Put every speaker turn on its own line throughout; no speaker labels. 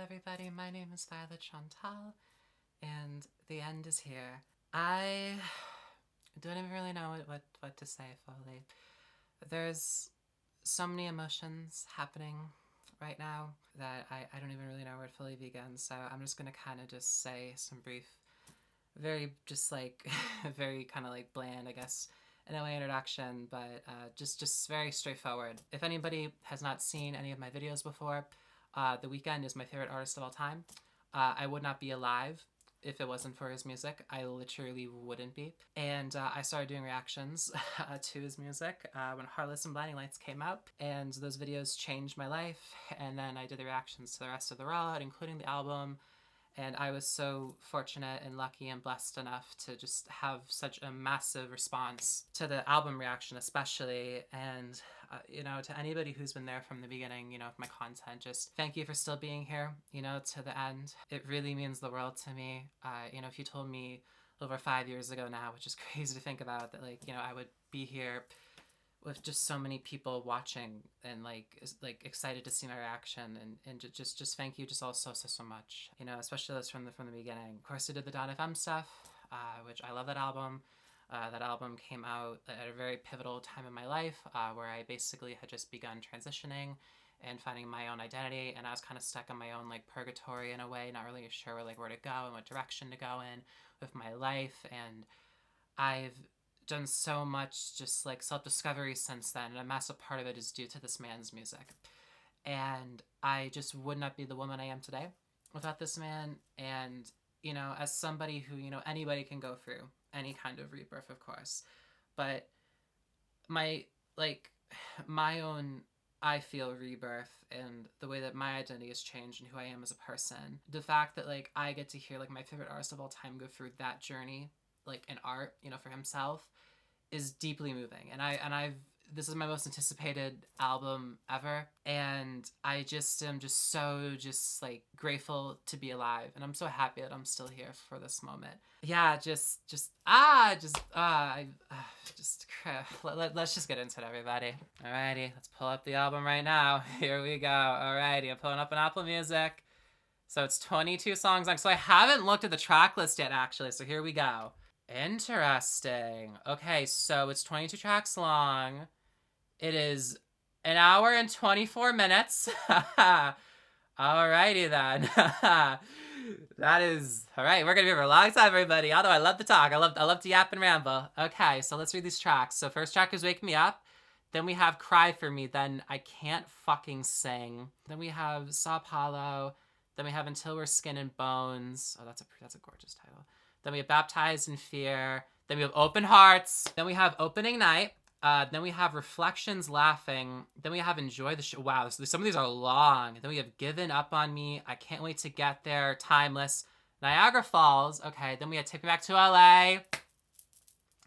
everybody. My name is Violet Chantal, and the end is here. I don't even really know what to say fully. There's so many emotions happening right now that I don't even really know where to fully begin, so I'm just gonna kind of just say some brief, very just like, very kind of like bland, I guess, in a way, introduction, but just very straightforward. If anybody has not seen any of my videos before, The Weeknd is my favorite artist of all time. I would not be alive if it wasn't for his music. I literally wouldn't be. And I started doing reactions to his music when Heartless and Blinding Lights came out, and those videos changed my life. And then I did the reactions to the rest of the rollout, including the album, and I was so fortunate and lucky and blessed enough to just have such a massive response to the album reaction, especially. And, to anybody who's been there from the beginning, of my content, just thank you for still being here, to the end. It really means the world to me. If you told me over 5 years ago now, which is crazy to think about, that, I would be here with just so many people watching and excited to see my reaction, and just thank you just all so much, especially those from the beginning. Of course, I did the Dayvan stuff, which I love. That album came out at a very pivotal time in my life, where I basically had just begun transitioning and finding my own identity, and I was kind of stuck in my own purgatory in a way, not really sure where to go and what direction to go in with my life. And I've done so much just self-discovery since then, and a massive part of it is due to this man's music. And I just would not be the woman I am today without this man. And as somebody who, anybody can go through any kind of rebirth, of course, but my my own, I feel, rebirth and the way that my identity has changed and who I am as a person, the fact that I get to hear my favorite artist of all time go through that journey, in art, for himself, is deeply moving. And I've this is my most anticipated album ever, and I just am just so grateful to be alive, and I'm so happy that I'm still here for this moment. Yeah, let's just get into it, everybody. Alrighty, let's pull up the album right now. Here we go. Alrighty, I'm pulling up an Apple Music. So it's 22 songs long. So I haven't looked at the track list yet, actually. So here we go. Interesting. Okay, so it's 22 tracks long. It is an hour and 24 minutes. Alrighty then. That is all right. We're gonna be here for a long time, everybody. Although I love to talk, I love to yap and ramble. Okay, so let's read these tracks. So first track is "Wake Me Up." Then we have "Cry for Me." Then "I Can't Fucking Sing." Then we have "Sao Paulo." Then we have "Until We're Skin and Bones." Oh, that's a gorgeous title. Then we have "Baptized in Fear." Then we have "Open Hearts." Then we have "Opening Night." Then we have "Reflections Laughing." Then we have "Enjoy the Show." Wow, some of these are long. Then we have "Given Up on Me." "I Can't Wait to Get There." "Timeless." "Niagara Falls." Okay, then we have "Take Me Back to LA."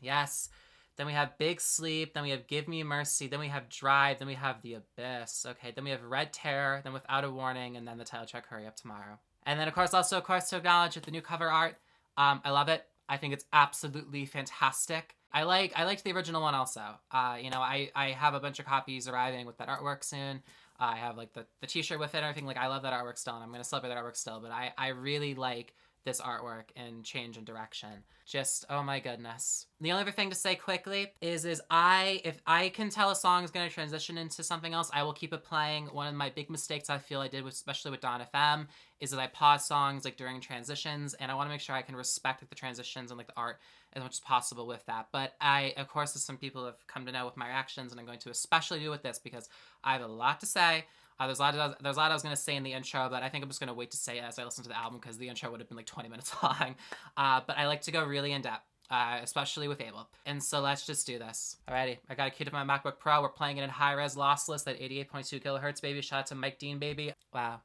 Yes. Then we have "Big Sleep." Then we have "Give Me Mercy." Then we have "Drive." Then we have "The Abyss." Okay, then we have "Red Terror." Then "Without a Warning." And then the title track "Hurry Up Tomorrow." And then, of course, to acknowledge the new cover art. I love it. I think it's absolutely fantastic. I liked the original one also. I have a bunch of copies arriving with that artwork soon. I have the t-shirt with it and everything. I love that artwork still, and I'm gonna celebrate that artwork still. But I really like this artwork and change in direction. Just, oh my goodness. The only other thing to say quickly is if I can tell a song is going to transition into something else, I will keep it playing. One of my big mistakes I feel I did, especially with Dawn FM, is that I pause songs during transitions, and I want to make sure I can respect the transitions and the art as much as possible with that. But of course, as some people have come to know with my reactions, and I'm going to especially do with this because I have a lot to say. There's a lot I was going to say in the intro, but I think I'm just going to wait to say it as I listen to the album because the intro would have been 20 minutes long. But I like to go really in depth, especially with Abel. And so let's just do this. Alrighty, I got it queued up on my MacBook Pro. We're playing it in high-res lossless at 88.2 kilohertz, baby. Shout out to Mike Dean, baby. Wow.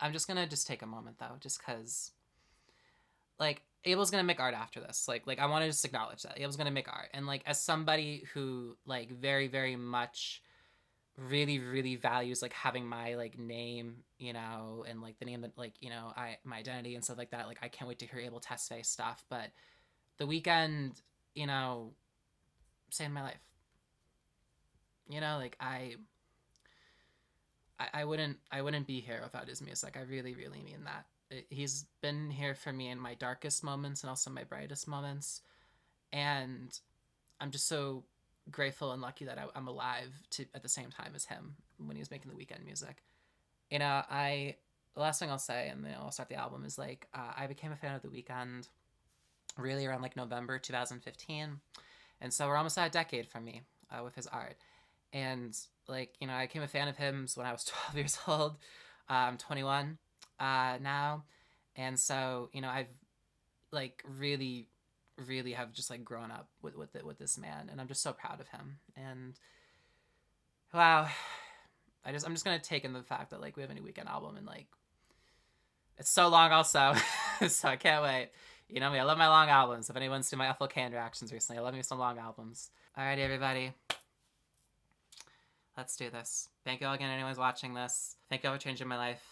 I'm just going to take a moment, though, just because, Abel's going to make art after this. I want to just acknowledge that. Abel's going to make art. And, as somebody who, very, very much really values having my name, and the name that my identity and stuff like that. I can't wait to hear Abel test face stuff. But The Weeknd, saved my life. I wouldn't be here without his music. I really, really mean that. He's been here for me in my darkest moments and also my brightest moments. And I'm just so grateful and lucky that I'm alive to at the same time as him when he was making the Weeknd music. The last thing I'll say, and then I'll start the album, is like I became a fan of the Weeknd really around like November 2015, and so we're almost at a decade from me with his art. And like I became a fan of him when I was 12 years old. I'm 21 now, and so I've like really, really have just like grown up with this man, and I'm just so proud of him. And wow, I'm just gonna take in the fact that like we have a new Weeknd album, and like it's so long also, so I can't wait. You know me, I love my long albums. If anyone's seen my Ethel Can reactions recently, I love me some long albums. Alrighty, everybody. Let's do this. Thank you all again, anyone's watching this. Thank you all for changing my life.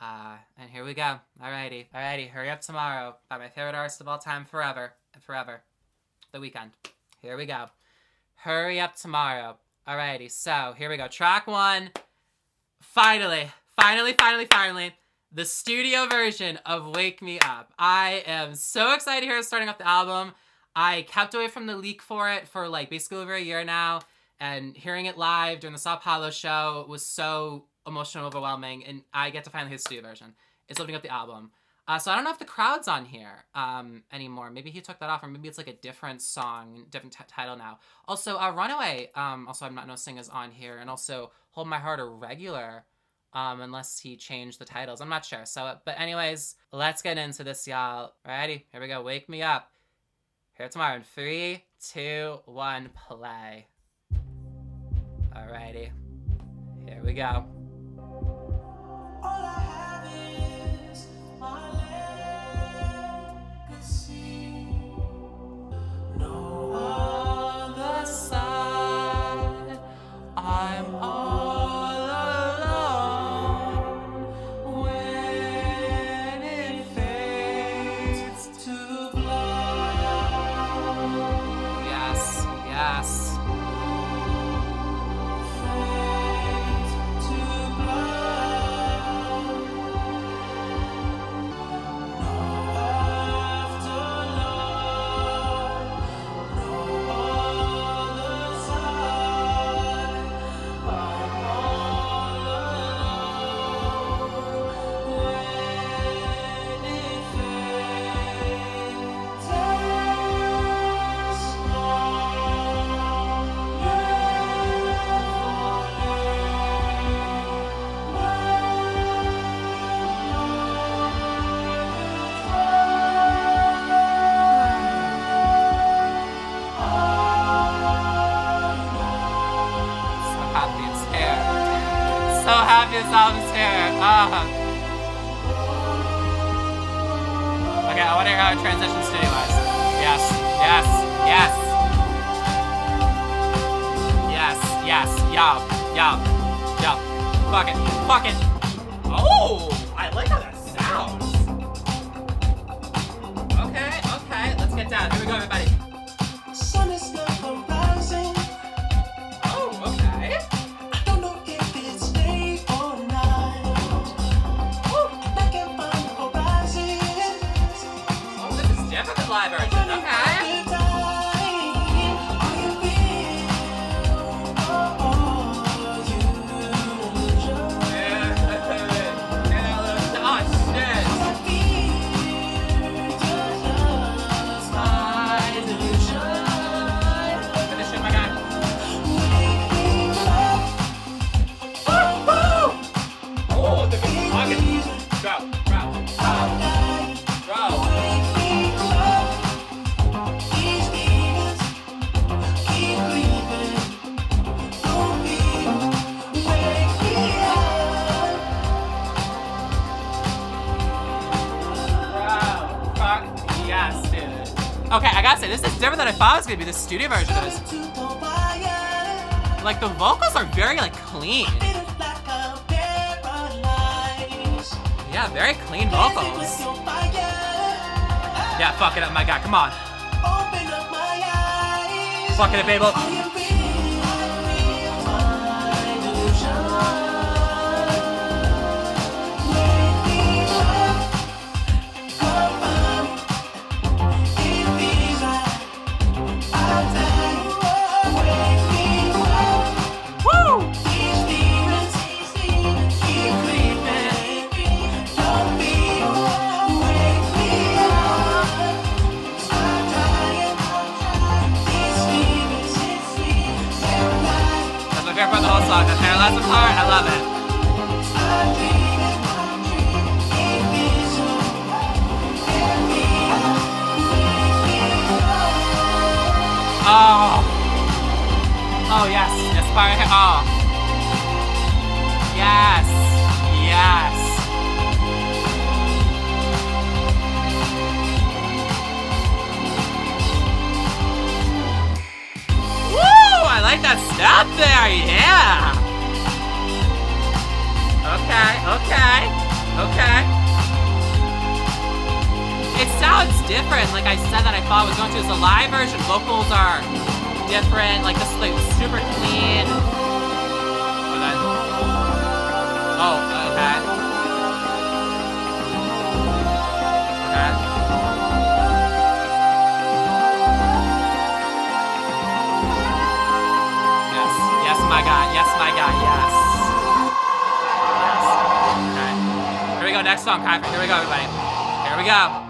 And here we go. Alrighty. Hurry Up Tomorrow by my favorite artist of all time forever and forever. The Weeknd. Here we go. Hurry Up Tomorrow. Alrighty, so here we go. Track 1. Finally. The studio version of Wake Me Up. I am so excited here starting off the album. I kept away from the leak for it for like basically over a year now. And hearing it live during the São Paulo show was so emotional and overwhelming. And I get to finally hear the studio version. It's opening up the album. So I don't know if the crowd's on here anymore. Maybe he took that off, or maybe it's like a different song, different title now. Also, Runaway, also I'm not noticing is on here. And also Hold My Heart are regular, unless he changed the titles. I'm not sure. So, but anyways, let's get into this, y'all. Alrighty, here we go. Wake Me Up. Here tomorrow in 3, 2, 1, play. Alrighty, here we go. All I have is my legacy. No other side. I'm all alone when it fades to black. Yes. So happy this album's here. Okay, I wonder how it transitions studio-wise. Yes. Yo. Fuck it. Oh, I like how that sounds. Okay, let's get down. Here we go, everybody. Sun is never rising. Oh, okay. I don't know if it's day or night. And I can't find the horizon. Oh, this is definitely the live version. Okay. Okay, I gotta say, this is different than I thought it was gonna be, the studio version of this. Like, the vocals are very, like, clean. Yeah, very clean vocals. Yeah, fuck it up, my guy, come on. Fuck it up, baby. love it. Oh. Oh, yes. Yes, fire. Oh. Yes. Yes. Woo! I like that step there. Yeah. Okay. Okay. Okay. It sounds different. Like I said that I thought it was going to. It's a live version. Vocals are different. Like this is like super clean. Okay. Oh, okay. Okay. Yes. Yes, my God. Yes, my God. Yes. Yes. Okay. Here we go. Next song, Kai. Here we go, everybody. Here we go.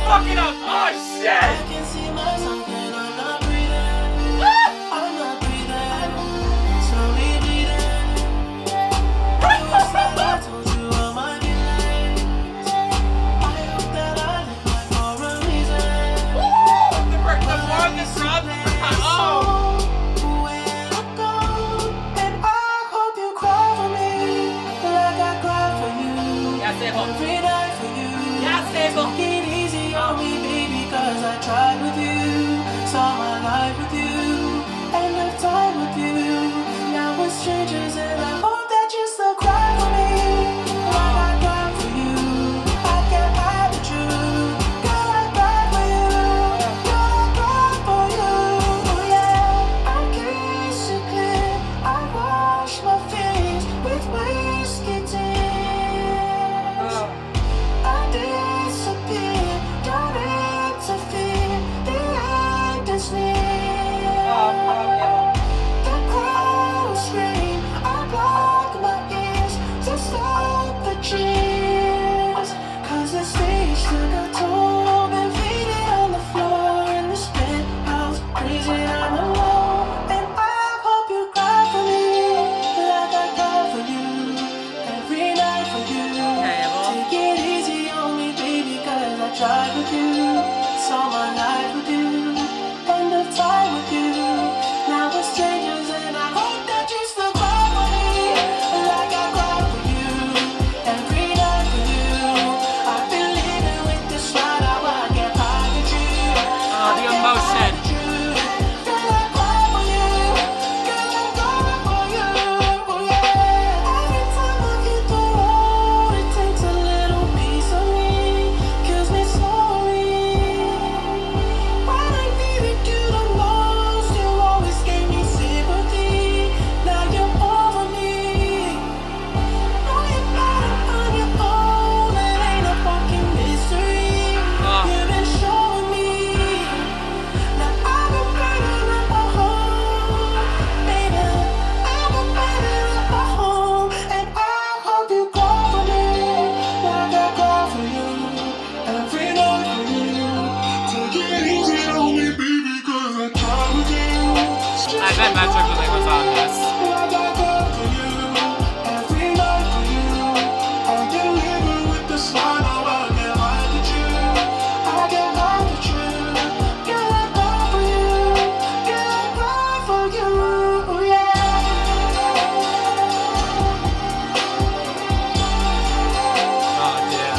Fuck it up! Oh shit! I can see myself and I'm not breathing. I'm not breathing. Slowly bleeding. You said I told you all my feelings. I hope that I live life for a reason. The more this drums, oh! Where to go? And I hope you cry for me like I cry for you. Every night for you. Take it easy on me, baby, cause I tried with you. Saw my life with you, and left time with you. Now we're strangers and I hope that you still cry for me. Like I cry for you, I can't hide the truth. Girl, I cry for you, girl, I cry for you. Yeah, I kiss you clear, I wash my face with whiskey tears. I disappear, don't interfere, the end is near. The crowd scream, I block my ears to stop the cheers. Cause the stage took a toll, been faded on the floor in this penthouse, crazy I'm alone. And I hope you cry for me, like I cry for you, every night for you. Take it easy on me, baby, cause I tried with you. Saw my life with you, end of time with you. Now we're strangers and I hope that you still cry for me, like I cry for you, every night for you. I've been living with this right now, I can't hide the truth. Oh, the emotion. Girl, I cry for you, girl, I cry for you, yeah. Every time I hit the road, it takes a little piece of me, kills me slowly. When I needed you the most, you always gave me sympathy. Now you're over me. Know you're better on your own, it ain't a fucking mystery. You've been showing me. Now I've been burning up a home, baby. I've been burning up a home, and I hope you cry for me, like I cry for you, every night for you. Take it easy on me, baby, cause I try with you. I bet Metric really was on this. Like I cry for you, every night for you. I've been living with the sign, now I can't hide the truth. I can't hide the truth. Girl, I cry for you, girl, I cry for you, yeah. Oh, yeah.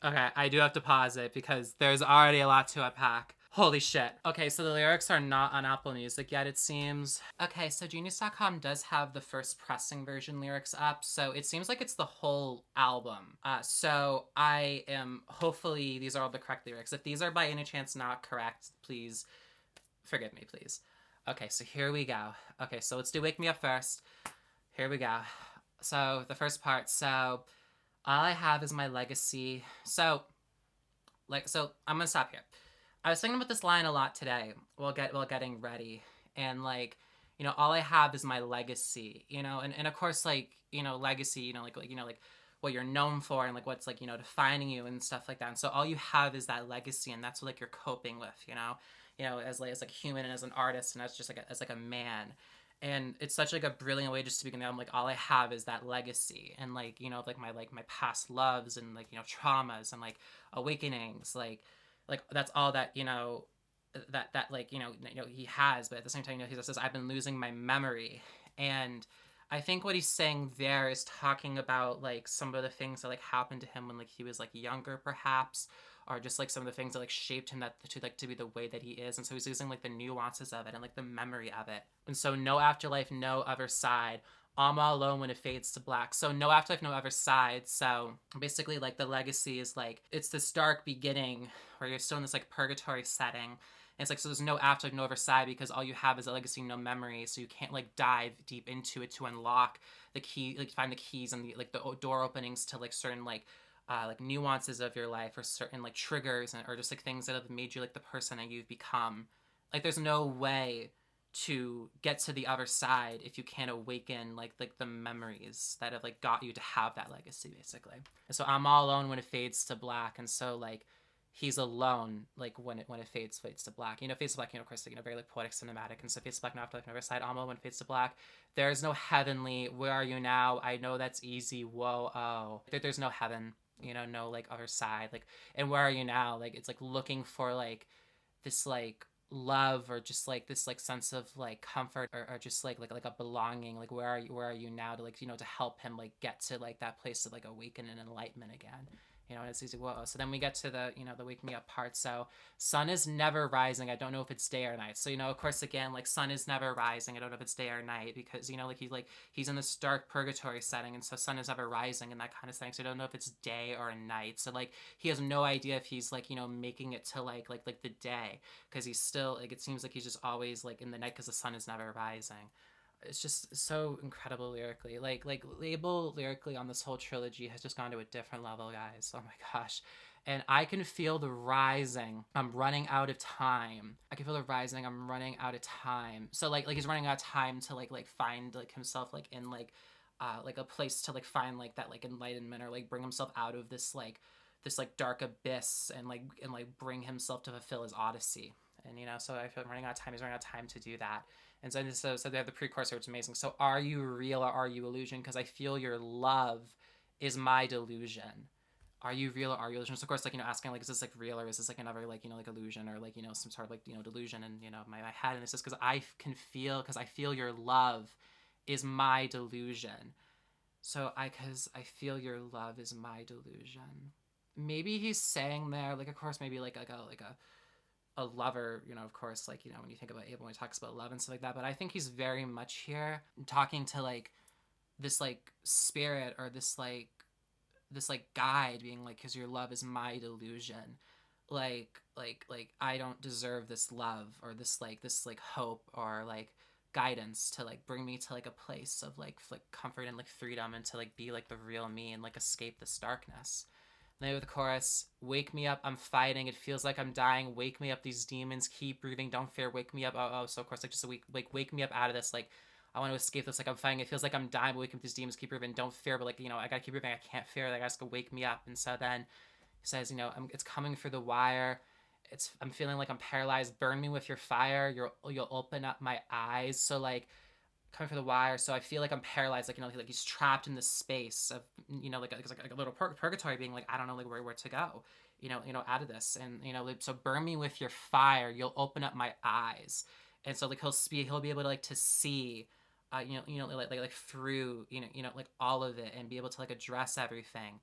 Okay, I do have to pause it because there's already a lot to unpack. Holy shit. Okay, so the lyrics are not on Apple Music yet, it seems. Okay, so Genius.com does have the first pressing version lyrics up, so it seems like it's the whole album. So I am, hopefully these are all the correct lyrics. If these are by any chance not correct, please forgive me, please. Okay, so here we go. Okay, so let's do Wake Me Up first. Here we go. So the first part, so all I have is my legacy. So Like, so I'm gonna stop here. I was thinking about this line a lot today while getting ready, and like, all I have is my legacy, and of course, like, legacy, like what you're known for and like what's like defining you and stuff like that. And so all you have is that legacy, and that's what like you're coping with, as like a human and as an artist and as just like as like a man. And it's such like a brilliant way just to begin. I'm like, all I have is that legacy, and like like my past loves and like traumas and like awakenings, like that's all that that like he has. But at the same time, he says, I've been losing my memory. And I think what he's saying there is talking about like some of the things that like happened to him when like he was like younger, perhaps, or just like some of the things that like shaped him that to be the way that he is. And so he's using like the nuances of it and like the memory of it. And so no afterlife, no other side. I'm all alone when it fades to black. So no afterlife, no other side. So basically, like the legacy is like it's this dark beginning where you're still in this like purgatory setting. And it's like, so there's no afterlife, no other side, because all you have is a legacy, no memory. So you can't like dive deep into it to unlock the key, like find the keys and the like the door openings to like certain like nuances of your life, or certain like triggers, or just like things that have made you like the person that you've become. Like there's no way to get to the other side if you can't awaken like the memories that have like got you to have that legacy, basically. And so I'm all alone when it fades to black. And so like he's alone like when it fades to black. Fades to black, of course, like, very like poetic, cinematic. And so fades to black, no afterlife, no other side. I'm alone when it fades to black. There's no heavenly, where are you now? I know that's easy, whoa, oh. There's no heaven, no like other side, like, and where are you now? Like it's like looking for like this like love, or just like this like sense of like comfort, or just like a belonging. Like where are you now, to like to help him like get to like that place of like awaken and enlightenment again. And it's easy, whoa. So then we get to the the wake me up part. So sun is never rising, I don't know if it's day or night. So of course, again, like sun is never rising, I don't know if it's day or night, because like he's in this dark purgatory setting, and so sun is never rising in that kind of setting. So I don't know if it's day or night. So like he has no idea if he's like making it to like the day, because he's still like, it seems like he's just always like in the night, because the sun is never rising. It's just so incredible lyrically. Like label lyrically on this whole trilogy has just gone to a different level, guys. Oh my gosh. And I can feel the rising. I'm running out of time. I can feel the rising. I'm running out of time. So like he's running out of time to like find like himself like in like a place to like find like that like enlightenment, or like bring himself out of this like dark abyss, and like bring himself to fulfill his odyssey. And so I feel I'm running out of time. He's running out of time to do that. And so they have the precursor, which is amazing. So are you real, or are you illusion? Because I feel your love is my delusion. Are you real, or are you illusion? So of course, like asking like, is this like real, or is this like another like like illusion, or like some sort of like delusion in my head? And it's just because I feel your love is my delusion. So because I feel your love is my delusion. Maybe he's saying there, like, of course, maybe like a lover, of course, like, when you think about Abel, when he talks about love and stuff like that. But I think he's very much here talking to like this like spirit, or this like guide, being like, because your love is my delusion. Like I don't deserve this love, or this like hope, or like guidance to like bring me to like a place of like comfort and like freedom, and to like be like the real me, and like escape this darkness. Then with the chorus, wake me up, I'm fighting, it feels like I'm dying, wake me up, these demons keep breathing, don't fear, wake me up, oh. So of course, like, just a week, like, wake me up out of this, like, I want to escape this, like, I'm fighting, it feels like I'm dying, but wake me up, these demons keep breathing, don't fear, but like, I gotta keep breathing, I can't fear, like, I just go wake me up. And so then he says, it's coming through the wire, I'm feeling like I'm paralyzed, burn me with your fire, you'll open up my eyes. So like, coming for the wire, so I feel like I'm paralyzed, like like he's trapped in this space of like a little purgatory, being like, I don't know like where to go, out of this. And like, so burn me with your fire, you'll open up my eyes. And so like he'll be able to like to see like through like all of it, and be able to like address everything.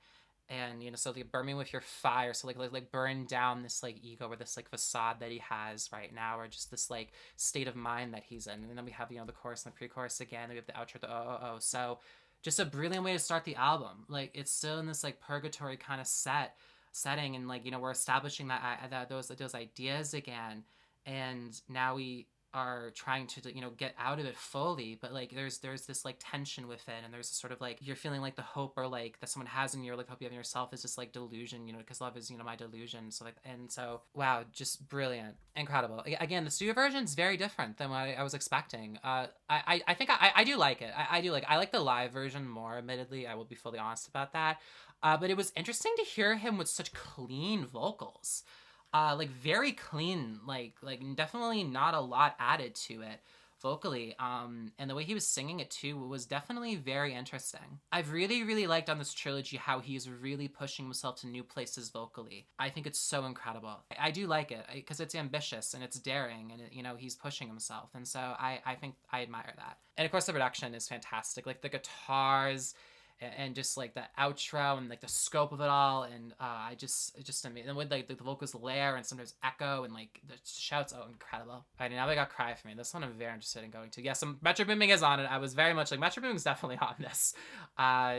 And so like burn me with your fire, so like burn down this like ego, or this like facade that he has right now, or just this like state of mind that he's in. And then we have the chorus and the pre-chorus again, and we have the outro, the oh. So just a brilliant way to start the album. Like it's still in this like purgatory kind of setting, and like we're establishing that those ideas again. And now we are trying to, get out of it fully, but like there's this like tension within, and there's this sort of like you're feeling like the hope or like that someone has in you, or like hope you have in yourself is just like delusion, because love is, my delusion. So like, and so wow, just brilliant, incredible. Again, the studio version is very different than what I was expecting. I think I do like it. I like the live version more. Admittedly, I will be fully honest about that. But it was interesting to hear him with such clean vocals, like very clean, like definitely not a lot added to it vocally. And the way he was singing it too was definitely very interesting. I've really liked on this trilogy how he's really pushing himself to new places vocally. I think it's so incredible. I do like it because it's ambitious and it's daring, and he's pushing himself, and so I think I admire that. And of course the production is fantastic, like the guitars and just like the outro and like the scope of it all, and it's just amazing. And with like the vocals layer and sometimes echo and like the shouts, oh, incredible. All right, now we got Cry For Me. This one I'm very interested in going to. Yeah, some Metro Booming is on it. I was very much like Metro Booming's definitely on this.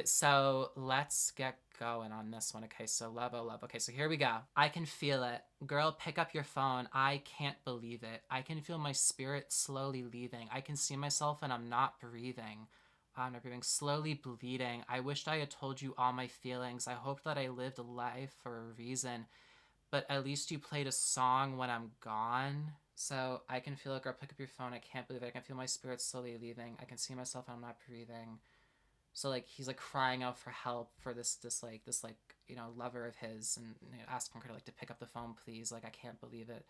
So let's get going on this one. Okay, so Love, Oh Love. Okay, so here we go. I can feel it. Girl, pick up your phone. I can't believe it. I can feel my spirit slowly leaving. I can see myself and I'm not breathing. I'm not breathing, slowly bleeding. I wished I had told you all my feelings. I hoped that I lived a life for a reason, but at least you played a song when I'm gone. So I can feel it, girl, pick up your phone. I can't believe it. I can feel my spirit slowly leaving. I can see myself and I'm not breathing. So like he's like crying out for help for this lover of his, and asking her to like to pick up the phone, please. Like I can't believe it.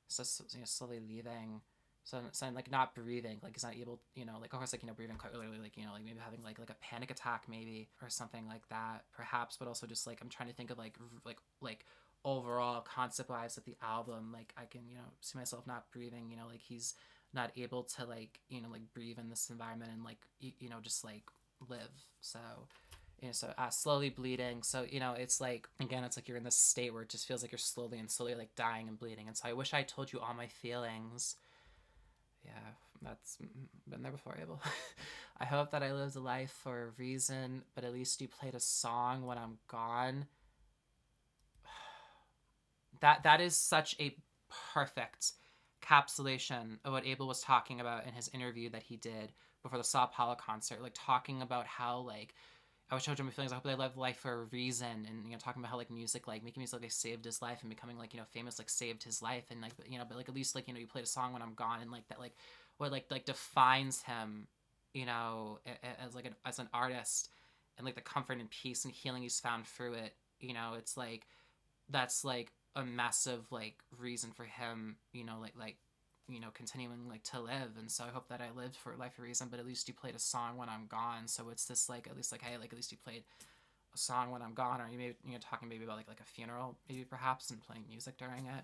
So slowly leaving. So I'm like not breathing, like he's not able, like of course like breathing quite early, like like maybe having like a panic attack maybe or something like that perhaps, but also just like I'm trying to think of like overall concept wise of the album, like I can see myself not breathing, like he's not able to like like breathe in this environment and like just like live. So slowly bleeding. So it's like again, it's like you're in this state where it just feels like you're slowly like dying and bleeding. And so I wish I told you all my feelings. Yeah, that's been there before, Abel. I hope that I lived a life for a reason, but at least you played a song when I'm gone. That is such a perfect capsulation of what Abel was talking about in his interview that he did before the Sao Paulo concert, like talking about how like I wish I told you my feelings. I hope they lived life for a reason, and talking about how like music, like making music, like saved his life, and becoming like famous, like saved his life, and like but like at least like you played a song when I'm gone, and like that like what like defines him, as like as an artist, and like the comfort and peace and healing he's found through it. It's like that's like a massive like reason for him, continuing like to live. And so I hope that I lived for life a reason, but at least you played a song when I'm gone. So it's this like at least like hey, like at least you played a song when I'm gone, or you may talking maybe about like a funeral maybe perhaps, and playing music during it.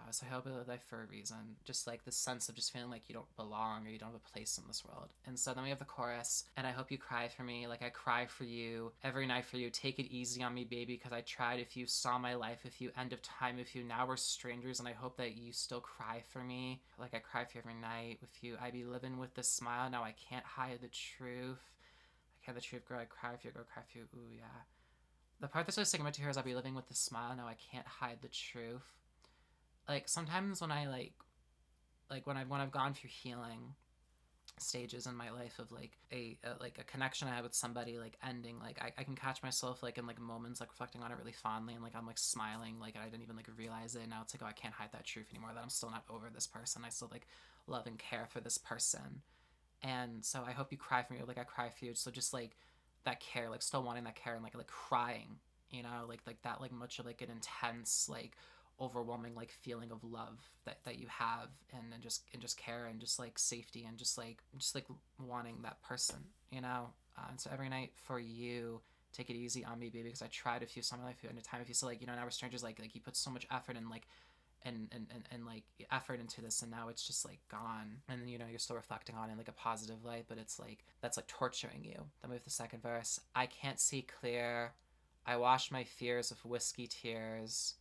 So I hope I live life for a reason. Just like this sense of just feeling like you don't belong or you don't have a place in this world. And so then we have the chorus, and I hope you cry for me like I cry for you every night for you. Take it easy on me, baby, because I tried. If you saw my life, if you end of time, if you now we're strangers, and I hope that you still cry for me like I cry for you every night with you. I be living with this smile. Now I can't hide the truth. I can't hide the truth, girl. I cry for you, girl. I cry for you. Ooh, yeah. The part that's really sticking out to here is I'll be living with this smile. Now I can't hide the truth. Like sometimes when I like when I've gone through healing stages in my life of like a connection I had with somebody like ending, like I can catch myself like in like moments like reflecting on it really fondly, and like I'm like smiling like I didn't even like realize it. Now it's like, oh, I can't hide that truth anymore, that I'm still not over this person. I still like love and care for this person. And so I hope you cry for me like I cry for you. So just like that care, like still wanting that care, and like crying, like that like much of like an intense like overwhelming like feeling of love that you have, and just care and just like safety, and just like wanting that person, and so every night for you, take it easy on me, baby, because I tried. If you saw my life at a time, if you still like now we're strangers, like you put so much effort and like and like effort into this, and now it's just like gone, and then you're still reflecting on it in like a positive light, but it's like that's like torturing you. Then we have the second verse. I can't see clear. I wash my fears with whiskey tears.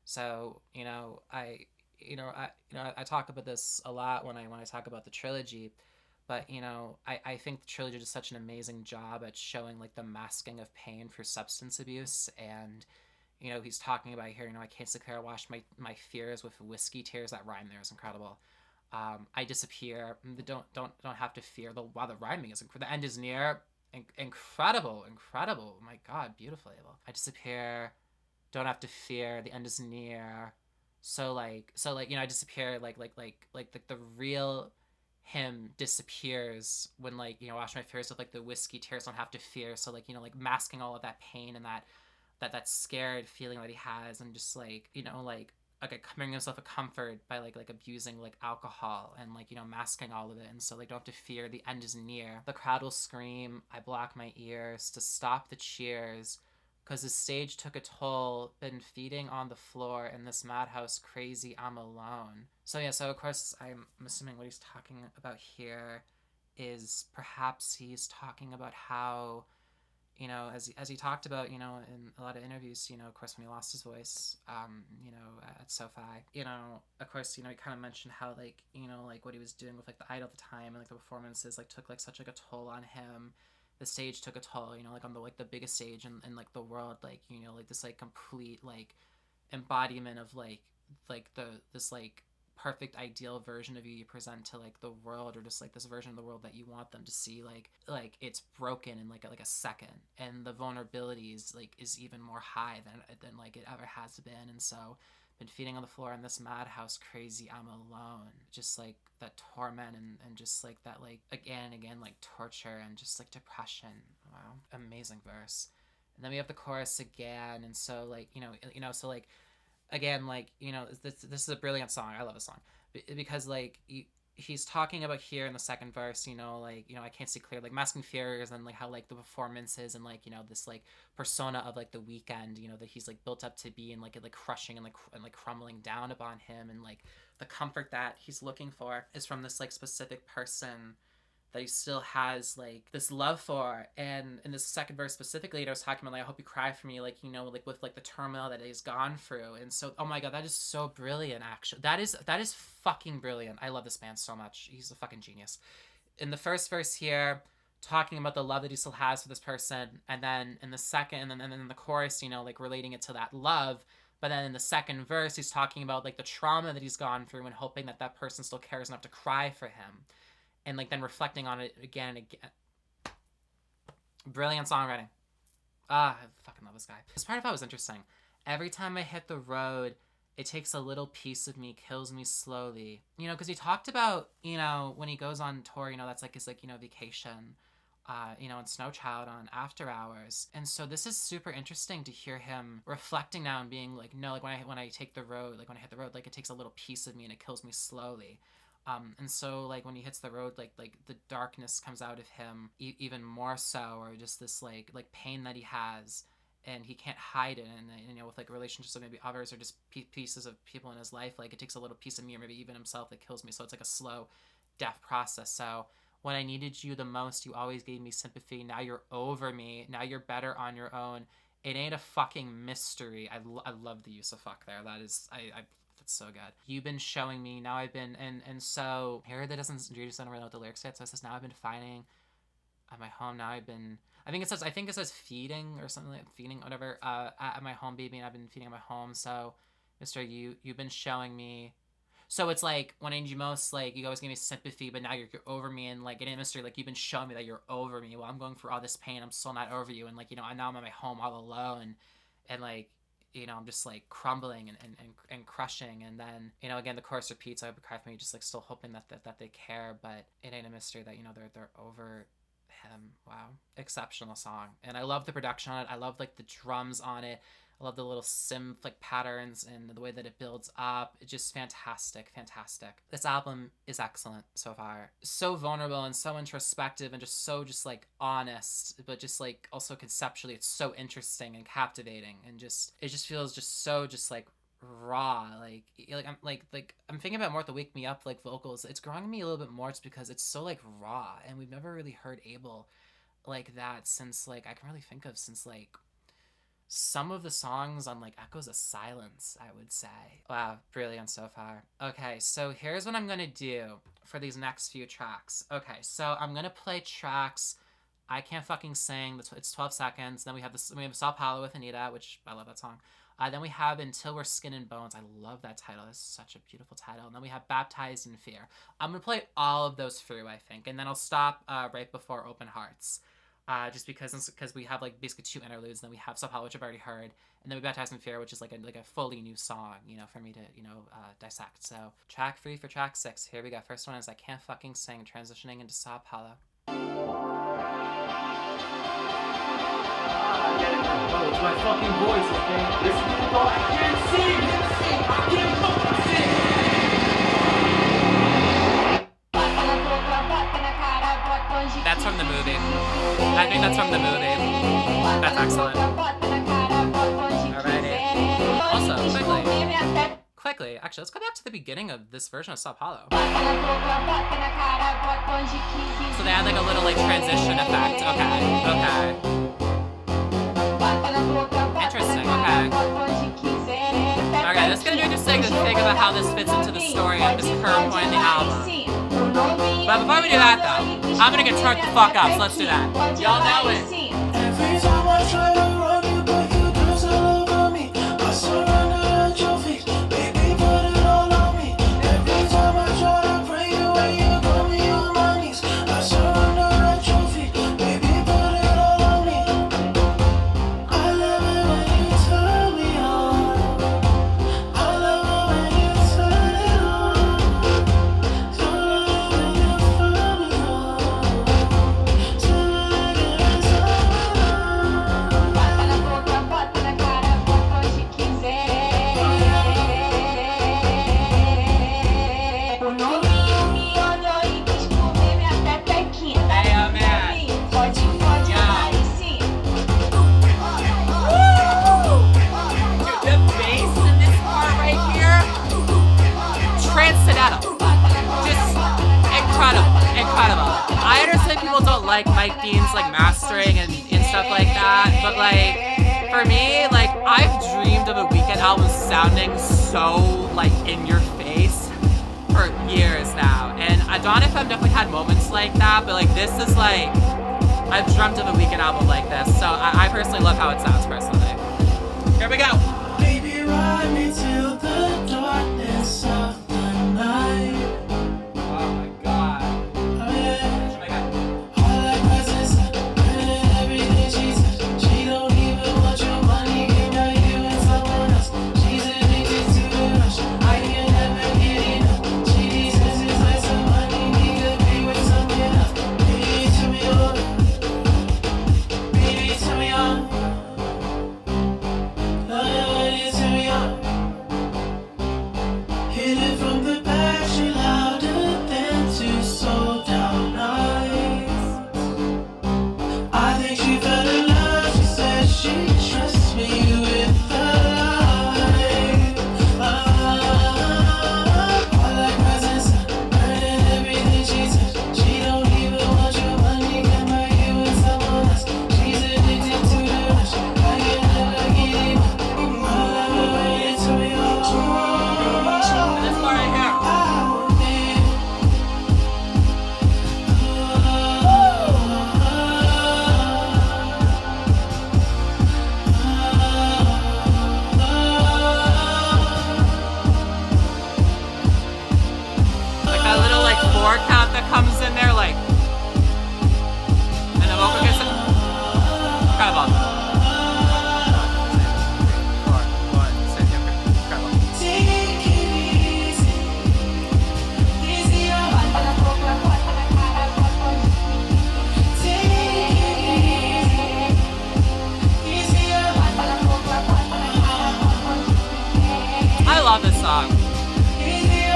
So I talk about this a lot when I talk about the trilogy, but I think the trilogy did such an amazing job at showing like the masking of pain through substance abuse. And he's talking about here, I can't declare I wash my fears with whiskey tears. That rhyme there is incredible. I disappear. Don't have to fear. While the rhyming is incredible. The end is near. Incredible, incredible. Oh my God, beautifully able. I disappear. Don't have to fear. The end is near. So like I disappear. Like the real him disappears when wash my fears with like the whiskey tears. Don't have to fear. So like masking all of that pain and that scared feeling that he has, and just like coming himself a comfort by like abusing like alcohol and masking all of it. And so like don't have to fear. The end is near. The crowd will scream. I block my ears to stop the cheers, cause the stage took a toll. Been feeding on the floor in this madhouse. Crazy, I'm alone. So yeah, so of course I'm assuming what he's talking about here is perhaps he's talking about how, as he talked about, in a lot of interviews, of course, when he lost his voice, at SoFi, of course, he kind of mentioned how, like what he was doing with, like, the Idol at the time, and, like, the performances, like, took, like, such, like, a toll on him. The stage took a toll, like, on the biggest stage in like, the world, like, like, this, like, complete, like, embodiment of, like, this, like, perfect ideal version of you present to like the world, or just like this version of the world that you want them to see, like it's broken in like a second, and the vulnerability is even more high than like it ever has been. And so been feeding on the floor in this madhouse. Crazy, I'm alone. Just like that torment, and just like that, like again and again, like torture and just like depression. Wow, amazing verse. And then we have the chorus again, and so like so like again, like this is a brilliant song. I love this song because like he's talking about here in the second verse, I can't see clear, like masking fears, and like how like the performances, and like this like persona of like the Weeknd, that he's like built up to be, and like crushing and like crumbling down upon him, and like the comfort that he's looking for is from this like specific person that he still has like this love for. And in this second verse specifically, I was talking about like, I hope you cry for me, like like with like the turmoil that he's gone through. And so, oh my God, that is so brilliant. Actually, that is fucking brilliant. I love this man so much. He's a fucking genius. In the first verse here, talking about the love that he still has for this person, and then in the second, and then in the chorus, like relating it to that love. But then in the second verse, he's talking about like the trauma that he's gone through, and hoping that that person still cares enough to cry for him, and like then reflecting on it again and again. Brilliant songwriting. I fucking love this guy. This part of it was interesting. Every time I hit the road, it takes a little piece of me, kills me slowly. Because he talked about, when he goes on tour, that's like his like, vacation, and Snow Child on After Hours. And so this is super interesting to hear him reflecting now and being like, no, like when I take the road, like when I hit the road, like it takes a little piece of me and it kills me slowly. And so like when he hits the road, like the darkness comes out of him even more so, or just this like pain that he has, and he can't hide it. And with like relationships with maybe others, or just pieces of people in his life, like it takes a little piece of me, or maybe even himself, that kills me. So it's like a slow death process. So when I needed you the most, you always gave me sympathy. Now you're over me. Now you're better on your own. It ain't a fucking mystery. I love the use of fuck there. That is, I that's so good. You've been showing me. Now I've been, and so here that doesn't, Judy doesn't really know what the lyrics say. So it says, now I've been finding at my home. Now I've been, I think it says feeding or something, like feeding, whatever, at my home, baby, and I've been feeding at my home. So Mr. You've been showing me. So it's like, when I need you most, like you always give me sympathy, but now you're over me, and like in mystery, like you've been showing me that you're over me. Well, I'm going through all this pain, I'm still not over you, and like now I'm at my home all alone, and like I'm just like crumbling and crushing. And then again the chorus repeats, I would cry for me, just like still hoping that they care, but it ain't a mystery that they're over him. Wow, exceptional song. And I love the production on it. I love like the drums on it. I love the little synth like patterns and the way that it builds up. It's just fantastic. This album is excellent so far. So vulnerable and so introspective, and just so just like honest, but just like also conceptually it's so interesting and captivating, and just it just feels just so just like raw. I'm thinking about more the Wake Me Up like vocals. It's growing on me a little bit more just because it's so like raw, and we've never really heard Abel like that since like I can really think of since like some of the songs on like Echoes of Silence, I would say. Wow, brilliant so far. Okay, so here's what I'm gonna do for these next few tracks. Okay, so I'm gonna play tracks I Can't Fucking Sing. It's 12 seconds. Then we have Sao Paulo with Anita, which I love that song. Then we have Until We're Skin and Bones. I love that title. It's such a beautiful title. And then we have Baptized in Fear. I'm going to play all of those through, I think. And then I'll stop right before Open Hearts. Just because we have like basically 2 interludes. And then we have São Paulo, which I've already heard. And then we Baptized in Fear, which is like a fully new song, you know, for me to, you know, dissect. So track 3 for track 6. Here we go. First one is I Can't Fucking Sing, transitioning into São Paulo.
It's my fucking voice, okay? Listen to the ball. I can't sing! I can't fucking sing!
That's from the movie. I think that's from the movie. That's excellent. Alrighty. Also, quickly, actually, let's go back to the beginning of this version of São Paulo. So they add like a little like transition effect. Okay. Interesting, okay. Okay, this is gonna be interesting to think about how this fits into the story at this current point in the album. But before we do that though, I'm gonna get turned the fuck up, so let's do that. Y'all know it.
Every time I try to run you, but you girls all over me. I surrender at your feet, baby, put it all on me. Every time I try to pray you and you got me on my knees. I surrender at your feet, baby, put it all on me. I love it when you turn me on. I love it when you turn it on. I love it when you turn me on.
Incredible. I understand people don't like Mike Dean's like mastering and stuff like that, but like for me, like I've dreamed of a Weeknd album sounding so like in your face for years now, and Dawn FM definitely had moments like that, but like this is like I've dreamt of a Weeknd album like this, so I personally love how it sounds personally. Here we go.
Baby, ride me till the darkness of the night.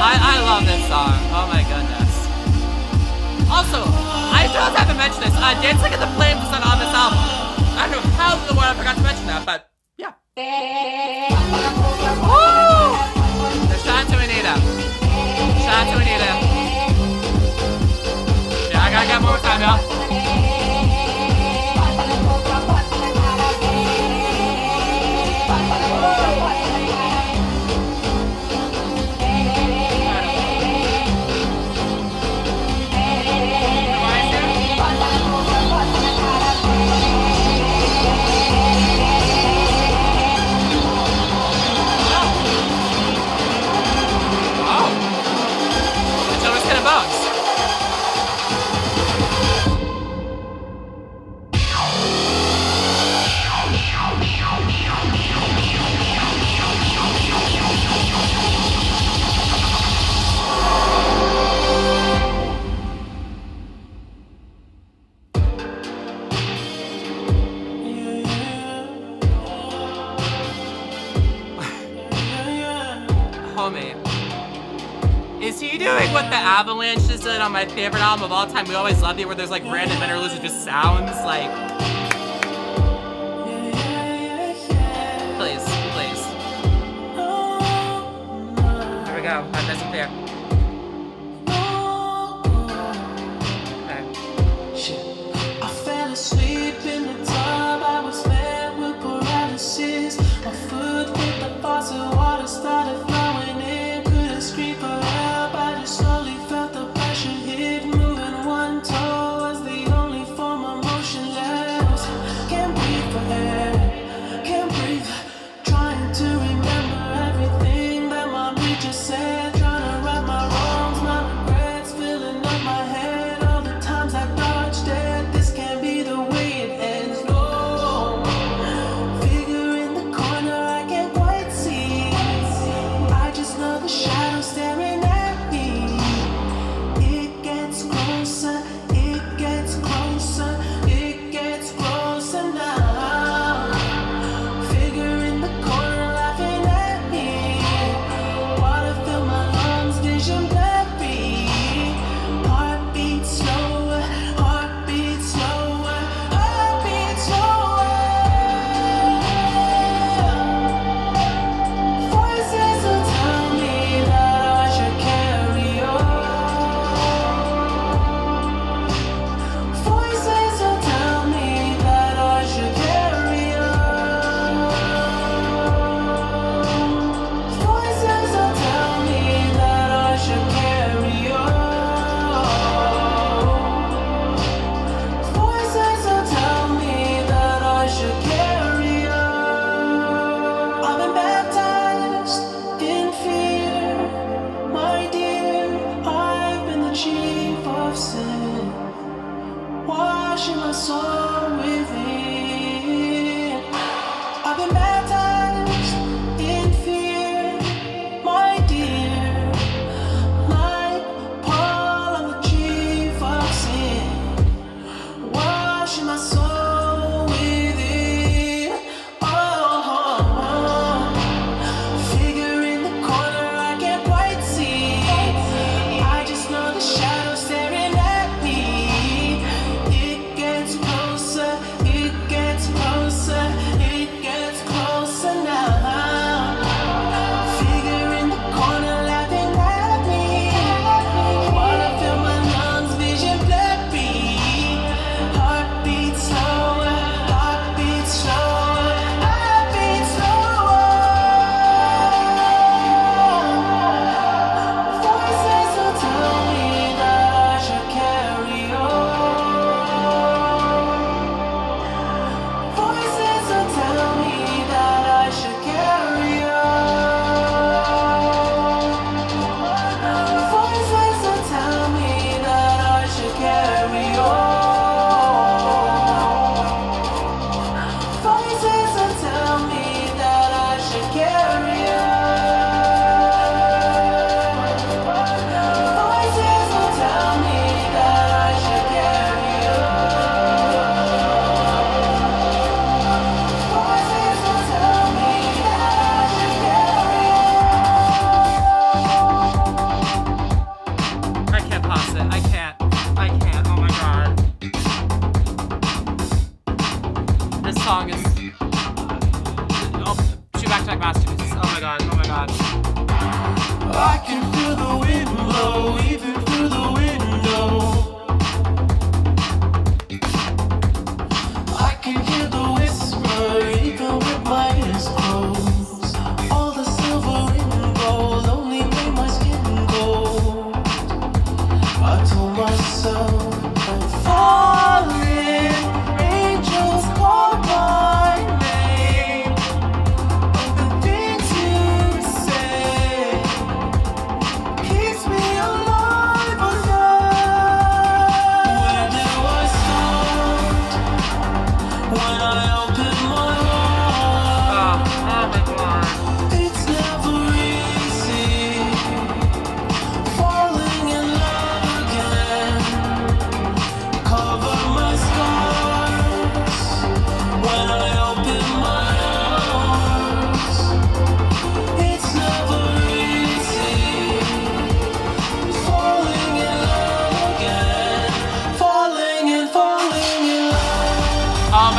I love this song. Oh my goodness. Also, I still haven't mentioned this. Dancing in the Flames is not on this album. I don't know how in the world I forgot to mention that, but yeah. Woo! Shout out to Anita. Shout out to Anita. Yeah, I gotta get more time, y'all. like what the Avalanches did on my favorite album of all time, We Always Love You, where there's like random interludes of just sounds, like... Please, please. Here we go, I'm nice and clear. Okay.
I fell asleep in the tub. I was fed with paralysis. My foot hit the faucet, water started flowing in. Couldn't scream for help. I just slowly felt the pressure hit. Moving one toe was the only form of motion left. Can't breathe for air. Can't breathe. Trying to remember everything that mommy just said. Trying to right my wrongs, my regrets filling up my head. All the times I dodged it. This can't be the way it ends. No. Figure in the corner, I can't quite see. I just know the shadow staring at me. It gets closer, it gets closer, it gets closer now. Figure in the corner, laughing at me. Water fill my lungs, vision blurry. Heartbeat slower, heartbeat slower, heartbeat slower. Voices will tell me that I should carry on. Voices will tell me that I should carry on. Voices will tell me that I should carry on. Voices will tell me that I should carry on. I've been baptized in fear, my dear. I've been the chief of sin, washing my soul within. I've been baptized in fear, my dear. Like Paul, I'm the chief of sin, washing my soul within. Oh, figure in the corner, I can't quite see. I just know the shadow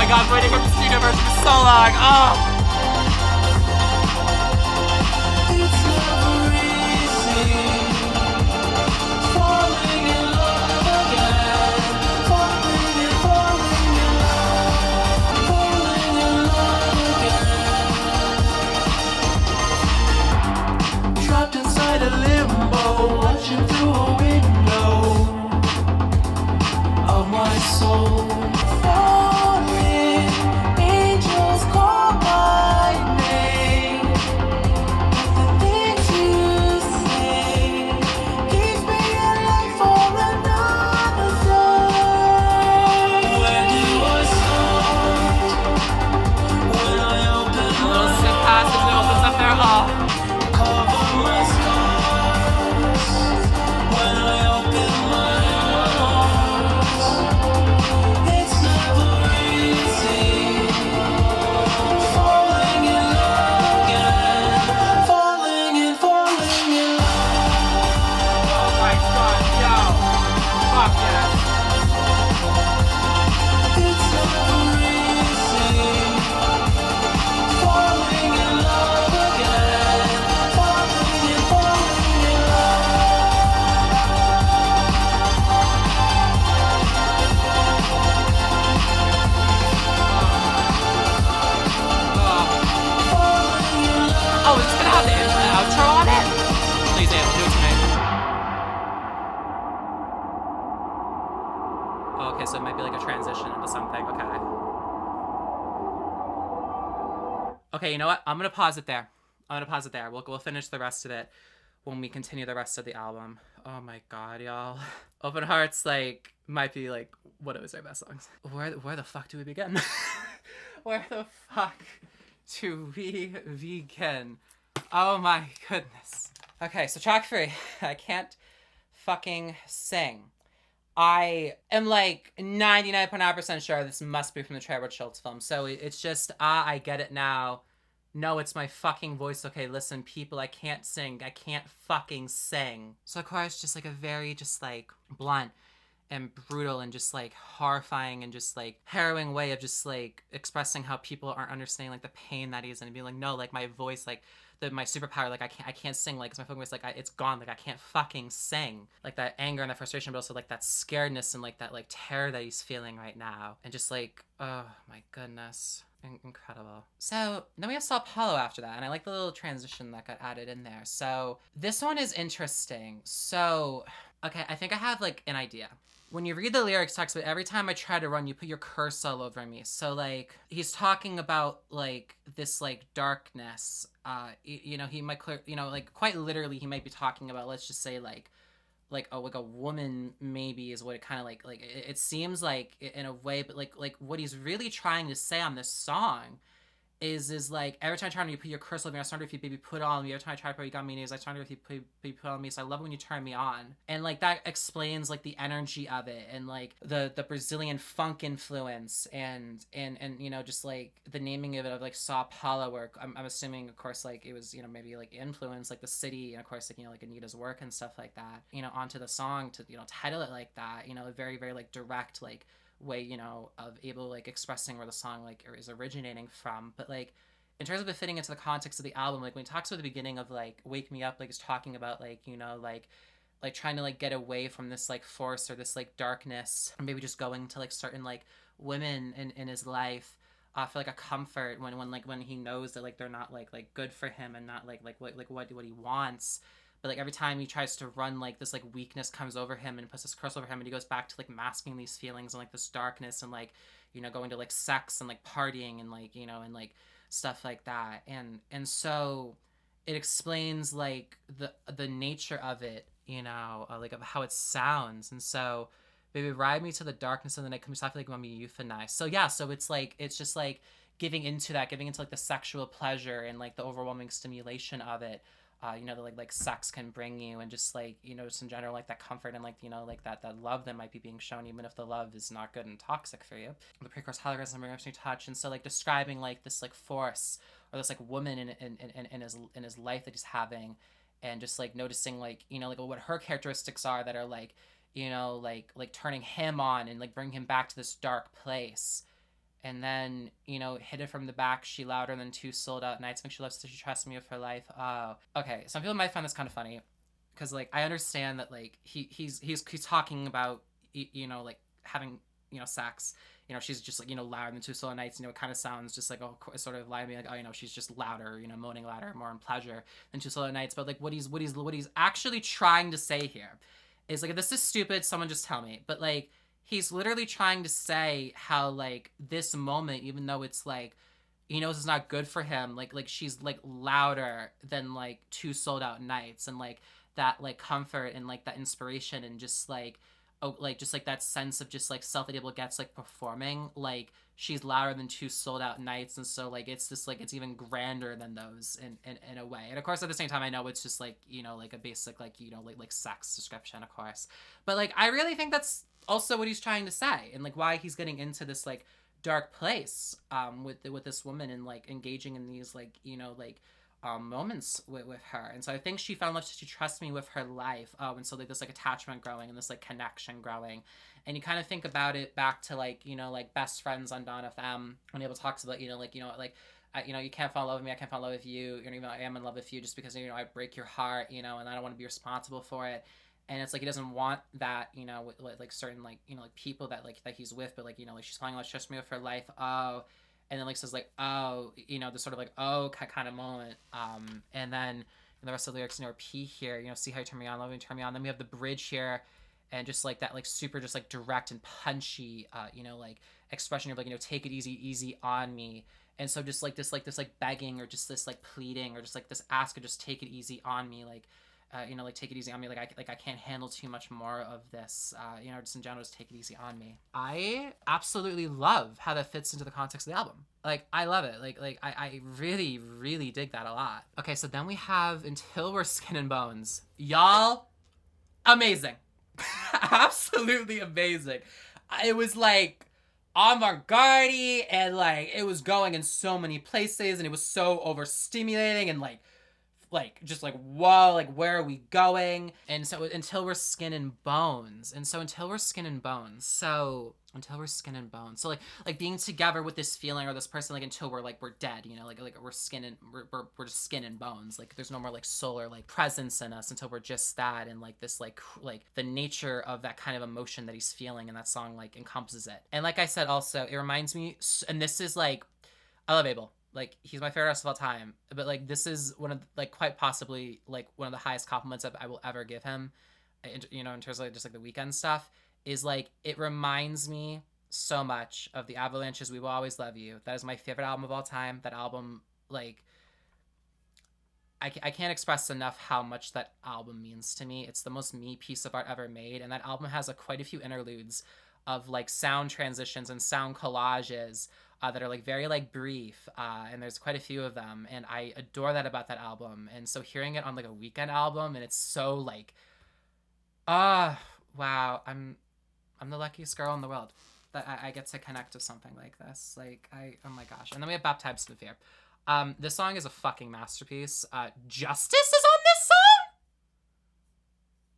my god, I'm waiting for the studio version for so long. Oh!
It's never easy. Falling in love again. Falling in love. Falling in love again. Trapped inside a limbo, watching through a window of my soul. Falling, angels call my name. The things you say keep me alive for another day. Where do I start? When I open
A little sick passage that opens up their hall.
cover my scars. When I open my arms, it's never easy. Falling in love again. Falling in love.
Oh my god, yo. Fuck yeah.
It's never easy. Falling in love again. Falling in love.
Oh, is this gonna have the outro on it? Please, Abel, do it to me. Oh, okay, so it might be like a transition into something. Okay. Okay, you know what? I'm gonna pause it there. We'll finish the rest of it when we continue the rest of the album. Oh my god, y'all. Open Hearts, like, might be like one of his best songs. Where the fuck do we begin? Where the fuck do we begin? Oh my goodness. Okay, so track 3. I can't fucking sing. I am like 99.9% sure this must be from the Trevor Schultz film. So it's just, I get it now. No, it's my fucking voice. Okay, listen, people, I can't sing. I can't fucking sing. So of course, just like a very just like blunt and brutal and just like horrifying and just like harrowing way of just like expressing how people aren't understanding like the pain that he's in and being like, no, like my voice, like my superpower, like I can't sing, like 'cause my fucking voice, like it's gone, like I can't fucking sing, like that anger and that frustration, but also like that scaredness and like that like terror that he's feeling right now, and just like, oh my goodness, incredible. So then we have Sao Paulo after that, and I like the little transition that got added in there. So this one is interesting. So okay, I think I have like an idea. When you read the lyrics, it talks about every time I try to run, you put your curse all over me. So like he's talking about like this like darkness. You know, he might clear, you know, like quite literally he might be talking about, let's just say like a woman maybe is what it kind of like it seems like in a way, but like what he's really trying to say on this song is like, every time I try to put your curse on me, I wonder if you baby put on me. Every time I try to put you got me knees, I wonder if you put on me. So I love it when you turn me on. And like that explains like the energy of it, and like the Brazilian funk influence, and you know, just like the naming of it of like Sao Paulo, where I'm assuming of course like it was, you know, maybe like influence like the city, and of course like, you know, like Anita's work and stuff like that, you know, onto the song to, you know, title it like that, you know, very very like direct like way, you know, of able like expressing where the song like is originating from. But like in terms of it fitting into the context of the album, like when he talks about the beginning of like Wake Me Up, like he's talking about like, you know, like trying to like get away from this like force or this like darkness, and maybe just going to like certain like women in his life for like a comfort when he knows that like they're not like good for him, and not like what he wants. But like every time he tries to run, like this like weakness comes over him and puts this curse over him, and he goes back to like masking these feelings and like this darkness, and like, you know, going to like sex and like partying and like, you know, and like stuff like that. And so it explains like the nature of it, you know, like of how it sounds. And so baby ride me to the darkness of the night, come softly like want me euphanize. So yeah, so it's like, it's just like giving into like the sexual pleasure and like the overwhelming stimulation of it. You know, that like sex can bring you, and just like, you know, just in general like that comfort and like, you know, like that love that might be being shown, even if the love is not good and toxic for you. The pre-chorus holograms and touch, and so like describing like this like force or this like woman in his life that he's having, and just like noticing like, you know, like what her characteristics are that are like, you know, like turning him on and like bring him back to this dark place. And then, you know, hit it from the back, she louder than 2 sold out nights, make she loves to she trusts me with her life. Oh, okay. Some people might find this kind of funny, because like I understand that like he's talking about you know, like having, you know, sex. You know, she's just like, you know, louder than 2 sold out nights. You know, it kind of sounds just like, oh, sort of lying to me like, oh, you know, she's just louder, you know, moaning louder, more in pleasure than 2 sold out nights. But like what he's actually trying to say here is like, if this is stupid, someone just tell me. But like, he's literally trying to say how like this moment, even though it's like he knows it's not good for him, like she's like louder than like 2 sold out nights, and like that like comfort and like that inspiration and just like, oh, like just like that sense of just like self that able gets like performing, like she's louder than 2 sold out nights. And so like it's just like it's even grander than those in a way. And of course at the same time I know it's just like, you know, like a basic like, you know, like sex description, of course, but like I really think that's also what he's trying to say, and like why he's getting into this like dark place with this woman, and like engaging in these like, you know, like moments with her. And so I think she found love, she trusts me with her life. And so like this like attachment growing and this like connection growing. And you kind of think about it back to like, you know, like Best Friends on Dawn FM, when Abel talks about, you know, like, you know, like you know, you can't fall in love with me, I can't fall in love with you, you know, even though I am in love with you, just because, you know, I break your heart, you know, and I don't want to be responsible for it. And it's like he doesn't want that, you know, with like certain like, you know, like people that like that he's with, but like, you know, like she's falling in love, trust me with her life. Oh, and then like says like, oh, you know, this sort of like, oh, kind of moment. And then the rest of the lyrics, you know, repeat here, you know, see how you turn me on, love me, turn me on. Then we have the bridge here, and just like that like super just like direct and punchy, you know, like expression of like, you know, take it easy on me. And so just like this begging, or just this like pleading, or just like this ask, or just take it easy on me, like you know, like take it easy on me, like I can't handle too much more of this, you know, just in general, just take it easy on me. I absolutely love how that fits into the context of the album. Like I love it. Like I really dig that a lot. Okay, so then we have Until We're Skin and Bones. Y'all, amazing. Absolutely amazing. It was like avant-garde, and like it was going in so many places, and it was so overstimulating, and like just like, whoa, like where are we going? And so until we're skin and bones. And so until we're skin and bones. So until we're skin and bones. So like being together with this feeling or this person, like until we're dead, you know, like we're skin and we're just skin and bones. Like there's no more like soul or like presence in us until we're just that. And like this like the nature of that kind of emotion that he's feeling, and that song like encompasses it. And like I said, also it reminds me, and this is like, I love Abel. Like he's my favorite artist of all time, but like this is one of like quite possibly like one of the highest compliments I will ever give him, you know, in terms of like, just like the Weeknd stuff, is like it reminds me so much of the Avalanche's We Will Always Love You. That is my favorite album of all time. That album, like I can't express enough how much that album means to me. It's the most me piece of art ever made, and that album has quite a few interludes of like sound transitions and sound collages that are like very like brief, and there's quite a few of them, and I adore that about that album. And so hearing it on like a Weeknd album, and it's so like, wow, I'm the luckiest girl in the world that I get to connect to something like this. Like oh my gosh. And then we have Baptized in Fear. This song is a fucking masterpiece. Justice is on this song,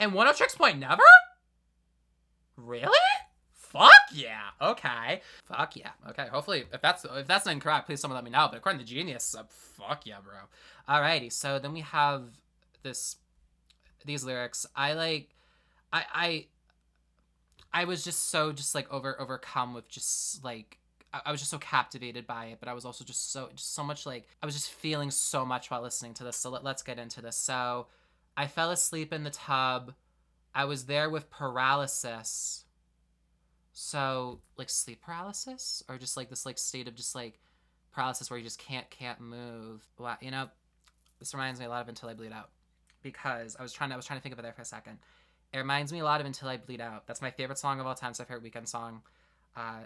and One Tricks Point Never. Really? Fuck yeah. Okay. Fuck yeah. Okay. Hopefully, if that's incorrect, please someone let me know. But according to Genius, fuck yeah, bro. Alrighty. So then we have these lyrics. I was just so like overcome with just like I was just so captivated by it, but I was also just so much like I was just feeling so much while listening to this. So let's get into this. So I fell asleep in the tub. I was there with paralysis. So, like, sleep paralysis? Or just, like, this, like, state of just, like, paralysis where you just can't move? Wow, you know, this reminds me a lot of Until I Bleed Out. Because I was trying to think of it there for a second. It reminds me a lot of Until I Bleed Out. That's my favorite song of all time. It's my favorite Weeknd song.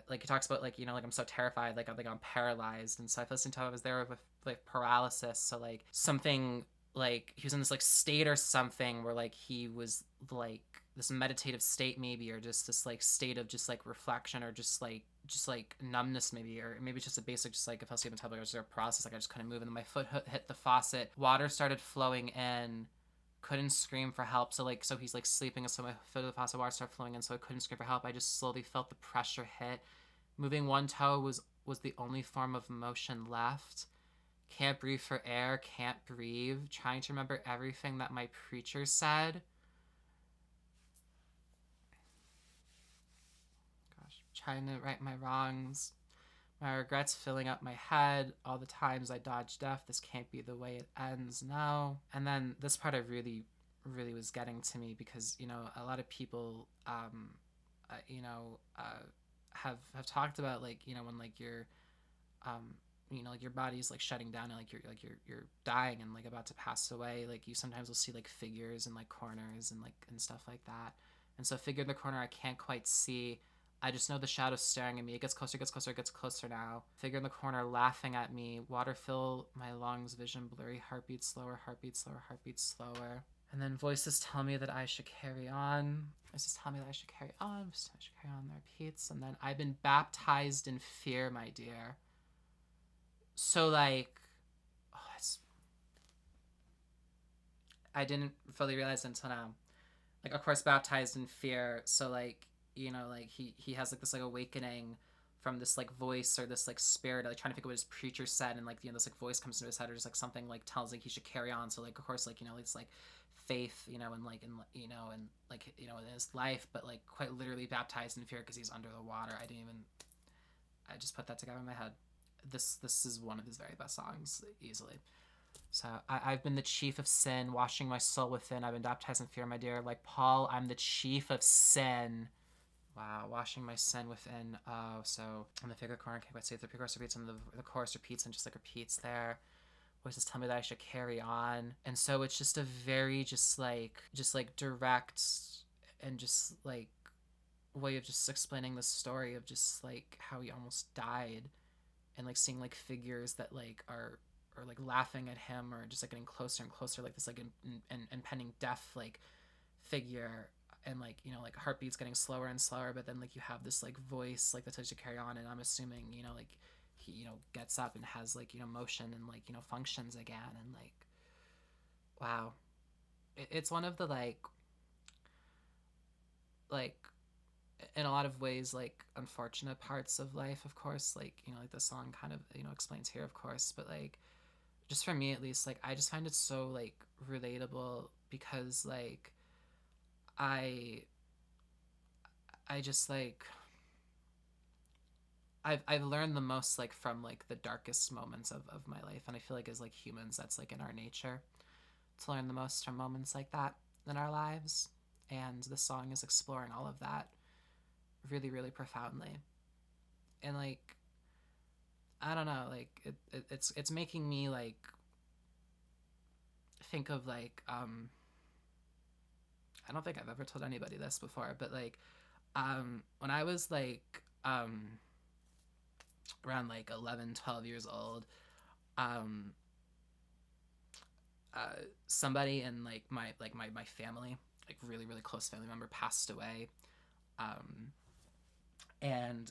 Like, he talks about, like, you know, like, I'm so terrified. Like, I'm paralyzed. And so I listened to it. I was there with, like, paralysis. So, like, something, like, he was in this, like, state or something where, like, he was, like, this meditative state maybe, or just this like state of just like reflection, or just like numbness maybe, or maybe just a basic just like if I was even tell, like, I was there a process, like I just couldn't move, and then my foot hit the faucet, water started flowing in, couldn't scream for help. So he's like sleeping, and so my foot hit the faucet, water started flowing in, so I couldn't scream for help. I just slowly felt the pressure hit, Moving one toe was the only form of motion left. Can't breathe for air, can't breathe. Trying to remember everything that my preacher said. Gosh, trying to right my wrongs. My regrets filling up my head. All the times I dodged death. This can't be the way it ends. No. And then this part I really, really was getting to me because, you know, a lot of people, you know, have talked about, like, you know, when like you're, you know, like your body's like shutting down and like you're dying and like about to pass away. Like you sometimes will see like figures in like corners and like and stuff like that. And so figure in the corner I can't quite see. I just know the shadow staring at me. It gets closer, gets closer, gets closer now. Figure in the corner laughing at me. Water fill my lungs, vision blurry, heartbeat slower, heartbeat slower, heartbeat slower. And then voices tell me that I should carry on. Voices tell me that I should carry on. Voices tell me I should carry on. That repeats. And then I've been baptized in fear, my dear. So like, oh, I didn't fully realize until now. Like, of course, baptized in fear. So like, you know, like he has like this like awakening from this like voice or this like spirit, like trying to figure out what his preacher said, and like, you know, this like voice comes into his head or just like something like tells like he should carry on. So like, of course, like, you know, it's like faith, you know, and like, and you know, and like, you know, in his life, but like quite literally baptized in fear because he's under the water. I just put that together in my head. This is one of his very best songs, easily. So I've been the chief of sin, washing my soul within. I've been baptized in fear, my dear. Like Paul, I'm the chief of sin. Wow, washing my sin within. Oh, so in the figure corner, can't quite see it. The pre-chorus repeats and the chorus repeats and just like repeats there. Voices tell me that I should carry on. And so it's just a very just like direct and just like way of just explaining the story of just like how he almost died, and like seeing like figures that like are like laughing at him or just like getting closer and closer, like this like impending death like figure, and like, you know, like heartbeats getting slower and slower, but then like you have this like voice like that tells you to carry on, and I'm assuming, you know, like he, you know, gets up and has like, you know, motion and like, you know, functions again, and like, wow, it's one of the like in a lot of ways like unfortunate parts of life, of course, like, you know, like the song kind of, you know, explains here, of course, but like just for me at least, like I just find it so like relatable because like I just like I've learned the most like from like the darkest moments of my life, and I feel like as like humans that's like in our nature to learn the most from moments like that in our lives, and the song is exploring all of that really, really profoundly. And like, I don't know, like it's making me like think of like I don't think I've ever told anybody this before, but like when I was like around like 11, 12 years old, um somebody in like my family, like really, really close family member, passed away. um and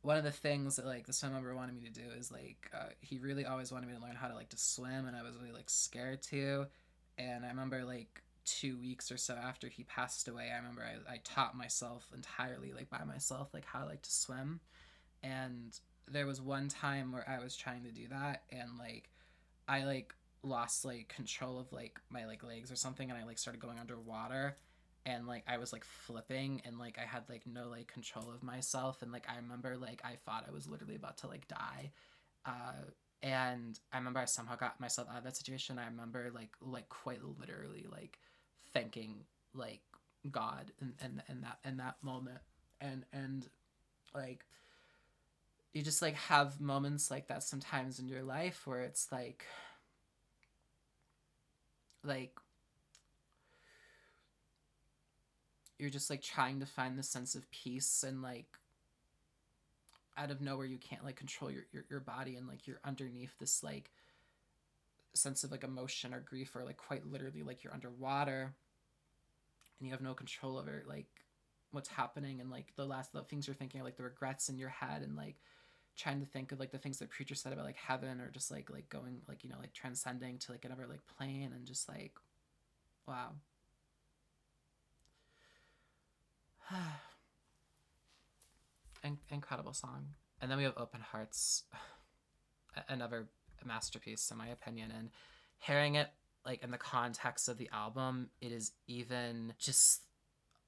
one of the things that like this family member wanted me to do is like he really always wanted me to learn how to like to swim, and I was really like scared to. And I remember like 2 weeks or so after he passed away, I remember I taught myself entirely like by myself like how like to swim. And there was one time where I was trying to do that, and like I like lost like control of like my like legs or something, and I like started going underwater, and like I was like flipping, and like I had like no like control of myself, and like I remember like I thought I was literally about to like die. And I remember I somehow got myself out of that situation. I remember like quite literally like thanking like God in that moment. And like you just like have moments like that sometimes in your life where it's like you're just like trying to find the sense of peace, and like out of nowhere you can't like control your body, and like you're underneath this like sense of like emotion or grief, or like quite literally like you're underwater and you have no control over like what's happening, and like the things you're thinking are like the regrets in your head, and like trying to think of like the things that preacher said about like heaven, or just like going like, you know, like transcending to like another like plane, and just like wow. incredible song. And then we have Open Hearts, another masterpiece in my opinion. And hearing it like in the context of the album, it is even just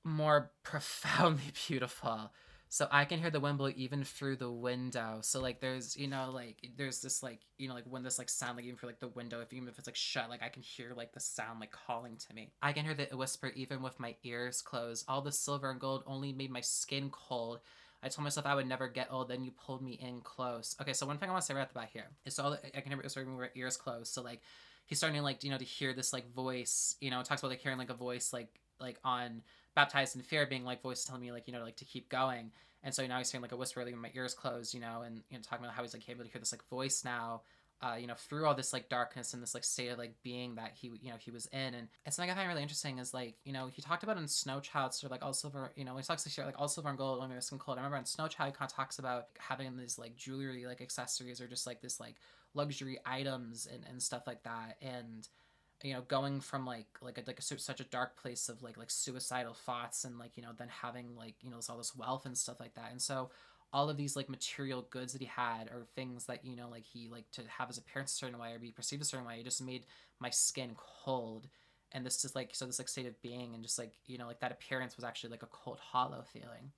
more profoundly beautiful. So I can hear the wind blow even through the window. So like there's, you know, like there's this like, you know, like when this like sound like even for like the window, if even if it's like shut, like I can hear like the sound like calling to me. I can hear the whisper even with my ears closed. All the silver and gold only made my skin cold. I told myself I would never get old, then you pulled me in close. Okay, so one thing I want to say right at the back here is so all I can hear it with my ears closed. So like he's starting to like, you know, to hear this like voice, you know, it talks about like hearing like a voice like on Baptized in Fear being like voice telling me like, you know, like to keep going. And so now he's saying like a whisper like with my ears closed, you know, and you know, talking about how he's like able to hear this like voice now, you know, through all this like darkness and this like state of like being that he, you know, he was in. And something I find really interesting is like, you know, he talked about in Snow Child, sort of like all silver, you know, he talks like all silver and gold, only my skin cold. I remember in Snow Child, he kind of talks about having these like jewelry, like accessories or just like this like luxury items and stuff like that. And you know, going from such a dark place of like suicidal thoughts and like, you know, then having like, you know, all this wealth and stuff like that. And so all of these like material goods that he had or things that, you know, like he like to have his appearance a certain way or be perceived a certain way, it just made my skin cold. And this is like, so this like state of being and just like, you know, like that appearance was actually like a cold hollow feeling.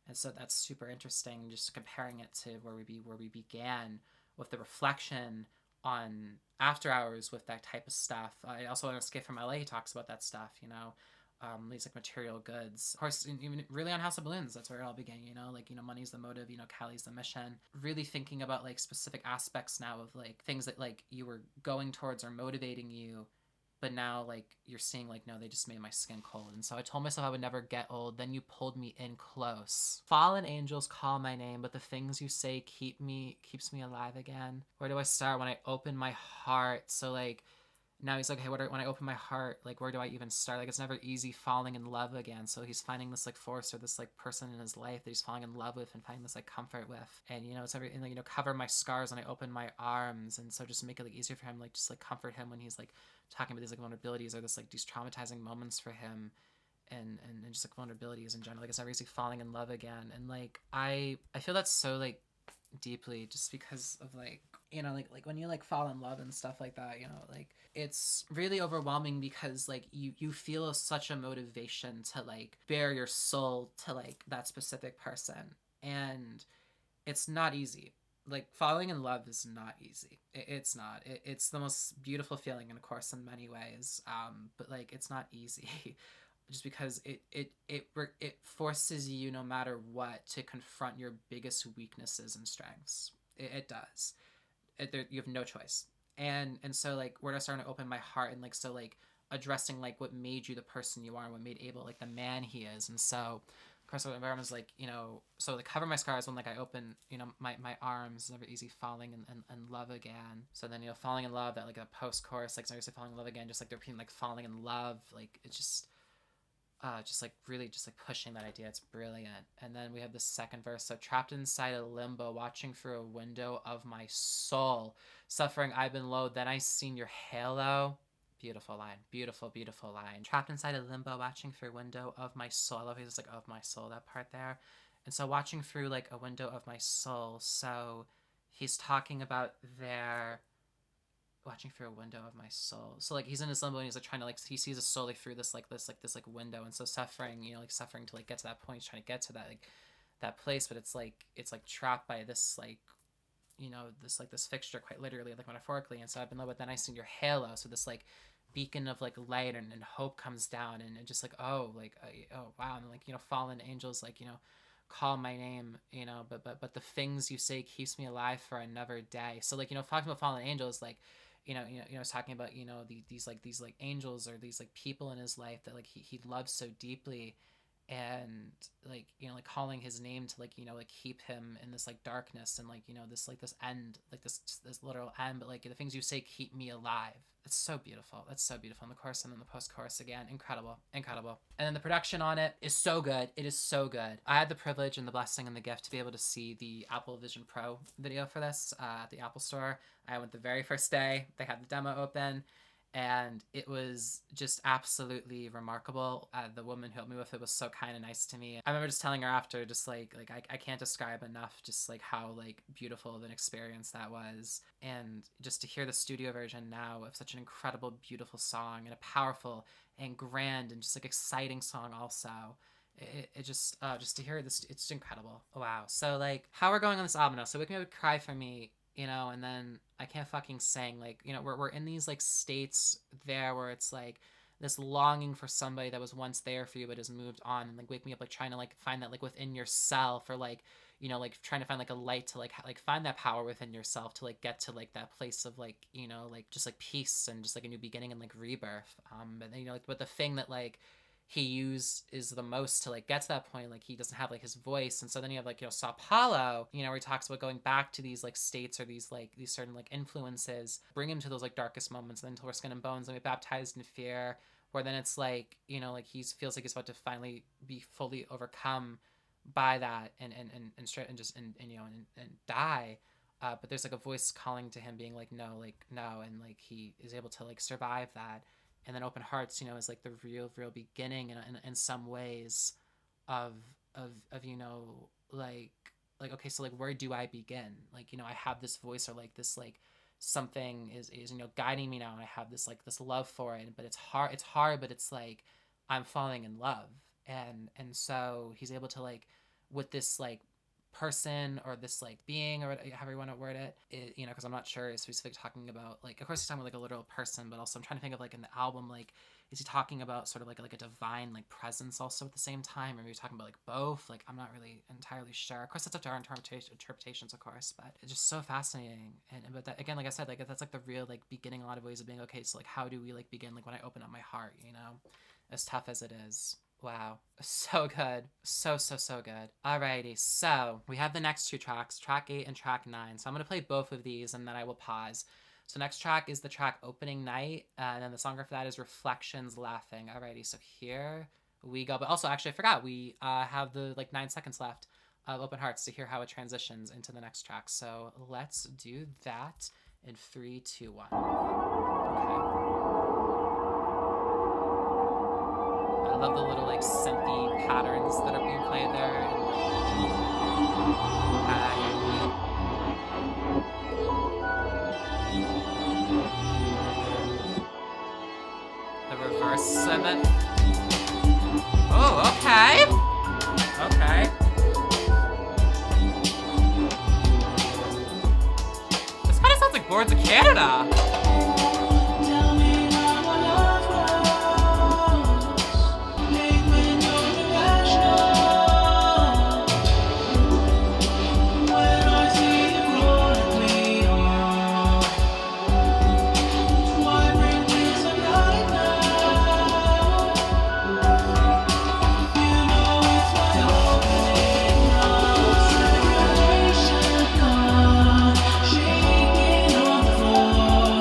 And so that's super interesting, just comparing it to where we began with the reflection on After Hours with that type of stuff. I also want to Escape from LA, he talks about that stuff, you know, these like material goods. Of course, even really on House of Balloons, that's where it all began, you know, like, you know, money's the motive, you know, Callie's the mission. Really thinking about like specific aspects now of like things that like you were going towards or motivating you, but now like you're seeing like, no, they just made my skin cold. And so I told myself I would never get old, then you pulled me in close. Fallen angels call my name, but the things you say keeps me alive again. Where do I start? When I open my heart. So like now he's like, hey, when I open my heart, like where do I even start? Like it's never easy falling in love again. So he's finding this like force or this like person in his life that he's falling in love with and finding this like comfort with. And you know, it's every, and, like, you know, cover my scars when I open my arms. And so just make it like easier for him, like just like comfort him when he's like talking about these like vulnerabilities or this like these traumatizing moments for him. And just like vulnerabilities in general. Like it's never easy falling in love again. And like I feel that's so like deeply just because of like, you know, like when you like fall in love and stuff like that, you know, like it's really overwhelming because like you feel such a motivation to like bare your soul to like that specific person, and it's not easy. Like falling in love is not easy. It's not. It's the most beautiful feeling, and of course in many ways, but like it's not easy. Just because it forces you no matter what to confront your biggest weaknesses and strengths. It does. You have no choice. And so like we're starting to open my heart and like so like addressing like what made you the person you are and what made Abel like the man he is. And so of course what was like, you know, so like cover my scars when like I open, you know, my arms, never easy falling in love again. So then, you know, falling in love, that like a post chorus, like seriously falling in love again, just like they're repeating like falling in love, like it's just like really just like pushing that idea. It's brilliant. And then we have the second verse. So trapped inside a limbo, watching through a window of my soul, suffering I've been low, then I seen your halo. Beautiful line. Beautiful, beautiful line. Trapped inside a limbo, watching through a window of my soul. I love it's like of my soul, that part there. And so watching through like a window of my soul. So he's talking about their watching through a window of my soul. So like he's in his limbo and he's like trying to like he sees his soul like through this window, and so suffering, you know, like suffering to like get to that point, he's trying to get to that like that place, but it's like trapped by this like, you know, this fixture, quite literally, like metaphorically. And so I've been low, but then I seen your halo. So this like beacon of like light and hope comes down, and just like oh wow, and like, you know, fallen angels like, you know, call my name, you know, but the things you say keeps me alive for another day. So like, you know, talking about fallen angels, like you know, it's talking about, you know, these angels or these like people in his life that like he loves so deeply, and like, you know, like calling his name to like, you know, like keep him in this like darkness and like, you know, this end, like this literal end, but like the things you say keep me alive. It's so beautiful. That's so beautiful. In the chorus and then the post chorus again, incredible. And then the production on it is so good. It is so good. I had the privilege and the blessing and the gift to be able to see the Apple Vision Pro video for this at the Apple Store. I went the very first day. They had the demo open, and it was just absolutely remarkable. The woman who helped me with it was so kind and nice to me. I remember just telling her after, just like I can't describe enough just like how like beautiful of an experience that was. And just to hear the studio version now of such an incredible, beautiful song, and a powerful and grand and just like exciting song also. It just to hear this, it's just incredible. Wow. So like how we're going on this album now. So Wake Me Up Cry for me, you know, and then I can't fucking sing. Like, you know, we're in these like states there where it's like this longing for somebody that was once there for you but has moved on, and like Wake Me Up, like trying to like find that like within yourself, or like, you know, like trying to find like a light to like find that power within yourself to like get to like that place of like, you know, like just like peace and just like a new beginning and like rebirth. But then, you know, like, but the thing that like he used is the most to like get to that point, like he doesn't have like his voice. And so then you have like, you know, Sao Paulo, you know, where he talks about going back to these like states or these certain like influences, bring him to those like darkest moments, and then Until We're Skin and Bones, and be baptized in fear, where then it's like, you know, like he feels like he's about to finally be fully overcome by that and you know, and die. But there's like a voice calling to him being like no, and like he is able to like survive that. And then Open Hearts, you know, is like the real beginning in some ways of you know, like okay, so like where do I begin? Like, you know, I have this voice, or like this like something is you know, guiding me now, and I have this like this love for it, but it's hard, but it's like I'm falling in love. And so he's able to like, with this like person, or this like being, or however you want to word it, you know, because I'm not sure is specific talking about like, of course he's talking about like a literal person, but also I'm trying to think of like in the album, like is he talking about sort of like a divine like presence also at the same time, or maybe talking about like both? Like I'm not really entirely sure. Of course that's up to our interpretations, of course, but it's just so fascinating. And but that, again, like I said, like that's like the real like beginning, a lot of ways of being okay, so like how do we like begin, like when I open up my heart, you know, as tough as it is. Wow. So good. So good. Alrighty, so we have the next two tracks, track 8 and track 9. So I'm going to play both of these and then I will pause. So next track is the track Opening Night, and then the song for that is Reflections Laughing. Alrighty, so here we go. But also, actually, I forgot, we have the like 9 seconds left of Open Hearts to hear how it transitions into the next track. So let's do that in 3, 2, 1. Okay. I love the little like synthy patterns that are being played there. And, the reverse of it. Oh, okay. Okay. This kind of sounds like Boards of Canada.
Shaking on the floor.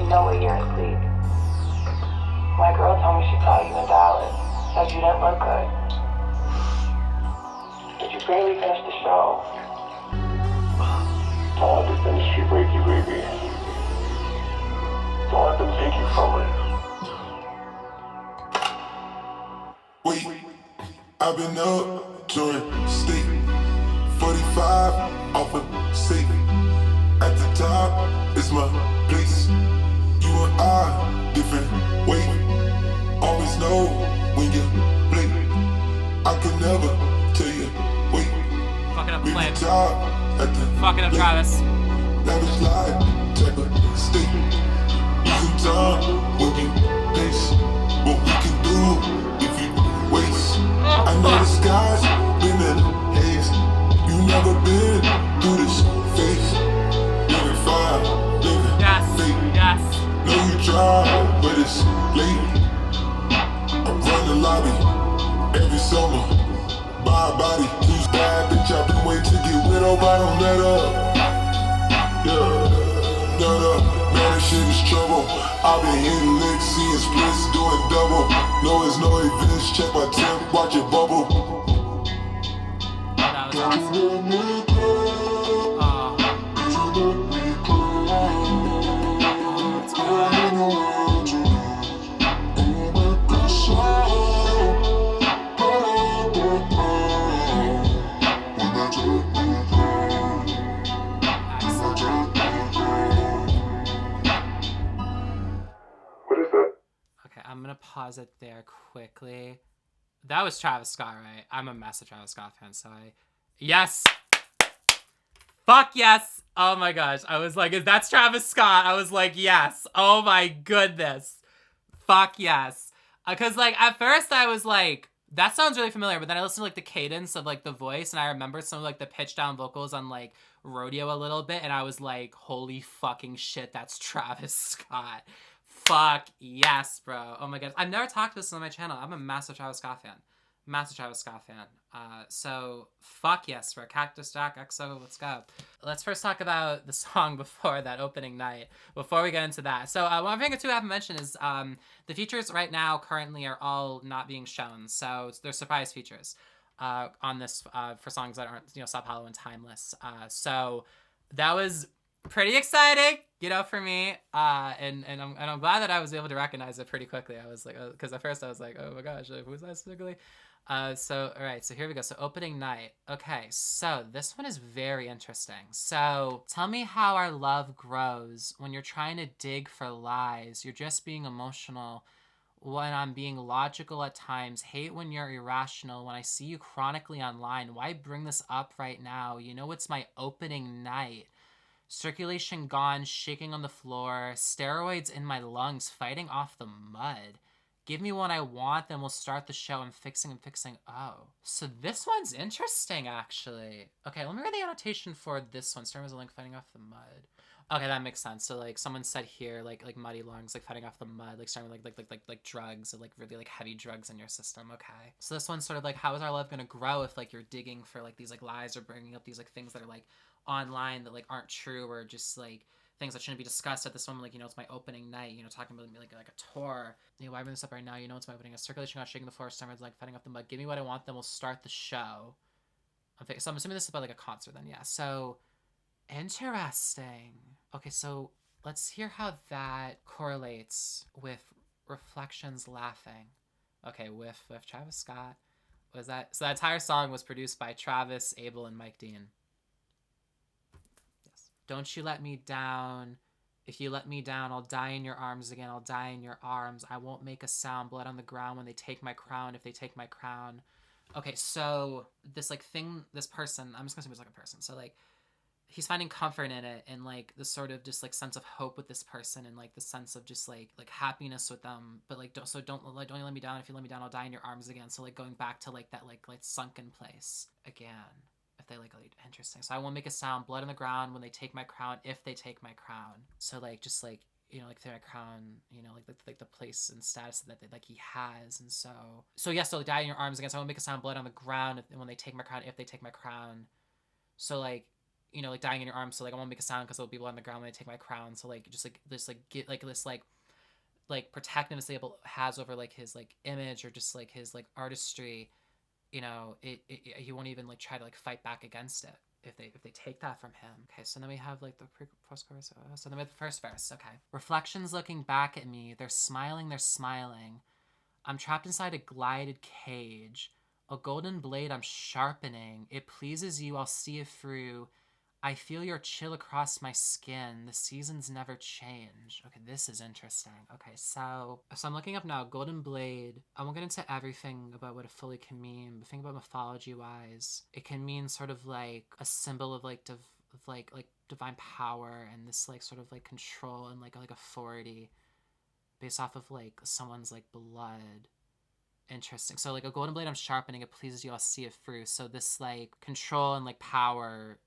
know it, you're asleep. My girl told me she saw you in Dallas. Said you didn't look good. But you barely finished the show.
Don't let this industry break you, baby. Don't let them take you from it.
Wait, I've been up during state 45 off a safe. At the top is my place. You and I, different way. Always know when you blink. I could never tell you, wait.
Fucking up the
Maybe
flame.
top at the
Fucking up
lake.
Travis.
Lavish life, type of state. Losing time when you pace. What we can do if you waste. I know the sky's been in haze. You never been through this phase. Living fine, living fake.
Yes.
Know you try, but it's late. I run the lobby every summer. Buy a body, who's bad, bitch? I've been waiting to get rid of. I don't let up. Yeah, nut up. Man, that shit is trouble. I've been hitting licks, seeing splits, doing double. No, it's no events. Check my temp, watch it bubble.
That was awesome. Let's go.
What is that?
Okay, I'm gonna pause it there quickly. That was Travis Scott, right? I'm a massive Travis Scott fan, so yes! Fuck yes! Oh my gosh, I was like, that's Travis Scott. I was like, yes. Oh my goodness. Fuck yes. Because, like, at first I was like, that sounds really familiar, but then I listened to, like, the cadence of, like, the voice, and I remember some of, like, the pitch down vocals on, like, Rodeo a little bit, and I was like, holy fucking shit, that's Travis Scott. Fuck yes, bro. Oh my god. I've never talked about this on my channel. I'm a massive Travis Scott fan. Massive Travis Scott fan. So fuck yes, bro. Cactus Jack XO, let's go. Let's first talk about the song before that opening night, before we get into that. So one thing or two I haven't mentioned is the features right now currently are all not being shown. So they're surprise features on this for songs that aren't, you know, Sao Paulo and Timeless. So that was pretty exciting, you know, for me, and I'm glad that I was able to recognize it pretty quickly. I was like, because at first I was like, oh my gosh, who's that specifically? So all right, so here we go. So opening night. Okay, so this one is very interesting. So tell me how our love grows when you're trying to dig for lies. You're just being emotional when I'm being logical at times. Hate when you're irrational. When I see you chronically online. Why bring this up right now? You know it's my opening night. Circulation gone, shaking on the floor, steroids in my lungs, fighting off the mud. Give me what I want, then we'll start the show. I'm fixing. Oh. So this one's interesting, actually. Okay, let me read the annotation for this one. Starting with a link, fighting off the mud. Okay, that makes sense. So, like, someone said here, like muddy lungs, like, fighting off the mud, like, starting with, like drugs, or, like, really, like, heavy drugs in your system. Okay. So this one's sort of like, how is our love gonna grow if, like, you're digging for, like, these, like, lies or bringing up these, like, things that are, like, online that, like, aren't true, or just, like, things that shouldn't be discussed at this moment, like, you know, it's my opening night, you know, talking about me like a tour. You know, why bring this up right now? You know, it's my opening. A circulation got shaking the floor, stomachs, like, fighting off the mud. Give me what I want, then we'll start the show. So I'm assuming this is about, like, a concert then, yeah. So, interesting. Okay, so let's hear how that correlates with Reflections laughing. Okay, with Travis Scott. Was that, so that entire song was produced by Travis, Abel, and Mike Dean. Don't you let me down. If you let me down, I'll die in your arms again. I'll die in your arms. I won't make a sound. Blood on the ground when they take my crown. If they take my crown. Okay, so this, like, thing, this person, I'm just gonna say it's like a person. So, like, he's finding comfort in it, and, like, this sort of just, like, sense of hope with this person, and, like, the sense of just, like happiness with them. But, like, don't you let me down. If you let me down, I'll die in your arms again. So, like, going back to, like, that, like sunken place again. If they, like, interesting. So I won't make a sound. Blood on the ground when they take my crown. If they take my crown. So, like, just, like, you know, like, their crown, you know, like the place and status that they, like, he has. And so yes, so, like, die in your arms again. So I won't make a sound. Blood on the ground when they take my crown. If they take my crown. So, like, you know, like dying in your arms, so like I won't make a sound because there'll be blood on the ground when I take my crown. So like just like this like get like this like protectiveness able has over like his like image or just like his like artistry, you know, he won't even like try to like fight back against it if they take that from him. Okay, so then we have like the post chorus. So then we have the first verse. Okay, reflections looking back at me. They're smiling. They're smiling. I'm trapped inside a glided cage. A golden blade I'm sharpening. It pleases you. I'll see it through. I feel your chill across my skin. The seasons never change. Okay, this is interesting. Okay, so I'm looking up now. Golden Blade. I won't get into everything about what it fully can mean, but think about mythology-wise. It can mean sort of like a symbol of like like divine power and this like sort of like control and like authority based off of like someone's like blood. Interesting. So like a golden blade I'm sharpening. It pleases you. I'll see it through. So this like control and like power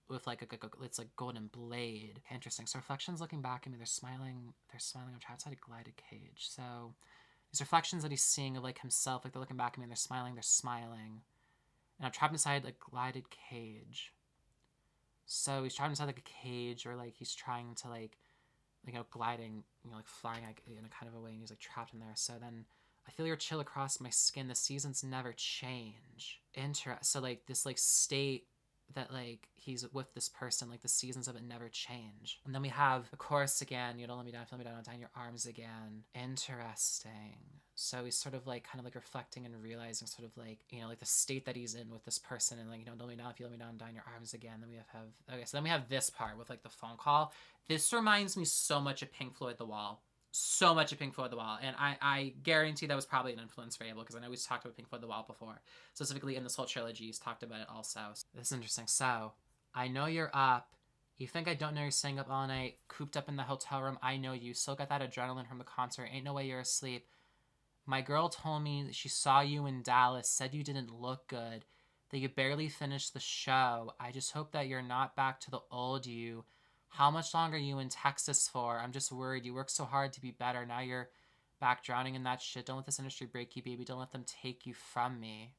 with like it's like golden blade. Interesting. So reflections looking back at me, they're smiling. They're smiling. I'm trapped inside a glided cage. So these reflections that he's seeing of like himself, like they're looking back at me and they're smiling. They're smiling, and I'm trapped inside a glided cage. So he's trapped inside like a cage, or like he's trying to like you know gliding, you know, like flying like in a kind of a way, and he's like trapped in there. So then I feel your chill across my skin. The seasons never change. So like this like state that like he's with this person, like the seasons of it never change. And then we have the chorus again, you don't let me down, feel me down, I'll die in your arms again. Interesting. So he's sort of like kind of like reflecting and realizing sort of like, you know, like the state that he's in with this person, and like, you know, don't let me down, feel me down, die in your arms again. Then we have okay, so then we have this part with like the phone call. This reminds me so much of Pink Floyd The Wall. So much of Pink Floyd The Wall, and I guarantee that was probably an influence for Abel, because I know we've talked about Pink Floyd The Wall before, specifically in this whole trilogy. He's talked about it also. This is interesting. So, I know you're up. You think I don't know you're staying up all night, cooped up in the hotel room. I know you still got that adrenaline from the concert. Ain't no way you're asleep. My girl told me that she saw you in Dallas, said you didn't look good, that you barely finished the show. I just hope that you're not back to the old you. How much longer are you in Texas for? I'm just worried. You work so hard to be better. Now you're back drowning in that shit. Don't let this industry break you, baby. Don't let them take you from me.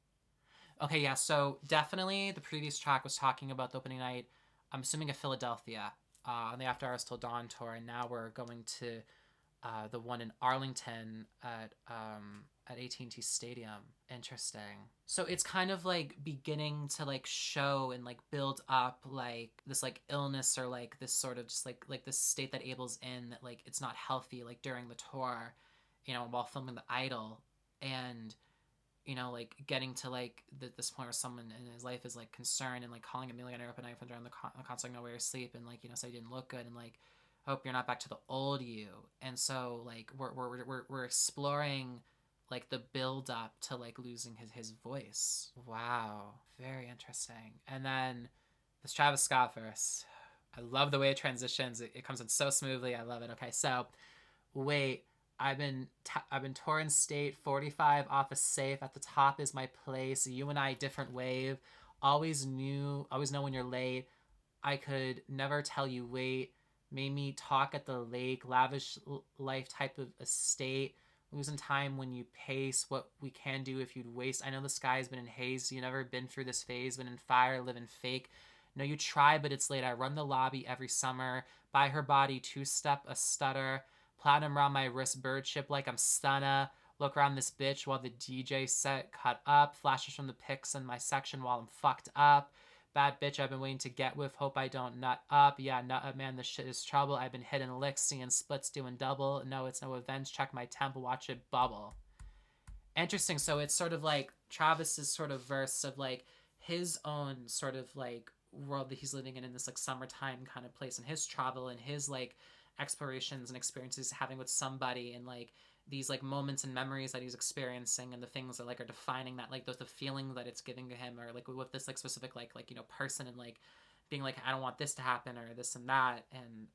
Okay, yeah, so definitely the previous track was talking about the opening night, I'm assuming of Philadelphia, on the After Hours Till Dawn tour, and now we're going to the one in Arlington at AT&T Stadium. Interesting. So it's kind of like beginning to like show and like build up like this like illness, or like this sort of just like this state that Abel's in, that like it's not healthy, like during the tour, you know, while filming The Idol, and you know, like getting to like this point where someone in his life is like concerned and like calling a millionaire up at night from during the concert, know where you sleep, and like, you know, say you didn't look good, and like hope you're not back to the old you. And so like we're exploring like the build up to like losing his voice. Wow, very interesting. And then this Travis Scott verse, I love the way it transitions. It comes in so smoothly. I love it. Okay, so wait, I've been touring state 45 off a safe. At the top is my place. You and I different wave. Always know when you're late. I could never tell you wait. Made me talk at the lake. Lavish life type of estate. Losing time when you pace. What we can do if you'd waste. I know the sky's been in haze. You never been through this phase. Been in fire, living fake. No, you try, but it's late. I run the lobby every summer. Buy her body, two-step, a stutter. Platinum around my wrist, bird ship like I'm stunna. Look around this bitch while the DJ set cut up. Flashes from the pics in my section while I'm fucked up. Bad bitch I've been waiting to get with. Hope I don't nut up. Yeah, nut up, man. This shit is trouble. I've been hitting licks, seeing splits, doing double. No, it's no events. Check my tempo, watch it bubble. Interesting. So it's sort of like Travis's sort of verse of like his own sort of like world that he's living in this like summertime kind of place, and his travel and his like explorations and experiences having with somebody, and like these like moments and memories that he's experiencing, and the things that like are defining that, like the feeling that it's giving to him, or like with this like specific like you know person, and like being like, I don't want this to happen, or this and that. And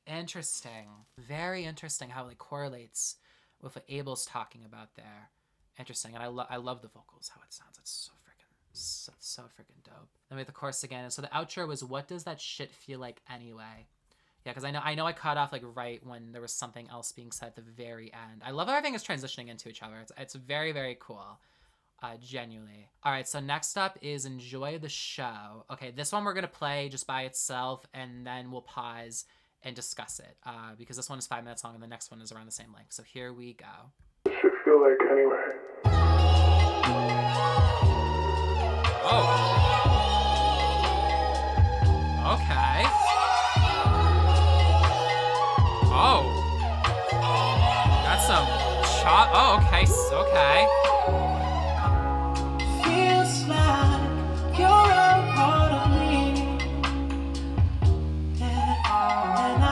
interesting, very interesting how it like correlates with what Abel's talking about there. Interesting. And I love the vocals, how it sounds. It's so freaking dope. Then we have the chorus again. And so the outro was, what does that shit feel like anyway? Yeah, because I know I cut off like right when there was something else being said at the very end. I love how everything is transitioning into each other. It's very, very cool. Genuinely. All right, so next up is Enjoy the Show. Okay, this one we're going to play just by itself, and then we'll pause and discuss it, because this one is 5 minutes long, and the next one is around the same length. So here we go.
What should feel like anyway?
Oh. Okay. Oh. That's some chop. Oh, okay. Okay.
Feels like you're a part of me, yeah, and I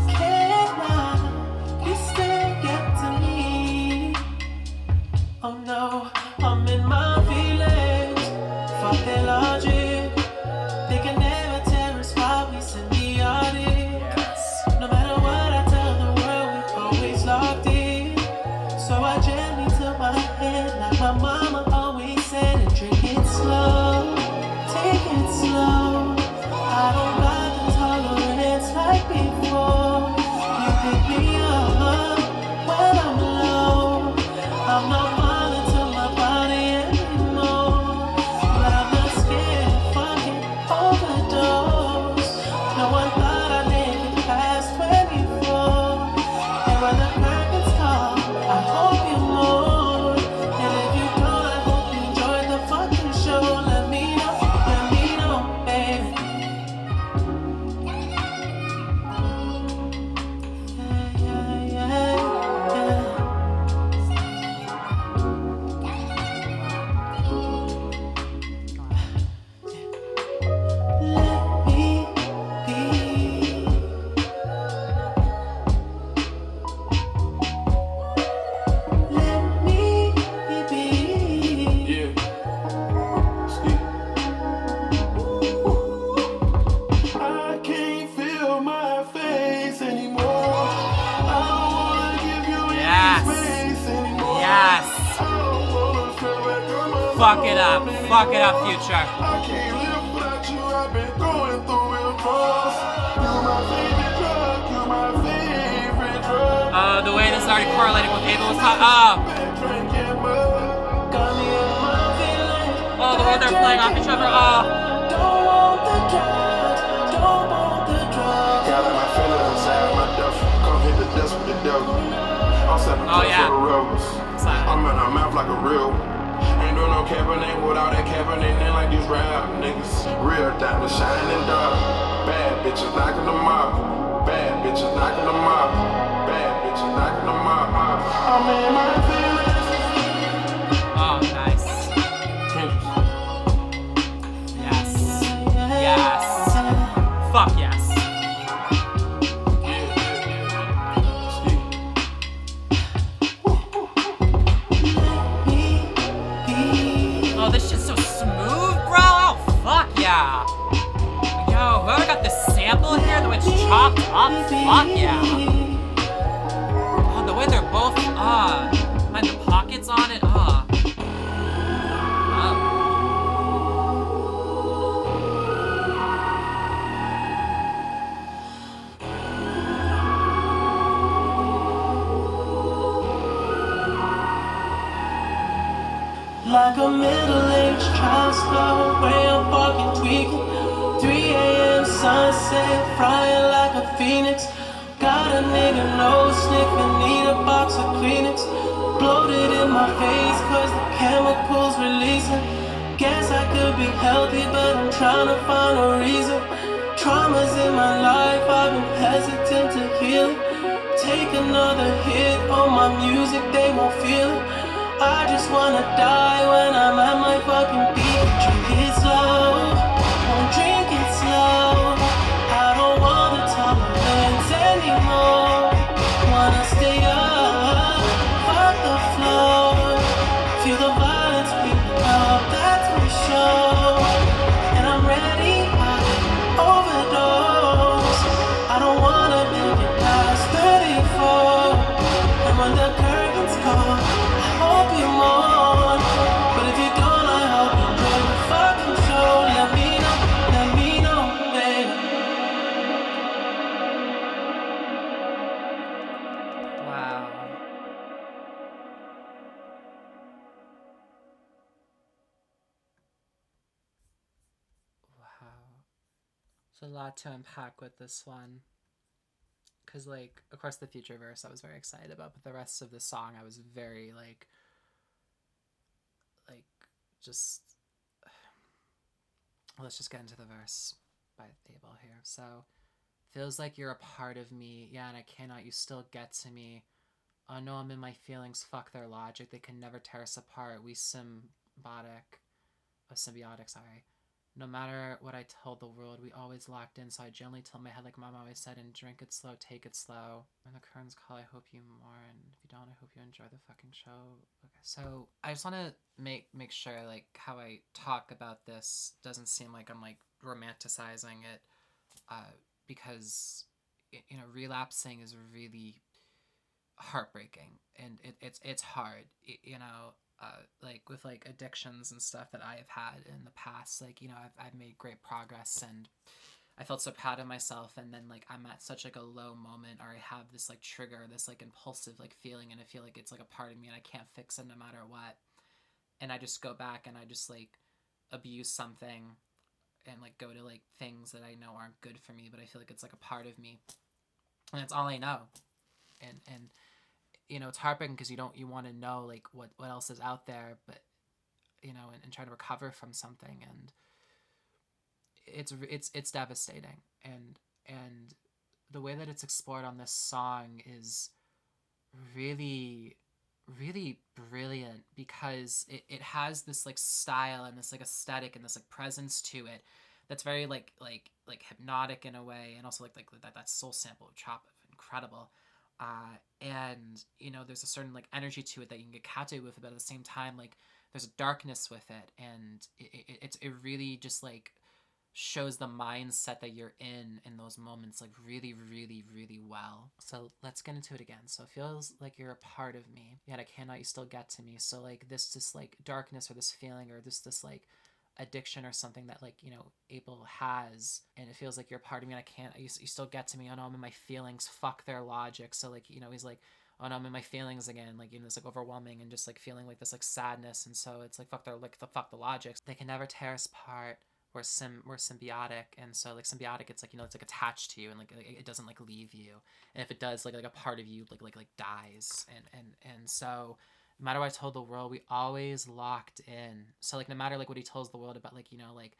can't lie, you still get to me. Oh no, I'm in my feelings, fuck their logic, they can never tear us apart, we symbiotic.
Yes.
No matter what I tell the world, we're always locked in. So I gently took my hand, like my mama always said, and drink it slow, take it slow. I don't got the tolerance like before. You pick me up when I'm low. I'm not bothered to my body anymore, but I'm not scared of fucking overdose. No one thought I'd make it past 24. And when the curtains call, I hope you mourn. And if you don't, I hope you enjoyed the fucking show. Let me know, baby. Yeah, yeah, yeah, yeah. Let me be. Let me be.
Yeah. I can't feel my face anymore. I don't wanna give you any
Yes.
space anymore.
Yes.
I don't wanna feel like I'm alone
Fuck it up. Fuck it up, Future.
I can't live without you. I've been going through real drugs. You're my favorite drug. You're my favorite drug.
The way this is already correlating with Abel was talking.
Been drinking mud.
Got me in my feelings.
Oh, the way they're playing off each other. Oh.
Don't want the drugs. Don't want the drugs.
Got my feelings inside my duffel. Come hit the dust with the devil. I'm setting
Oh, yeah.
for the rebels.
Silent.
I'm in her mouth like a real. Ain't doing no cabernet without that cabernet in like these rap niggas. Real diamond shining dark. Bad bitches knocking them up. Bad bitches knocking them up. Bad bitches knocking them up. I'm in my feelings.
Oh, nice. Yes. Yes. Fuck yes. Oh, this shit's so smooth, bro. Oh, fuck yeah. Yo, whoever got this sample here, the way it's chopped up, fuck yeah. Oh, the way they're both, find the pockets on it, Oh.
Like a middle-aged child star, way I'm fucking tweaking. 3 a.m. sunset, frying like a phoenix. Got a nigga nose sniffing, need a box of Kleenex. Bloated in my face, cause the chemicals releasing. Guess I could be healthy, but I'm trying to find a reason. Traumas in my life, I've been hesitant to heal it. Take another hit on my music, they won't feel it. I just wanna die when I'm at my fucking peak. Drink it slow, won't drink it slow. I don't want the tolerance anymore. Wanna stay up, fuck the floor. Feel the violence creeping up, that's for sure. And I'm ready, I overdose. I don't wanna make it past 34. And when the curtains call, hope you mourn, but if you don't, I hope you enjoy the fucking
There's a lot to unpack with this one. Because, like, of course, the future verse I was very excited about, but the rest of the song I was very, like, just... Let's just get into the verse by Dayvan here. So, feels like you're a part of me. Yeah, and I cannot. You still get to me. Oh no, I'm in my feelings. Fuck their logic. They can never tear us apart. We symbiotic, sorry. No matter what I told the world, we always locked in, so I gently tilt my head like Mom always said, and drink it slow, take it slow. When the curtains call, I hope you more, and if you don't, I hope you enjoy the fucking show. Okay, so I just want to make sure, like, how I talk about this doesn't seem like I'm, like, romanticizing it, because, you know, relapsing is really heartbreaking, and it's hard, you know. Like with like addictions and stuff that I have had in the past, like, you know, I've made great progress and I felt so proud of myself, and then like I'm at such like a low moment, or I have this like trigger, this like impulsive like feeling, and I feel like it's like a part of me and I can't fix it no matter what, and I just go back and I just like abuse something and like go to like things that I know aren't good for me, but I feel like it's like a part of me and it's all I know. And you know, it's heartbreaking because you want to know like what else is out there, but you know, and try to recover from something, and it's devastating, and the way that it's explored on this song is really really brilliant, because it has this like style and this like aesthetic and this like presence to it that's very like hypnotic in a way, and also like that soul sample of Chop, incredible. And you know, there's a certain like energy to it that you can get captivated with, but at the same time, like there's a darkness with it, and it really just like shows the mindset that you're in those moments like really really really well. So let's get into it again. So it feels like you're a part of me, yet I cannot. You still get to me. So like this like darkness or this feeling or this like addiction or something that like, you know, Abel has, and it feels like you're a part of me and I can't. You still get to me. Oh no, I'm in my feelings. Fuck their logic. So like, you know, he's like, oh no, I'm in my feelings again, like, you know, this like overwhelming and just like feeling like this like sadness, and so it's like fuck the logic. They can never tear us apart. We're symbiotic, and so like symbiotic, it's like, you know, it's like attached to you, and like it doesn't like leave you, and if it does, like a part of you like dies, and so no matter what I told the world, we always locked in. So like no matter like what he tells the world about like, you know, like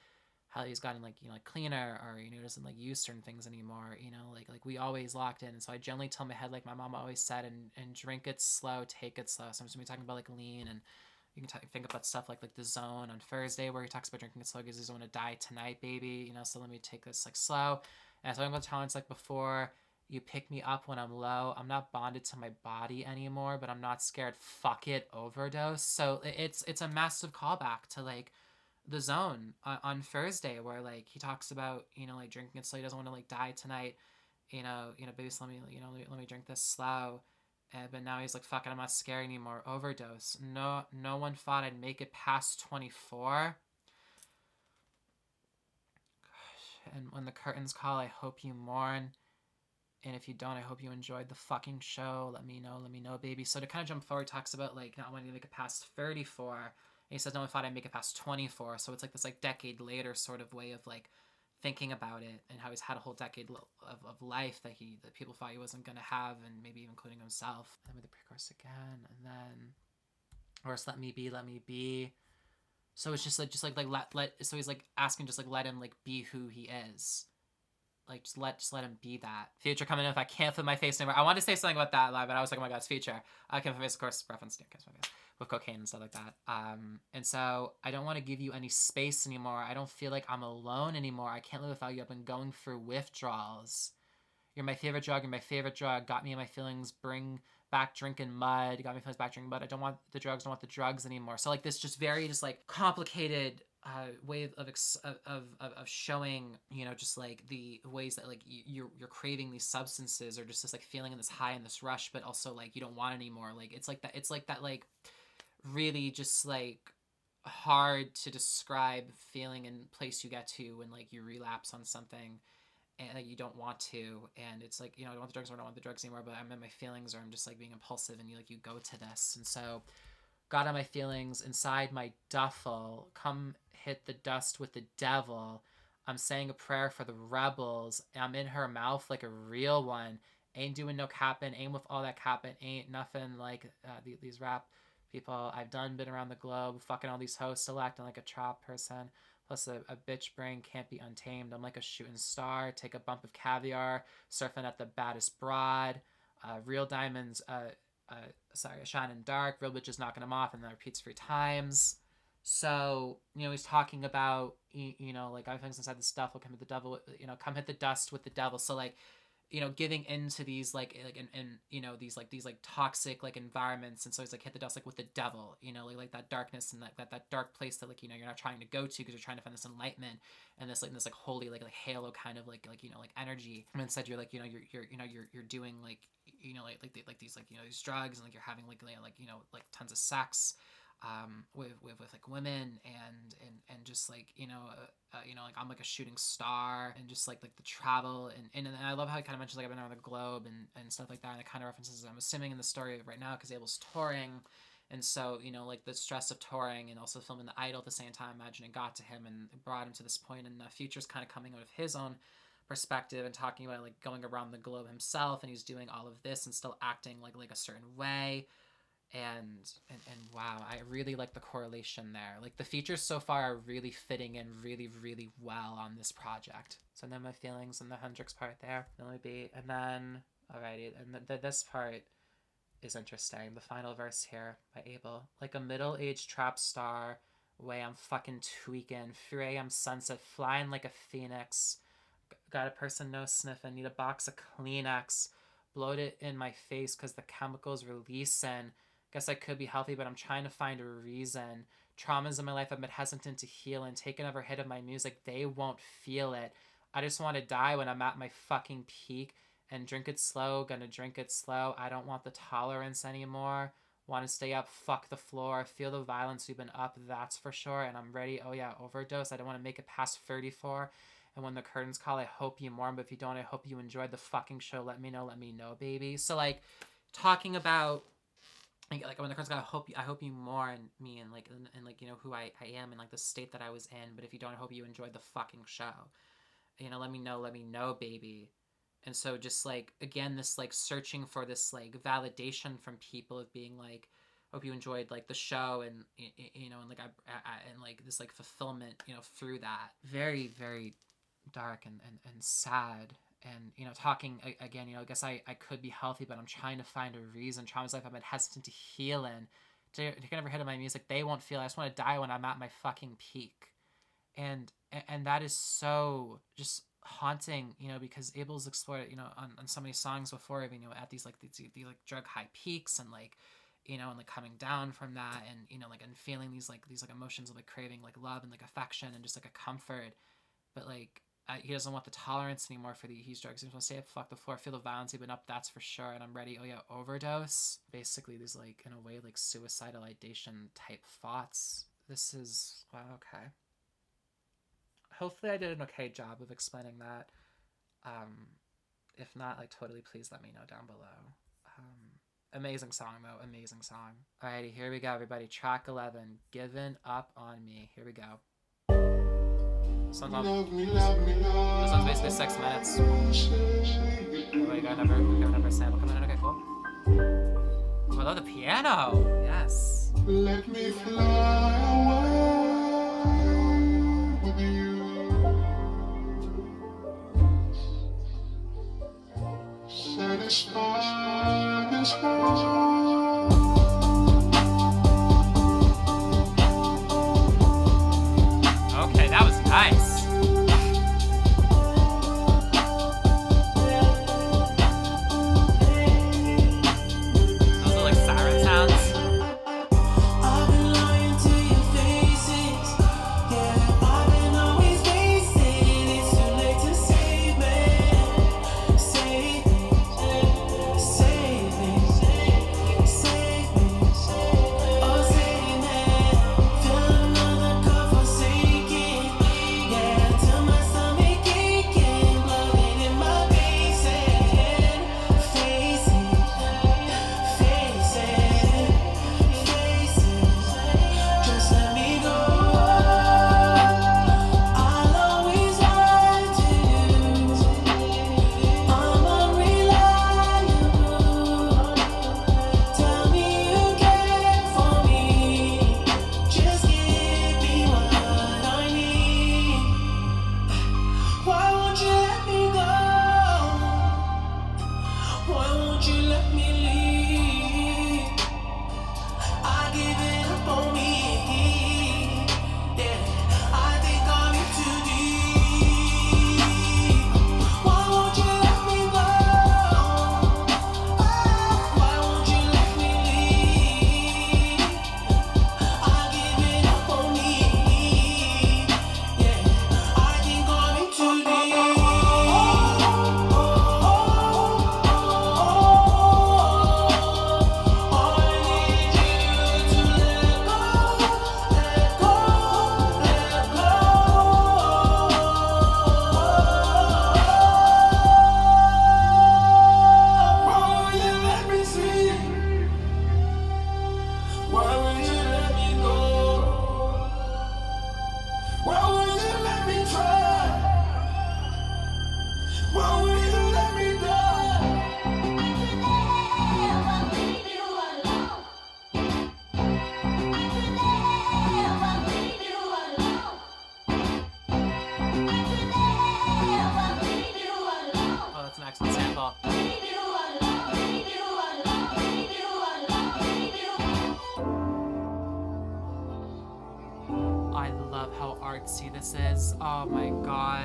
how he's gotten like, you know, like cleaner, or you know, doesn't like use certain things anymore, you know, like we always locked in. And so I gently tilt my head like my mom always said, and drink it slow, take it slow. So I'm just gonna be talking about like lean, and you can think about stuff like The Zone on Thursday, where he talks about drinking it slow because he doesn't want to die tonight, baby. You know, so let me take this like slow. And so I'm going to tell him, it's like before, you pick me up when I'm low. I'm not bonded to my body anymore, but I'm not scared. Fuck it, overdose. So it's a massive callback to like The Zone on Thursday, where like he talks about, you know, like drinking it slow. He doesn't want to like die tonight. You know, baby, so let me drink this slow. But now he's like, fuck it, I'm not scared anymore. Overdose. No one thought I'd make it past 24. Gosh. And when the curtains call, I hope you mourn. And if you don't, I hope you enjoyed the fucking show. Let me know, baby. So to kind of jump forward, talks about like not wanting to make it past 34. And he says, no one thought I'd make it past 24. So it's like this like decade later sort of way of like thinking about it, and how he's had a whole decade of life that people thought he wasn't going to have, and maybe even including himself. And then with the pre-chorus again, and then chorus, let me be. So it's just like let so he's like asking, just like let him like be who he is. Like just let him be that. Future coming in, if I can't flip my face anymore. I wanted to say something about that live, but I was like, oh my god, it's Future. I can't flip my face, of course, reference to with cocaine and stuff like that. And so I don't want to give you any space anymore. I don't feel like I'm alone anymore. I can't live without you. I've been going through withdrawals. You're my favorite drug. You're my favorite drug. Got me in my feelings. Bring back drinking mud. Got me feelings back drinking mud. I don't want the drugs. Don't want the drugs anymore. So like this just very just like complicated way of showing, you know, just like the ways that like you're craving these substances, or just this like feeling in this high and this rush, but also like you don't want anymore. Like it's like that like really just like hard to describe feeling and place you get to when like you relapse on something and like you don't want to, and it's like, you know, I don't want the drugs, or I don't want the drugs anymore, but I'm in my feelings, or I'm just like being impulsive, and you go to this. And so got on my feelings inside my duffel, come hit the dust with the devil. I'm saying a prayer for the rebels. I'm in her mouth like a real one. Ain't doing no capping. Ain't with all that capping. Ain't nothing like these rap people I've been around the globe, fucking all these hosts, still acting like a trap person. Plus a bitch brain can't be untamed. I'm like a shooting star. Take a bump of caviar. Surfing at the baddest broad. Real diamonds, shining dark. Real bitches knocking them off, and then repeats 3 times. So, he's talking about, like, everything's inside the stuff will come hit the devil, come hit the dust with the devil. So, like, giving into these, like these toxic, like, environments. And so he's like, hit the dust, like, with the devil, like that darkness and that dark place that, like, you're not trying to go to because you're trying to find this enlightenment and this holy, like halo kind of, like energy. And instead you're, like, you're doing, like, these drugs, and, like, you're having, like tons of sex. With like women and just, like, like, I'm like a shooting star, and just like the travel and I love how he kind of mentions, like, I've been around the globe and stuff like that, and it kind of references, I'm assuming, in the story right now, because Abel's touring, and so, like, the stress of touring and also filming The Idol at the same time, imagine it got to him and brought him to this point, and Future's kind of coming out of his own perspective and talking about, like, going around the globe himself, and he's doing all of this and still acting like a certain way. And wow, I really like the correlation there. Like, the features so far are really fitting in really, really well on this project. So then my feelings and the Hendrix part there. And then, alrighty, and this part is interesting. The final verse here by Abel. Like a middle-aged trap star, way I'm fucking tweaking. 3 a.m. sunset, flying like a phoenix. Got a person nose sniffing, need a box of Kleenex. Blowed it in my face because the chemicals releasing. Guess I could be healthy, but I'm trying to find a reason. Traumas in my life I've been hesitant to heal, and taking every hit of my music, they won't feel it. I just want to die when I'm at my fucking peak, and drink it slow, gonna drink it slow. I don't want the tolerance anymore. Want to stay up, fuck the floor. Feel the violence, we've been up, that's for sure. And I'm ready, oh yeah, overdose. I don't want to make it past 34. And when the curtains call, I hope you mourn, but if you don't, I hope you enjoyed the fucking show. Let me know, baby. So, like, talking about, like, when the curtains call, I hope you mourn me and who I am and, like, the state that I was in. But if you don't, I hope you enjoyed the fucking show. Let me know, baby. And so just, like, again, this, like, searching for this, like, validation from people of being like, hope you enjoyed, like, the show, and and, like, and, like, this, like, fulfillment, through that. Very, very dark and sad. And, talking again, I guess I could be healthy, but I'm trying to find a reason. Trauma's life I've been hesitant to heal in. To never hit of my music, they won't feel it. I just want to die when I'm at my fucking peak. And that is so just haunting, because Abel's explored, on so many songs before, at these drug high peaks, and, like, and, like, coming down from that, and, like, and feeling these emotions of, like, craving, like, love and, like, affection and just, like, a comfort. But, like, he doesn't want the tolerance anymore for these drugs. He just wants to stay up, fuck the floor, feel the violence, even up, that's for sure. And I'm ready, oh yeah, overdose. Basically, these, like, in a way, like, suicidal ideation type thoughts. This is, wow, okay. Hopefully I did an okay job of explaining that. If not, like, totally please let me know down below. Amazing song, though. Amazing song. Alrighty, here we go, everybody. Track 11, Giving Up on Me. Here we go. This one's basically 6 minutes. Oh, we got another sample coming in. Okay, cool. Oh, I love the piano. Yes.
Let me fly away with you. Satisfy this heart.
Okay, that was nice. Those are like siren sounds.
I've been lying to your faces. Yeah, I've been always facing. It's too late to save me. Save me.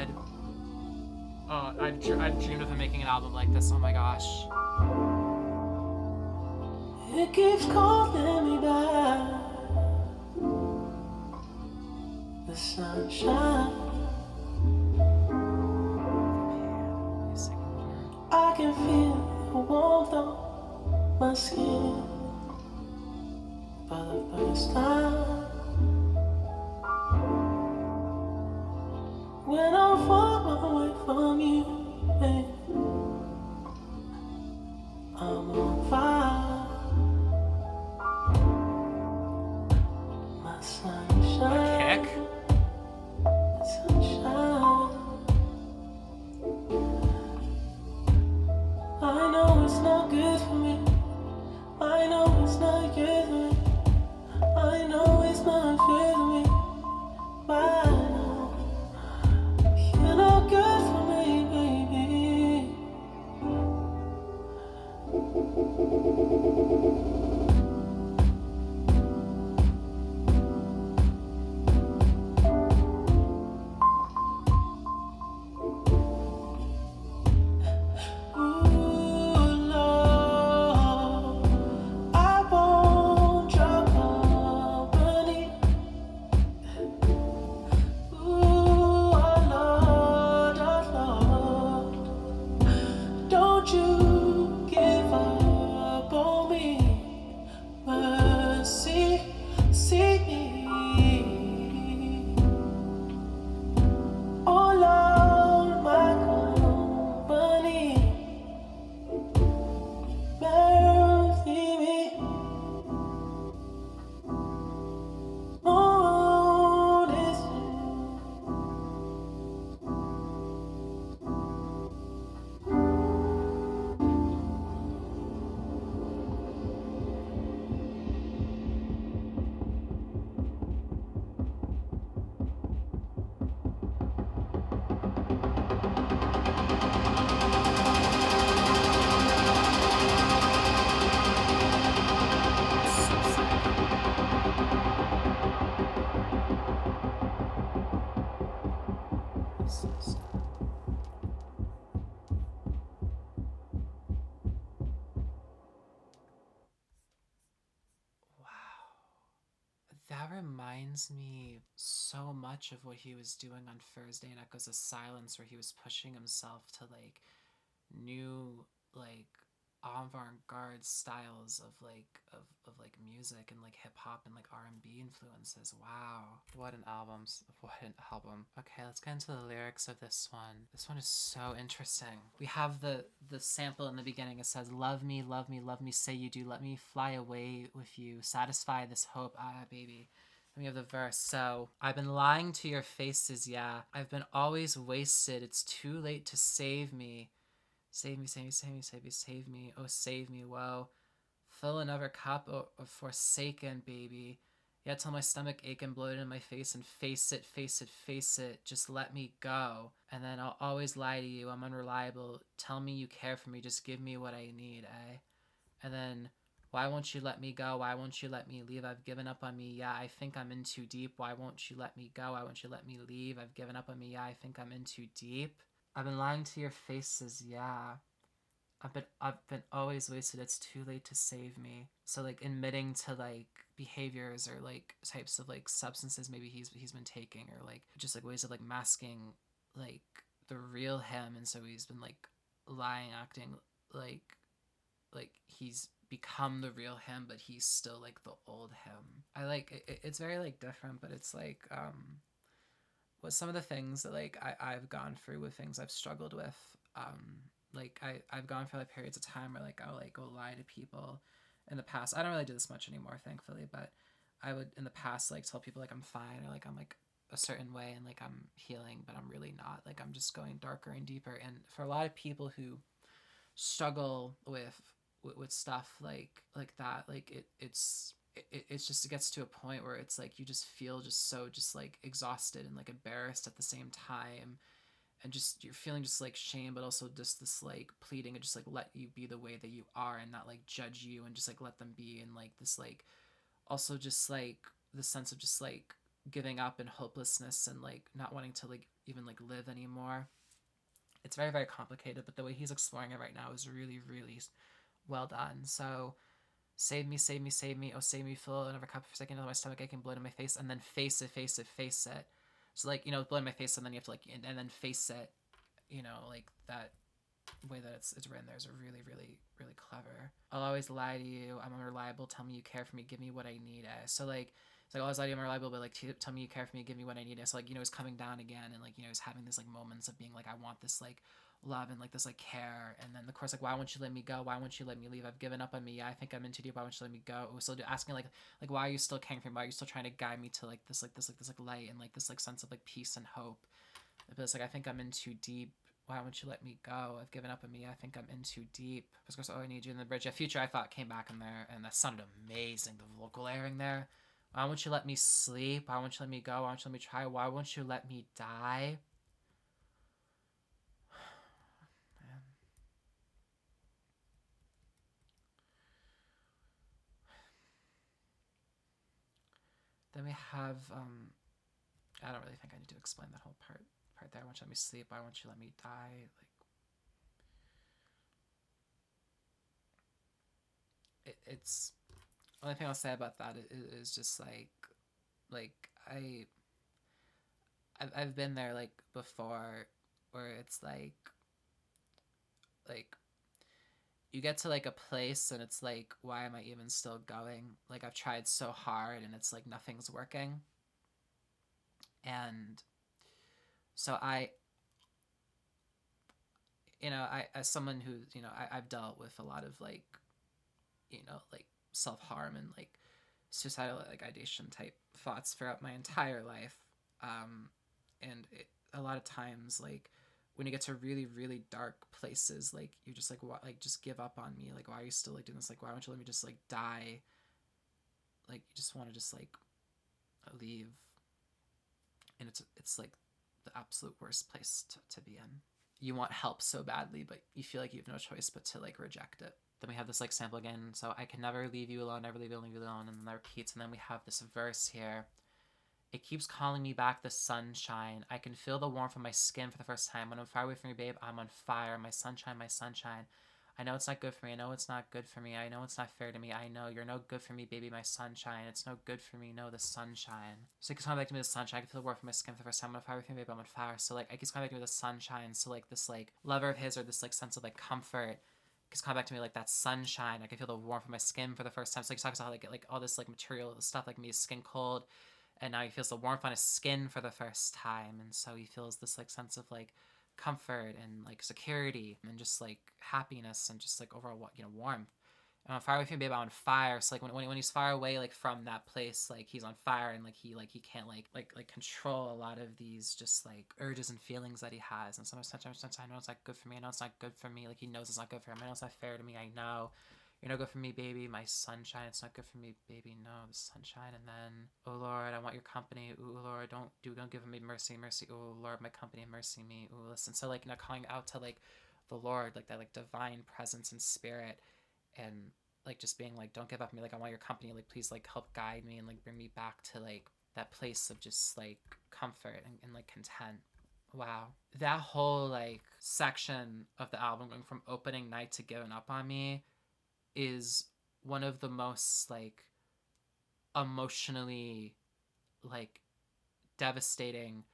god. Oh, I've dreamed of him making an album like this. Oh my gosh.
It keeps calling me back. The sunshine. I can feel the warmth on my skin for the first time. When I'm far away from you, babe, I'm on fire. My sunshine.
Kick.
Sunshine. I know it's not good for me. I know it's not good for me. I know it's not good for me. But I know you're not good for me, baby. Don't you give up on me, mercy, see me. Oh Lord, my company, mercy me. Oh, this
That reminds me so much of what he was doing on Thursday in Echoes of Silence, where he was pushing himself to like new like avant-garde styles of like music and like hip-hop and like R&B influences. Wow, what an album. Okay, let's get into the lyrics of this one. This one is so interesting. We have the sample in the beginning. It says, love me, love me, love me, say you do, let me fly away with you, satisfy this hope, baby. Then we have the verse. So, I've been lying to your faces, yeah. I've been always wasted. It's too late to save me. Save me, save me, save me, save me, save me. Oh, save me, whoa. Fill another cup of forsaken, baby. Yeah, till my stomach ache and bloated in my face and face it, face it, face it. Just let me go. And then I'll always lie to you. I'm unreliable. Tell me you care for me. Just give me what I need, eh? And then, why won't you let me go? Why won't you let me leave? I've given up on me. Yeah, I think I'm in too deep. Why won't you let me go? Why won't you let me leave? I've given up on me. Yeah, I think I'm in too deep. I've been lying to your faces, yeah. I've been always wasted. It's too late to save me. So like admitting to like behaviors or like types of like substances maybe he's been taking, or like just like ways of like masking like the real him, and so he's been like lying, acting like he's become the real him, but he's still like the old him. I like it's very like different, but it's like what some of the things that like I've gone through with things I've struggled with. Like I've gone through like periods of time where like I'll like go lie to people in the past. I don't really do this much anymore, thankfully, but I would in the past like tell people like I'm fine, or like I'm like a certain way and like I'm healing, but I'm really not. Like I'm just going darker and deeper. And for a lot of people who struggle with stuff like that, like it's just it gets to a point where it's like you just feel just so just like exhausted and like embarrassed at the same time, and just you're feeling just like shame, but also just this like pleading and just like let you be the way that you are and not like judge you, and just like let them be, and like this like also just like the sense of just like giving up and hopelessness and like not wanting to like even like live anymore. It's very, very complicated, but the way he's exploring it right now is really, really well done. So save me, save me, save me, oh save me, fill another cup for a second, my stomach aching, blood in my face, and then face it, face it, face it. So like, you know, blood in my face, and then you have to like, and then face it, you know, like that way that it's written there is really, really, really clever. I'll always lie to you, I'm unreliable, tell me you care for me, give me what I need. So like, it's like, always lie to you, I'm unreliable, but like, tell me you care for me, give me what I need. So like, you know, he's coming down again, and like, you know, he's having these like moments of being like, I want this like love and like this like care, and then of course like, why won't you let me go, why won't you let me leave, I've given up on me, yeah, I think I'm in too deep, why won't you let me go. So asking like why are you still caring for me, why are you still trying to guide me to like this light and like this like sense of like peace and hope. But it's like, I think I'm in too deep, why won't you let me go, I've given up on me, I think I'm in too deep. Of course, oh I need you in the bridge. Future I thought came back in there, and that sounded amazing, the vocal layering there. Why won't you let me sleep, why won't you let me go, why won't you let me try, why won't you let me die. Then we have, I don't really think I need to explain that whole part there. Why won't you let me sleep? Why won't you let me die? Like, it's, only thing I'll say about that is just like I've been there like before, where it's like you get to like a place and it's like, why am I even still going? Like I've tried so hard and it's like nothing's working. And so I, you know, I, as someone who, you know, I've dealt with a lot of like, you know, like self-harm and like suicidal like ideation type thoughts throughout my entire life. And a lot of times, like when you get to really, really dark places, like you're just like, what, like just give up on me. Like, why are you still like doing this? Like, why don't you let me just like die? Like, you just want to just like leave. And it's like the absolute worst place to be in. You want help so badly, but you feel like you have no choice but to like reject it. Then we have this like sample again. So I can never leave you alone, never leave you alone. And then that repeats. And then we have this verse here. It keeps calling me back, the sunshine. I can feel the warmth of my skin for the first time. When I'm far away from you, babe, I'm on fire. My sunshine, my sunshine. I know it's not good for me. I know it's not good for me. I know it's not fair to me. I know you're no good for me, baby, my sunshine. It's no good for me. No, the sunshine. So it keeps coming back to me, the sunshine. I can feel the warmth of my skin for the first time. When I'm far away from you, babe, I'm on fire. So like, it keeps coming back to me, the sunshine. So like this like lover of his, or this like sense of like comfort, it's coming back to me like that sunshine. I can feel the warmth of my skin for the first time. So he talks about like all this like material stuff, like me, skin cold. And now he feels the warmth on his skin for the first time. And so he feels this like sense of like comfort and like security and just like happiness and just like overall, you know, warmth. And I'm far away from you, babe, I'm on fire. So like when he's far away like from that place, like he's on fire, and like he can't like control a lot of these just like urges and feelings that he has. And sometimes I know it's not good for me. I know it's not good for me. Like he knows it's not good for him. I know it's not fair to me. I know. You're no good for me, baby, my sunshine. It's not good for me, baby, no, the sunshine. And then, oh Lord, I want your company. Ooh, Lord, don't give me mercy. Oh Lord, my company, mercy me. Ooh, listen. So like, not calling out to like the Lord, like that like divine presence and spirit, and like just being like, don't give up on me. Like I want your company. Like please like help guide me and like bring me back to like that place of just like comfort and like content. Wow. That whole like section of the album, going from opening night to giving up on me, is one of the most like emotionally like devastating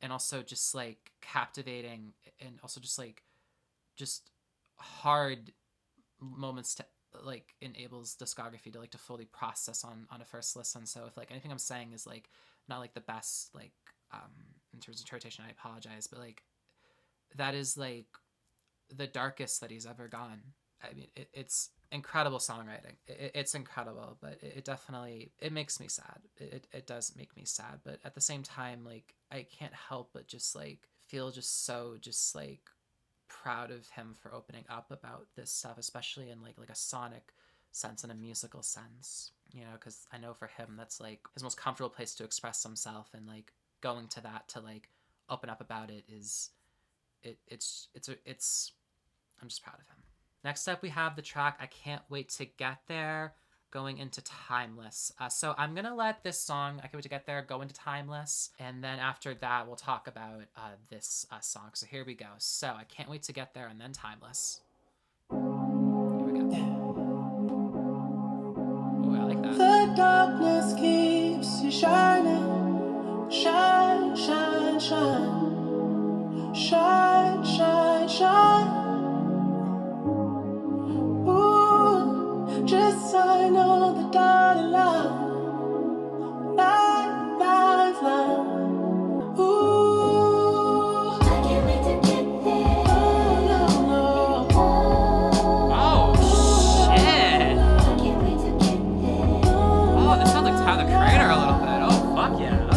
and also just like captivating and also just hard moments to like enables discography to like to fully process on a first listen. So if like anything I'm saying is like not like the best like in terms of interpretation, I apologize, but like that is like the darkest that he's ever gone. I mean, it's incredible songwriting. It's incredible, but it definitely, it makes me sad. It does make me sad, but at the same time, like, I can't help but just, like, feel just so just, like, proud of him for opening up about this stuff, especially in, like a sonic sense and a musical sense, you know, because I know for him, that's, like, his most comfortable place to express himself, and, like, going to that to, like, open up about it is, it's I'm just proud of him. Next up, we have the track I Can't Wait to Get There. going into Timeless. So I'm gonna let this song, I Can't Wait to Get There, go into Timeless, and then after that we'll talk about this song. So here we go. So I Can't Wait to Get There and then Timeless. Here we go. Oh, I like that.
The darkness keeps you shining. Shine, shine, shine. Shine, shine, shine. Ooh, just sign on the dotted line. Line, line, line. Ooh, I can't wait to get there. Oh, no, no.
Oh, shit.
I can't wait to get there.
Oh, this sounds like Tyler the Creator a little bit. Oh, fuck yeah. Okay.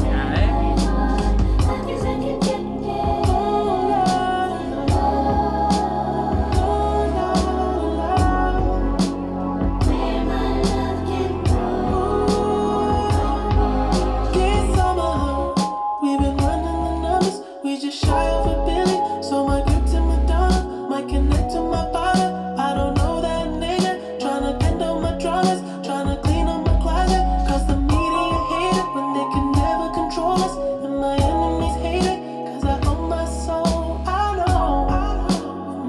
Shy of a billion, so my grip to Madonna might connect to my body. I don't know that nigga, tryna end all my dramas, tryna clean up my closet. Cause the media hate it when they can never control us, and my enemies hate it, cause I own my soul. I know,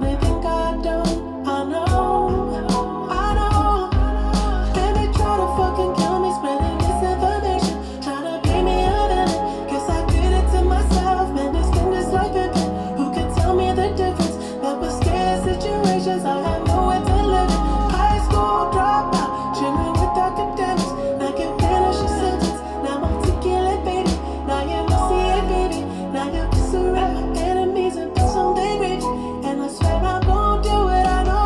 they think I don't, I know. And they try to fucking kill me, spreading misinformation, tryna paint me a villain. Guess I did it to myself, man. Like a kid, who can tell me the difference? That was scared situations, I had nowhere to live in. High school dropout, chilling with academics. Now can finish a sentence, now I'm articulate, baby. Now you know, see it, baby. Now you can surround my enemies and put something gravy. And I swear I'm gonna do it, I know.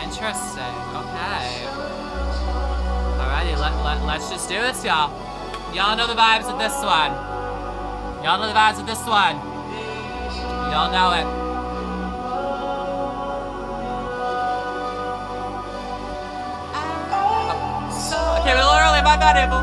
Interesting. Okay. Alrighty, let's just do this, y'all. Y'all know the vibes of this one. Y'all know the vibes of this one. Y'all know it. Okay, we're a little early. My bad, Abel.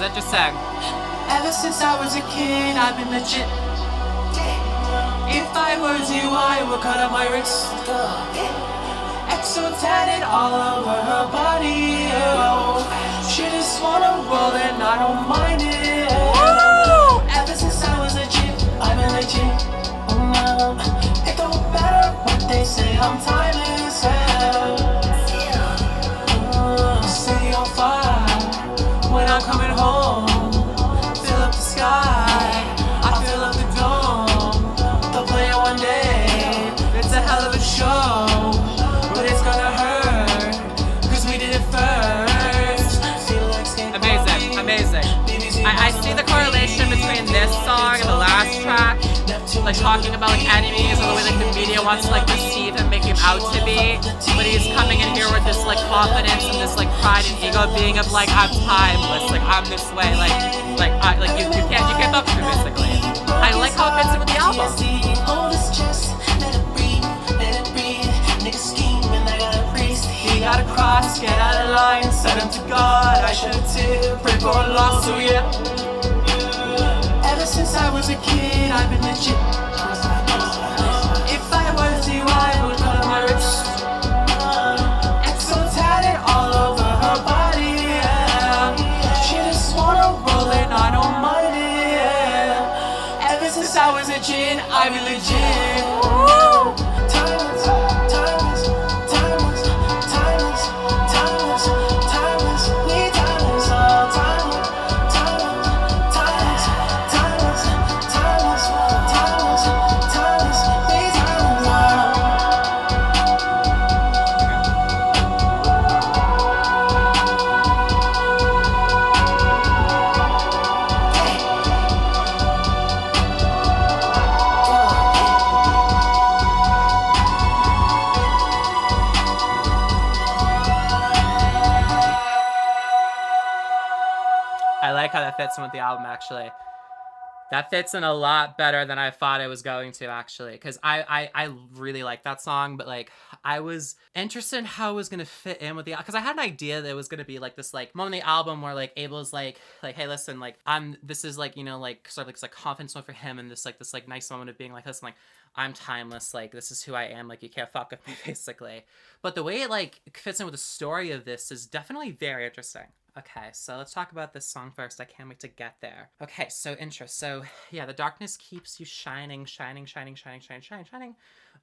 Interesting.
Ever since I was a kid, I've been legit. If I were you, I would cut off my wrist. Exo tatted all over her body. Oh, she just wanna roll and I don't mind it. Woo! Ever since I was a kid, I've been legit. It don't matter what they say, I'm timeless. City on fire. When I'm coming home, fill up the sky, I fill up the dome. They'll play it one day,
Amazing. I see the correlation between this song and the last track, like talking about like enemies and the way like the media wants to like perceive him, make him out to be, but he's coming in here with this like confidence and this like pride and ego being of like, I'm timeless, like I'm this way, like you can't fuck with me basically. I like how it fits in with the album. He got a cross, get out of line, send him to God. I should too, pray for a loss, so yeah. Ever since I was a kid, I've been legit. If I was you, I would cut my wrist. XO tatted all over her body, yeah. She just wanna roll it, I don't mind it, yeah. Ever since I was a kid, I've been legit. Woo! I like how that fits in with the album, actually. That fits in a lot better than I thought it was going to, actually. Because I really like that song, but, like, I was interested in how it was going to fit in with the... Because I had an idea that it was going to be, like, this, like, moment in the album where, like, Abel's, like, hey, listen, like, this is, like, you know, like, sort of, like, this, like, confidence moment for him, and this, like, nice moment of being, like, listen, like, I'm timeless, like, this is who I am, like, you can't fuck with me, basically. But the way it, like, fits in with the story of this is definitely very interesting. Okay, so let's talk about this song first. I can't wait to get there. Okay, so intro. So, yeah, the darkness keeps you shining, shining, shining, shining, shining, shining, shining.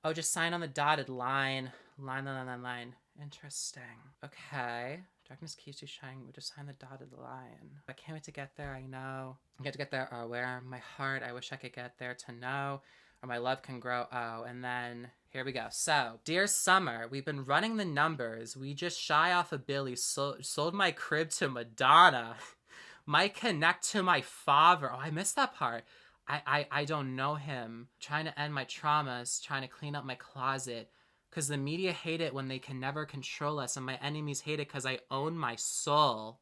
Oh, just sign on the dotted line. Line. Interesting. Okay. Darkness keeps you shining. We just sign the dotted line. I can't wait to get there, I know. I get to get there. Oh, where? My heart. I wish I could get there to know. Or my love can grow. Oh, and then... Here we go. So, dear Summer, we've been running the numbers. We just shy off of Billy. Sold my crib to Madonna. Might connect to my father. Oh, I missed that part. I don't know him. Trying to end my traumas. Trying to clean up my closet. Because the media hate it when they can never control us. And my enemies hate it because I own my soul.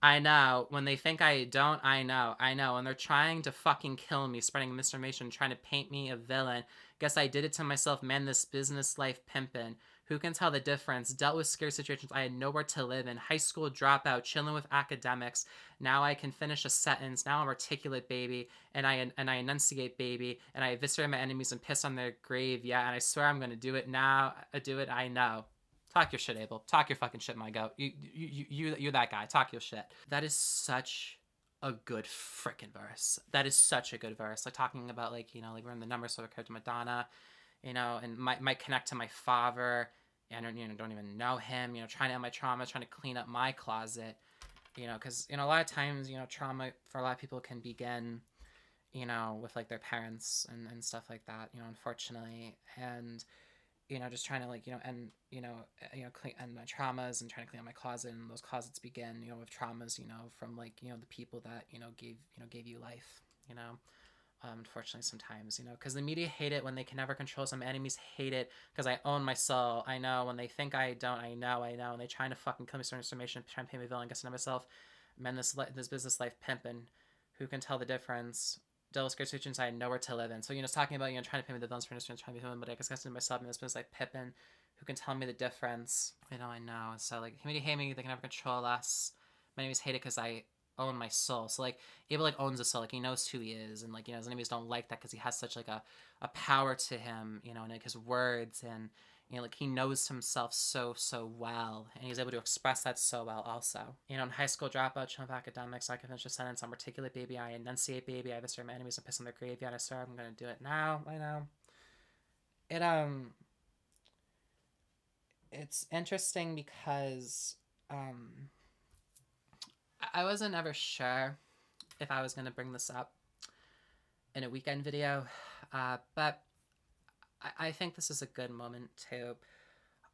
I know. When they think I don't, I know. And they're trying to fucking kill me, spreading misinformation, trying to paint me a villain. Guess I did it to myself, man, this business life pimpin'. Who can tell the difference? Dealt with scary situations I had nowhere to live in. High school dropout, chilling with academics. Now I can finish a sentence. Now I'm articulate, baby. And I enunciate, baby. And I eviscerate my enemies and piss on their grave, yeah. And I swear I'm gonna do it now. I know. Talk your shit, Abel. Talk your fucking shit, my goat. You're that guy. Talk your shit. That is such a good freaking verse. That is such a good verse. Like, talking about, like, you know, like, we're in the numbers, so compared to Madonna, you know, and might connect to my father, and, you know, don't even know him, you know, trying to end my trauma, trying to clean up my closet, you know, because, you know, a lot of times, you know, trauma for a lot of people can begin, you know, with, like, their parents and stuff like that, you know, unfortunately, and... you know, just trying to, like, you know, clean and my traumas and trying to clean out my closet, and those closets begin, you know, with traumas, you know, from, like, you know, the people that, you know, gave you life, you know, unfortunately sometimes, you know, because the media hate it when they can never control us. My enemies hate it because I own my soul. I know. When they think I don't, I know, and they trying to fucking kill me for information, trying to pay me a villain, guess I know myself, man, this business life pimpin', who can tell the difference? Dealt with situations I had nowhere to live in. So, you know, it's talking about, you know, trying to pay me the villains for instance, trying to be human, but I guess to myself and this business like Pippin, who can tell me the difference. You know, I know. So, like, humanity hate me, they can never control us. My enemies hate it because I own my soul. So, like, Abel, like, owns his soul. Like, he knows who he is. And, like, you know, his enemies don't like that because he has such, like, a power to him, you know, and, like, his words. And, you know, like, he knows himself so well. And he's able to express that so well also. You know, in high school dropout, chilling with academics, I can finish a sentence. I'm articulate, baby. I enunciate, baby. I eviscerate my enemies and piss on their grave. Yeah, I swear I'm going to do it now. I know. It's interesting because, I wasn't ever sure if I was going to bring this up in a Weeknd video, but I think this is a good moment too.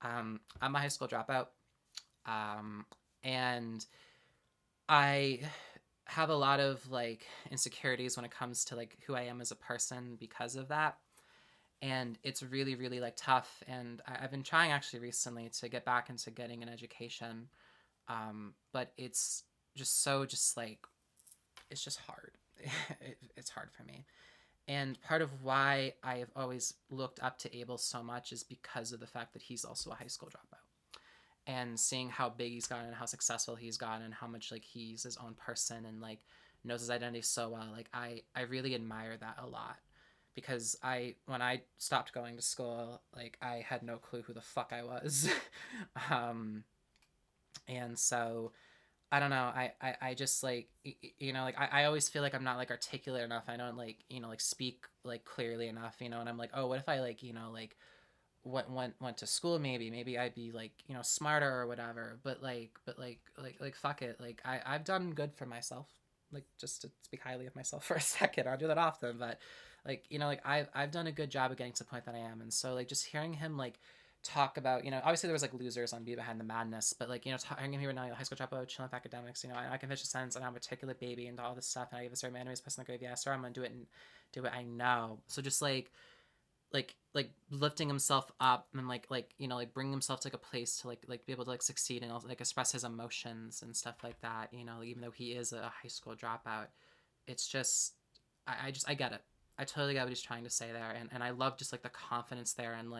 I'm a high school dropout, and I have a lot of like insecurities when it comes to like who I am as a person because of that. And it's really, really like tough. And I've been trying actually recently to get back into getting an education. But it's just so just like, it's just hard. It's hard for me. And part of why I have always looked up to Abel so much is because of the fact that he's also a high school dropout. And seeing how big he's gotten and how successful he's gotten and how much like he's his own person and like knows his identity so well, like I really admire that a lot. Because when I stopped going to school, like I had no clue who the fuck I was. um and so I don't know. I just like like I always feel like I'm not like articulate enough. I don't like like speak like clearly enough. And I'm like, oh, what if I like like went to school, maybe I'd be like smarter or whatever. But fuck it. Like I've done good for myself. Like just to speak highly of myself for a second. I don't do that often, but like like I've done a good job of getting to the point that I am. And so like just hearing him like talk about obviously there was like losers on Be Behind the Madness, but like talking him here now, high school dropout, chilling with academics, I can finish a sentence and I'm a articulate baby and all this stuff, and I give a certain man who's person in the grave, yeah, sorry, I'm gonna do it and do it, I know. So just like lifting himself up and like bringing himself to like a place to like be able to like succeed and also like express his emotions and stuff like that, even though he is a high school dropout. It's just I get it. I totally get what he's trying to say there, and I love just like the confidence there, and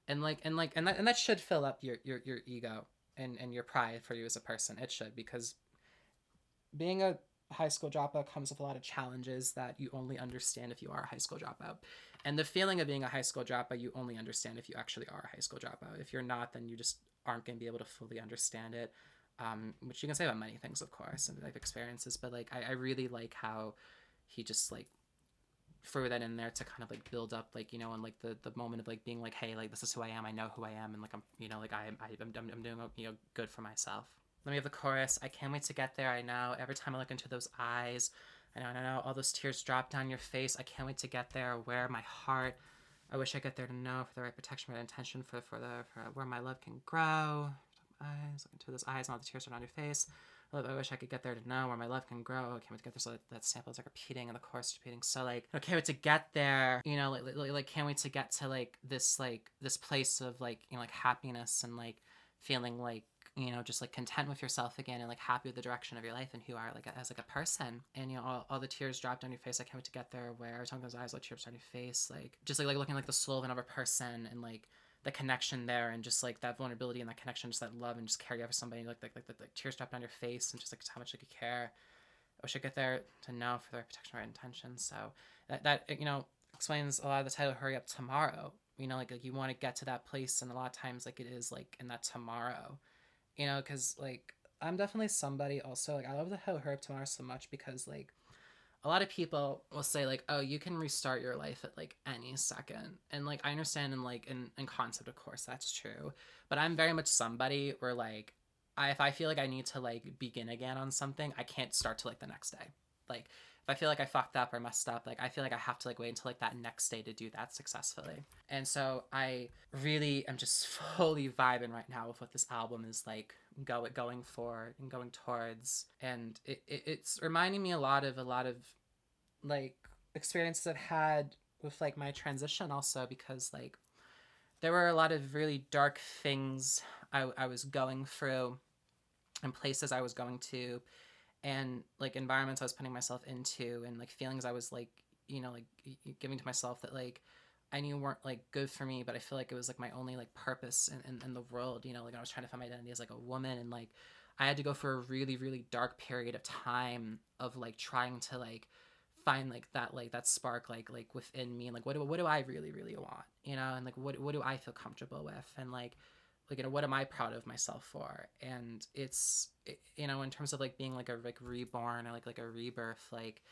that should fill up your ego and your pride for you as a person. It should, because being a high school dropout comes with a lot of challenges that you only understand if you are a high school dropout. And the feeling of being a high school dropout, you only understand if you actually are a high school dropout. If you're not, then you just aren't going to be able to fully understand it. Which you can say about many things, of course, and life experiences. But like, I really like how he just like threw that in there to kind of like build up like and like the moment of like being like, hey, like this is who I am. I know who I am, and like I'm like I'm doing good for myself. Let me have the chorus. I can't wait to get there. I know every time I look into those eyes, I know all those tears drop down your face. I can't wait to get there. Where my heart, I wish I get there to know for the right protection, right intention, for where my love can grow. Eyes, look into those eyes, and all the tears are on your face. I wish I could get there to know where my love can grow. I can't wait to get there. So that sample is like repeating and the chorus repeating. So like, I can't wait to get there. Like can't wait to get to like this place of like like happiness and like feeling like just like content with yourself again and like happy with the direction of your life and who you are like as like a person. And all the tears drop down your face. I can't wait to get there. Where every time those eyes, all tears on your face, like just like looking like the soul of another person and like the connection there and just like that vulnerability and that connection, just that love and just care for somebody, like the tears drop down your face and just like how much like you care. I wish I get there to know for their protection, right intention. So that explains a lot of the title Hurry Up Tomorrow. Like you want to get to that place, and a lot of times like it is like in that tomorrow. Because like I'm definitely somebody also like I love the Hurry Up Tomorrow so much because like a lot of people will say like, oh, you can restart your life at like any second, and like I understand in concept, of course, that's true, but I'm very much somebody where like if I feel like I need to like begin again on something, I can't start till like the next day. Like if I feel like I fucked up or messed up, like I feel like I have to like wait until like that next day to do that successfully. And so I really am just fully vibing right now with what this album is like going for and going towards. And it's reminding me a lot of like experiences I've had with like my transition also, because like there were a lot of really dark things I was going through and places I was going to and like environments I was putting myself into and like feelings I was like like giving to myself that like I knew weren't like good for me, but I feel like it was like my only like purpose in the world. Like I was trying to find my identity as like a woman, and like I had to go for a really, really dark period of time of like trying to like find like that spark like within me, and like what do I really, really want, and like what do I feel comfortable with, and like what am I proud of myself for. And it's in terms of like being like a reborn or like a rebirth, like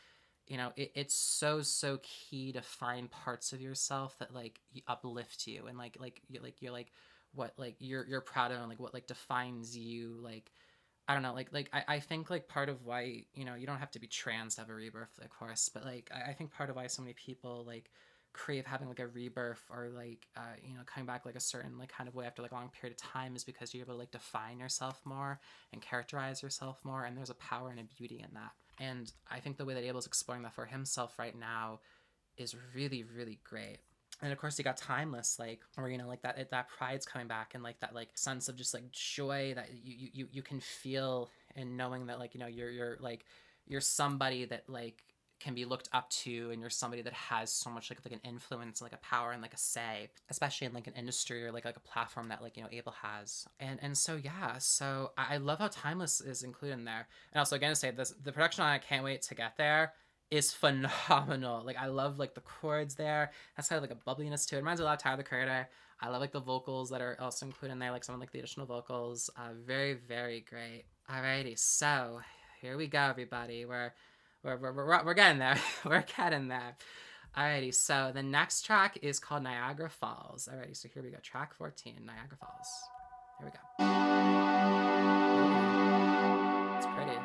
it's so key to find parts of yourself that like uplift you and you're like what like you're proud of, and like what like defines you. Like I don't know, I think like part of why you don't have to be trans to have a rebirth, of course, but like I think part of why so many people like crave having like a rebirth or like you know, coming back like a certain like kind of way after like a long period of time is because you're able to like define yourself more and characterize yourself more, and there's a power and a beauty in that. And I think the way that Abel's exploring that for himself right now is really, really great. And of course you got Timeless, like, or, you know, like that pride's coming back, and like that like sense of just like joy that you can feel in knowing that, like, you know, you're somebody that like can be looked up to, and you're somebody that has so much like an influence, like a power and like a say, especially in like an industry or like a platform that, like, you know, Abel has. And so yeah, so I love how Timeless is included in there. And also, again, to say this, the production on I Can't Wait to Get There is phenomenal. Like, I love like the chords there. That's kind of like a bubbliness to it. It reminds me a lot of Tyler the Creator. I love like the vocals that are also included in there, like some of like the additional vocals. Very, very great. Alrighty, so here we go, everybody. We're getting there. We're getting there. Alrighty, so the next track is called Niagara Falls. Alrighty, so here we go. Track 14, Niagara Falls. Here we go. Ooh, it's pretty.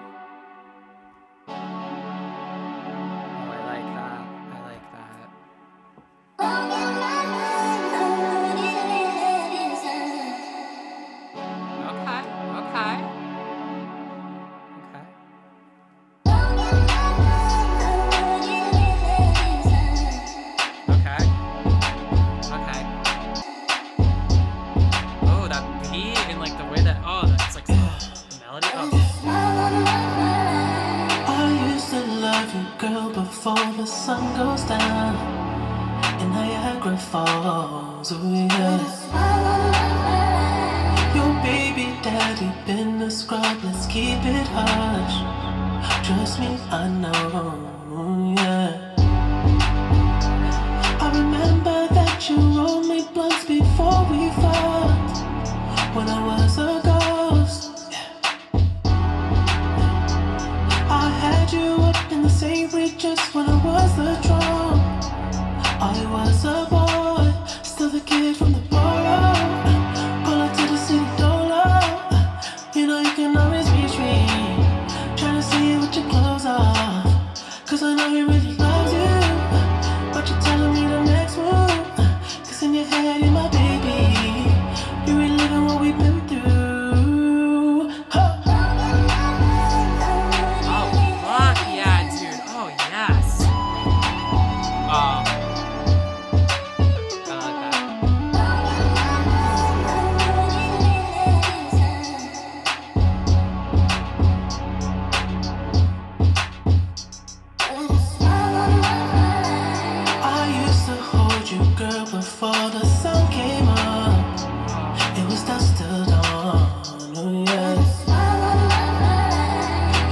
Before the sun goes down in Niagara Falls, oh yeah. Your baby daddy been a scrub, let's keep it hush. Trust me, I know, yeah. I remember that you rolled me blunts before we fought, when I was a ghost, yeah. I had you up in the same reaches when I was the drum. I was a boy, still the kid from the borough. Pull up to the city dolo. You know you can always reach me. Trying to see you with your clothes off, cause I know he really loves you. But you're telling me the next move, cause in your head you're my baby. You reliving what we've been through. Huh. Before the sun came up, it was dusk till dawn, oh yes.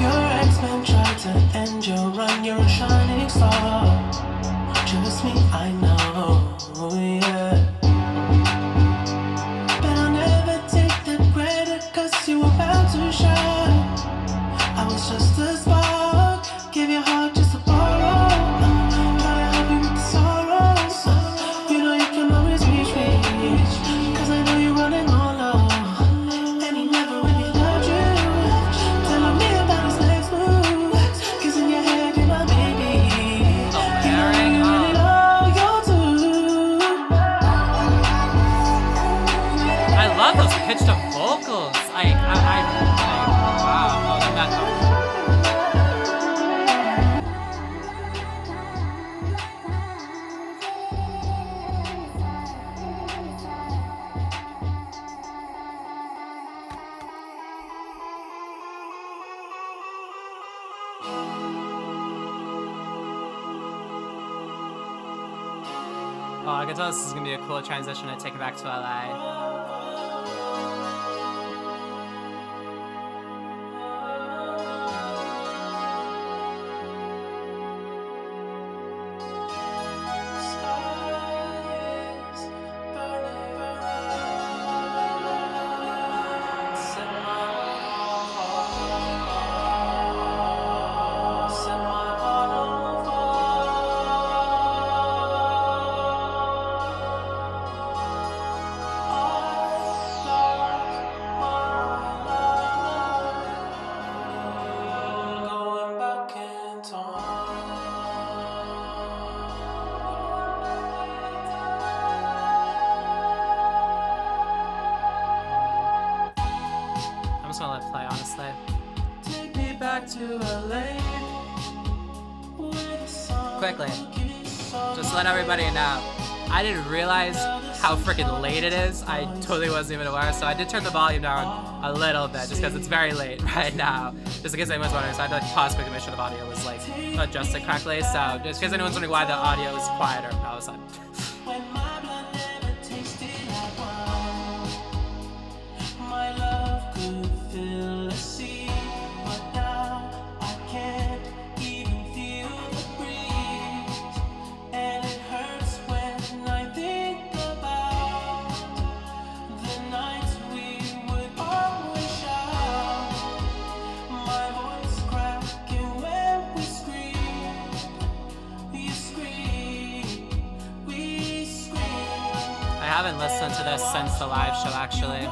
Your ex-man tried to end your run, you're a shining star. Trust me, I know, oh yeah. But I'll never take the credit, cause you were bound to shine. I was just a spark, give your heart just a borrow. Try to help you with the sorrows. Cause I know you're running all low, and he never really loved you. Telling me about his next move, cause in your head you're my baby. You know you're really loyal too.
I love those pitched up vocals. Wow. Oh, that. Oh, I can tell this is gonna be a cool transition to take it back to LA.
Oh back to LA.
Quickly, just to let everybody know, I didn't realize how freaking late it is. I totally wasn't even aware, so I did turn the volume down a little bit just because it's very late right now. Just in case anyone's wondering, so I had to like pause quickly to make sure the audio was like adjusted correctly. So just in case anyone's wondering why the audio is quieter all of a sudden.
When my blood never tasted like wine, my love could fill a sea, but now I can't even feel the breeze, and it hurts when I think about the nights we would always shout. My voice cracking when we scream, you scream, we scream.
I haven't listened to this since the live show actually.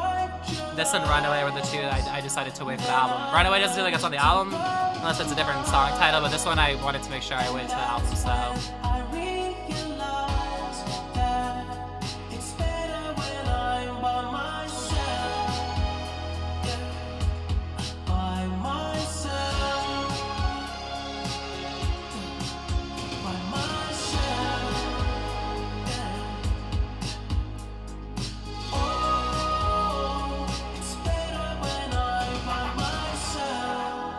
This and Runaway were the two I decided to wait for the album. Runaway doesn't feel like it's on the album, unless it's a different song title, but this one I wanted to make sure I waited to the album, so.
I realize that it's better when I'm by myself. Yeah, by myself. By myself. Yeah. Oh, it's better when I'm by myself.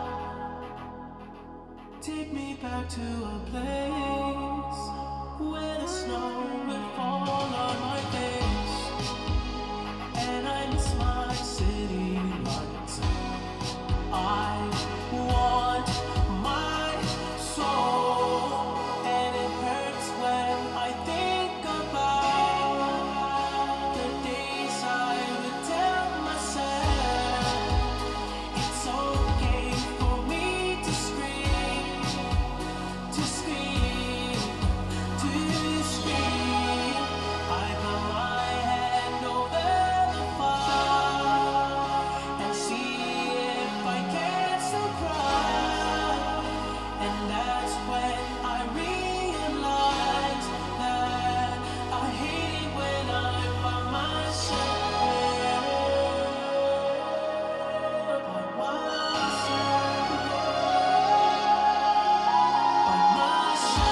Take me back to a place where the snow will fall on my face, and I miss my city lights. I want my soul, and it hurts when I think about the days I would tell myself it's okay for me to scream, to scream, to scream. I put my hand over the fire and see if I can still cry. And that's when I realize that I hate it when I'm by myself. By myself. By myself.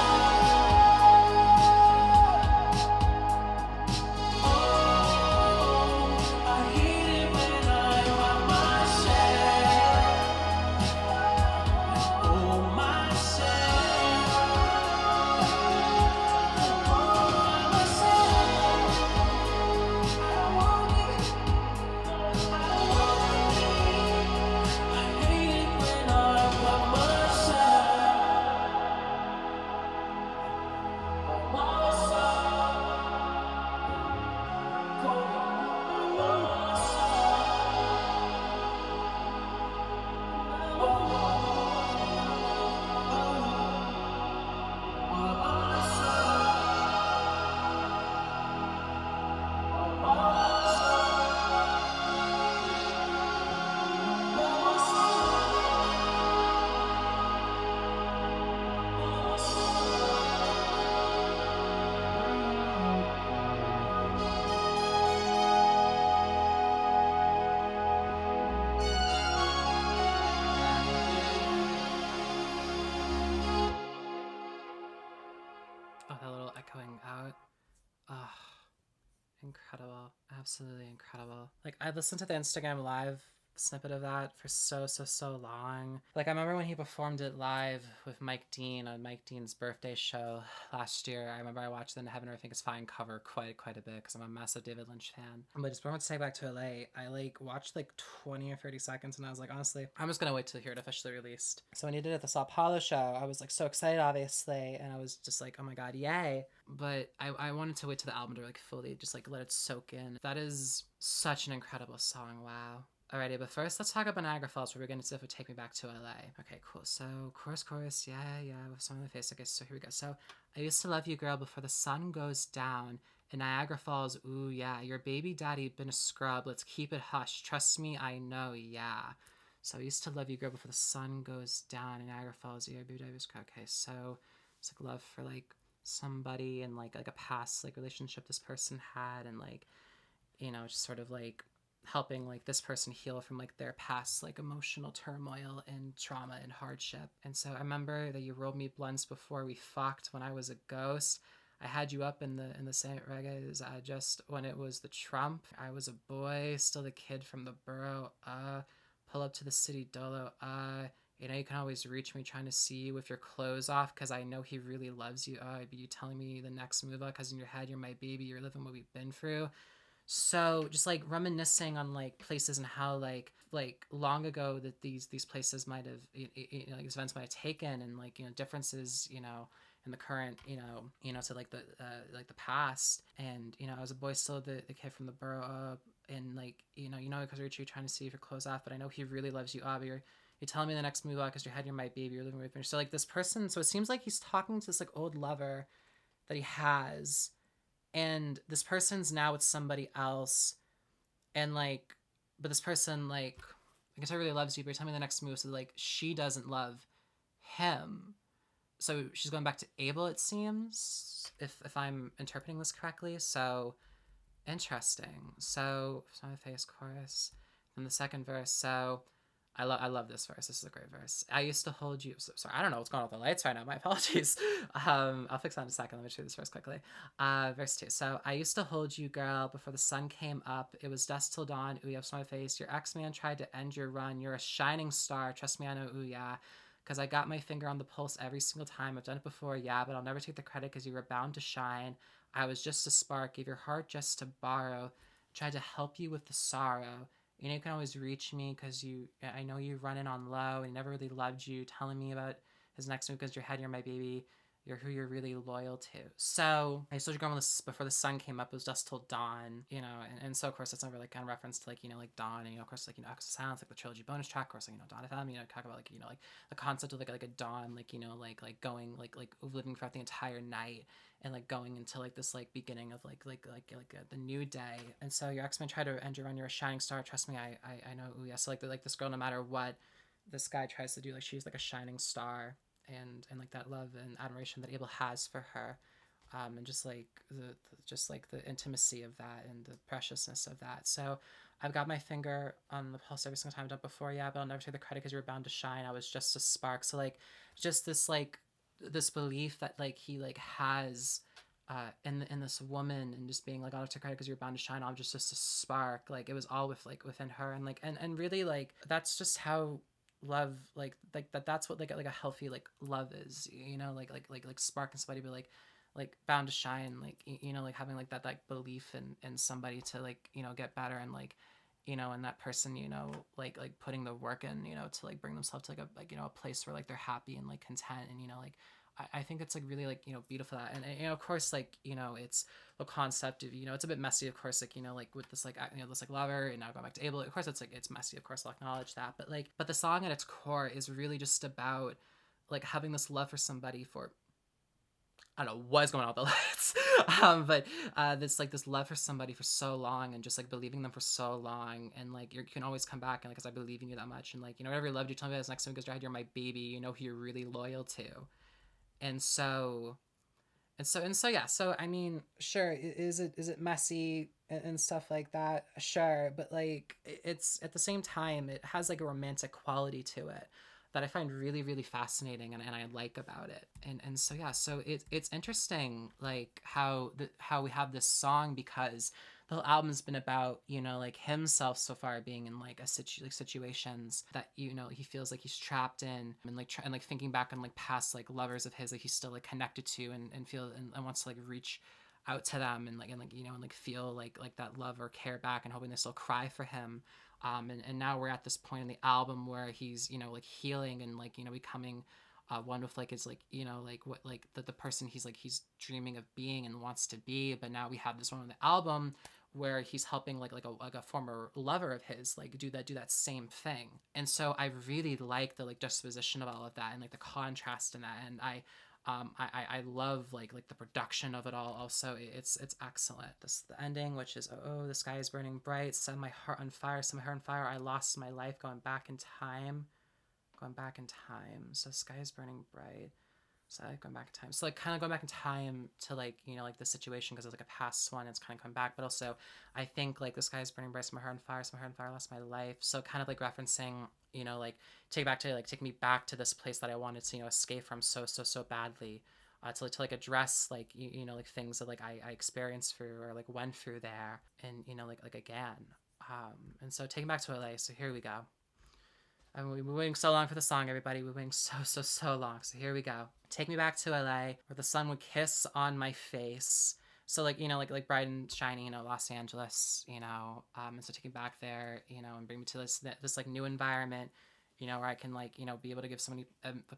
Oh, I hate it when I'm by myself. Oh, myself. Oh, myself. I want it. I want it. I hate it when I'm by myself. By
Oh, that little echoing out. Oh, incredible. Absolutely incredible. Like, I listened to the Instagram live snippet of that for so long. Like, I remember when he performed it live with Mike Dean on Mike Dean's birthday show last year. I remember I watched the Heaven or I Think It's Fine cover quite a bit because I'm a massive David Lynch fan. But just before I take back to LA, I like watched like 20 or 30 seconds and I was like, honestly, I'm just gonna wait till hear it officially released. So when he did it at the Sao Paulo show, I was like so excited, obviously, and I was just like, oh my god, yay. But I wanted to wait till the album to like fully just like let it soak in. That is such an incredible song, wow. Alrighty, but first let's talk about Niagara Falls, where we're going to see if it would take me back to LA. Okay, cool. So, chorus, yeah, with song on the face. Okay, so here we go. So, I used to love you, girl, before the sun goes down. In Niagara Falls, ooh, yeah. Your baby daddy been a scrub. Let's keep it hush. Trust me, I know, yeah. So, I used to love you, girl, before the sun goes down. In Niagara Falls, your baby daddy was a scrub. Okay, so it's like love for like somebody and like a past like relationship this person had, and like, you know, just sort of like helping like this person heal from like their past like emotional turmoil and trauma and hardship. And so I remember that you rolled me blunts before we fucked when I was a ghost. I had you up in the Saint Reggae's just when it was the Trump. I was a boy, still the kid from the borough. Pull up to the city dolo. You know, you can always reach me trying to see you with your clothes off because I know he really loves you. But you telling me the next move up because in your head you're my baby. You're living what we've been through. So just like reminiscing on like places and how like long ago that these places might have like these events might have taken, and like, you know, differences, you know, in the current, you know, to like the past. And you know, I was a boy, still the kid from the borough, and like, you know because you're trying to see if your clothes off, but I know he really loves you, Abby. You're telling me the next move out because your head, you're my baby, you're living with me. So like this person, so it seems like he's talking to this like old lover that he has, and this person's now with somebody else, and like, but this person, like, I guess I really loves you, but you're telling me the next move, so like she doesn't love him. So she's going back to Abel, it seems, if I'm interpreting this correctly. So interesting. So my face chorus, then the second verse. So I love this verse. This is a great verse. I used to hold you. Sorry, I don't know what's going on with the lights right now. My apologies. I'll fix that in a second. Let me show you this verse quickly. Verse 2. So I used to hold you, girl, before the sun came up. It was dusk till dawn. Ooh, you have my face. Your ex-man tried to end your run. You're a shining star. Trust me, I know. Ooh, yeah. Because I got my finger on the pulse every single time. I've done it before, yeah, but I'll never take the credit because you were bound to shine. I was just a spark. Gave your heart just to borrow. Tried to help you with the sorrow. You know, you can always reach me because I know you running on low, and he never really loved you, telling me about his next move because your head, you're my baby, you're who you're really loyal to. So I told you girl before the sun came up, it was dusk till dawn, you know, and so of course that's never like kind of reference to like, you know, like dawn, and you know, of course like, you know, Echoes of Silence, like the trilogy bonus track, of course, like, you know, Dawn FM, you know, talk about like, you know, like the concept of like a dawn, like, you know, like going like living throughout the entire night, and like going into like this like beginning of like the new day. And so your ex-man tried to end your run, you're a shining star, trust me, I know. Ooh, yeah. So like this girl, no matter what this guy tries to do, like she's like a shining star, and like that love and admiration that Abel has for her, and just like the intimacy of that and the preciousness of that. So I've got my finger on the pulse every single time I've done it before, yeah, but I'll never take the credit because you were bound to shine. I was just a spark. So like just this belief that like he like has in this woman, and just being like, I'll take credit because you're bound to shine. I'm just a spark. Like it was all within her, and like and really like that's just how love like that's what like a healthy like love is, you know, like sparking somebody, but like bound to shine, like you know, like having like that like belief in somebody to like, you know, get better, and like, you know, and that person, you know, like putting the work in, you know, to like bring themselves to like you know, a place where like they're happy and like content, and you know, like I think it's like really like, you know, beautiful that. And you know, of course, like, you know, it's the concept of, you know, it's a bit messy, of course, like, you know, like with this like, you know, this like lover, and now going back to Abel, of course it's like it's messy, of course I'll acknowledge that, but like, but the song at its core is really just about like having this love for somebody for, I don't know what's going on with the lights, but this love for somebody for so long, and just like believing them for so long, and like you can always come back, and like, because I believe in you that much, and like, you know, whatever you loved, you tell me that's next to me because you're my baby, you know who you're really loyal to. And so yeah, so I mean, sure, is it messy and stuff like that, sure, but like it's at the same time it has like a romantic quality to it that I find really really fascinating, and I like about it. And so yeah, so it's interesting like how we have this song, because the whole album's been about, you know, like himself so far being in like situations that, you know, he feels like he's trapped in, and like and like thinking back on like past like lovers of his, like he's still like connected to, and feel and wants to like reach out to them, and like you know, and like feel like that love or care back, and hoping they still cry for him. And now we're at this point in the album where he's, you know, like healing, and like, you know, becoming one with like his like, you know, like what like the person he's dreaming of being and wants to be. But now we have this one on the album where he's helping like a former lover of his like do that same thing. And so I really like the like juxtaposition of all of that, and like the contrast in that. And I love like the production of it all. Also, it's excellent. The ending, which is, oh, the sky is burning bright, set my heart on fire, set my heart on fire. I lost my life going back in time. So sky is burning bright. So like going back in time. So like kind of going back in time to like, you know, like the situation because it's like a past one. It's kind of coming back. But also I think like this guy's burning bright, my heart on fire, so my heart on fire, lost my life. So kind of like referencing, you know, like take me back to this place that I wanted to, you know, escape from so badly. To like address like you know like things that like I experienced through or like went through there and you know like again and so taking back to LA. So here we go. And we've been waiting so long for the song, everybody. We've been waiting so long. So here we go. Take me back to LA, where the sun would kiss on my face. So like, you know, like bright and shiny, you know, Los Angeles, you know, and so take me back there, you know, and bring me to this like new environment, you know, where I can like, you know, be able to give so many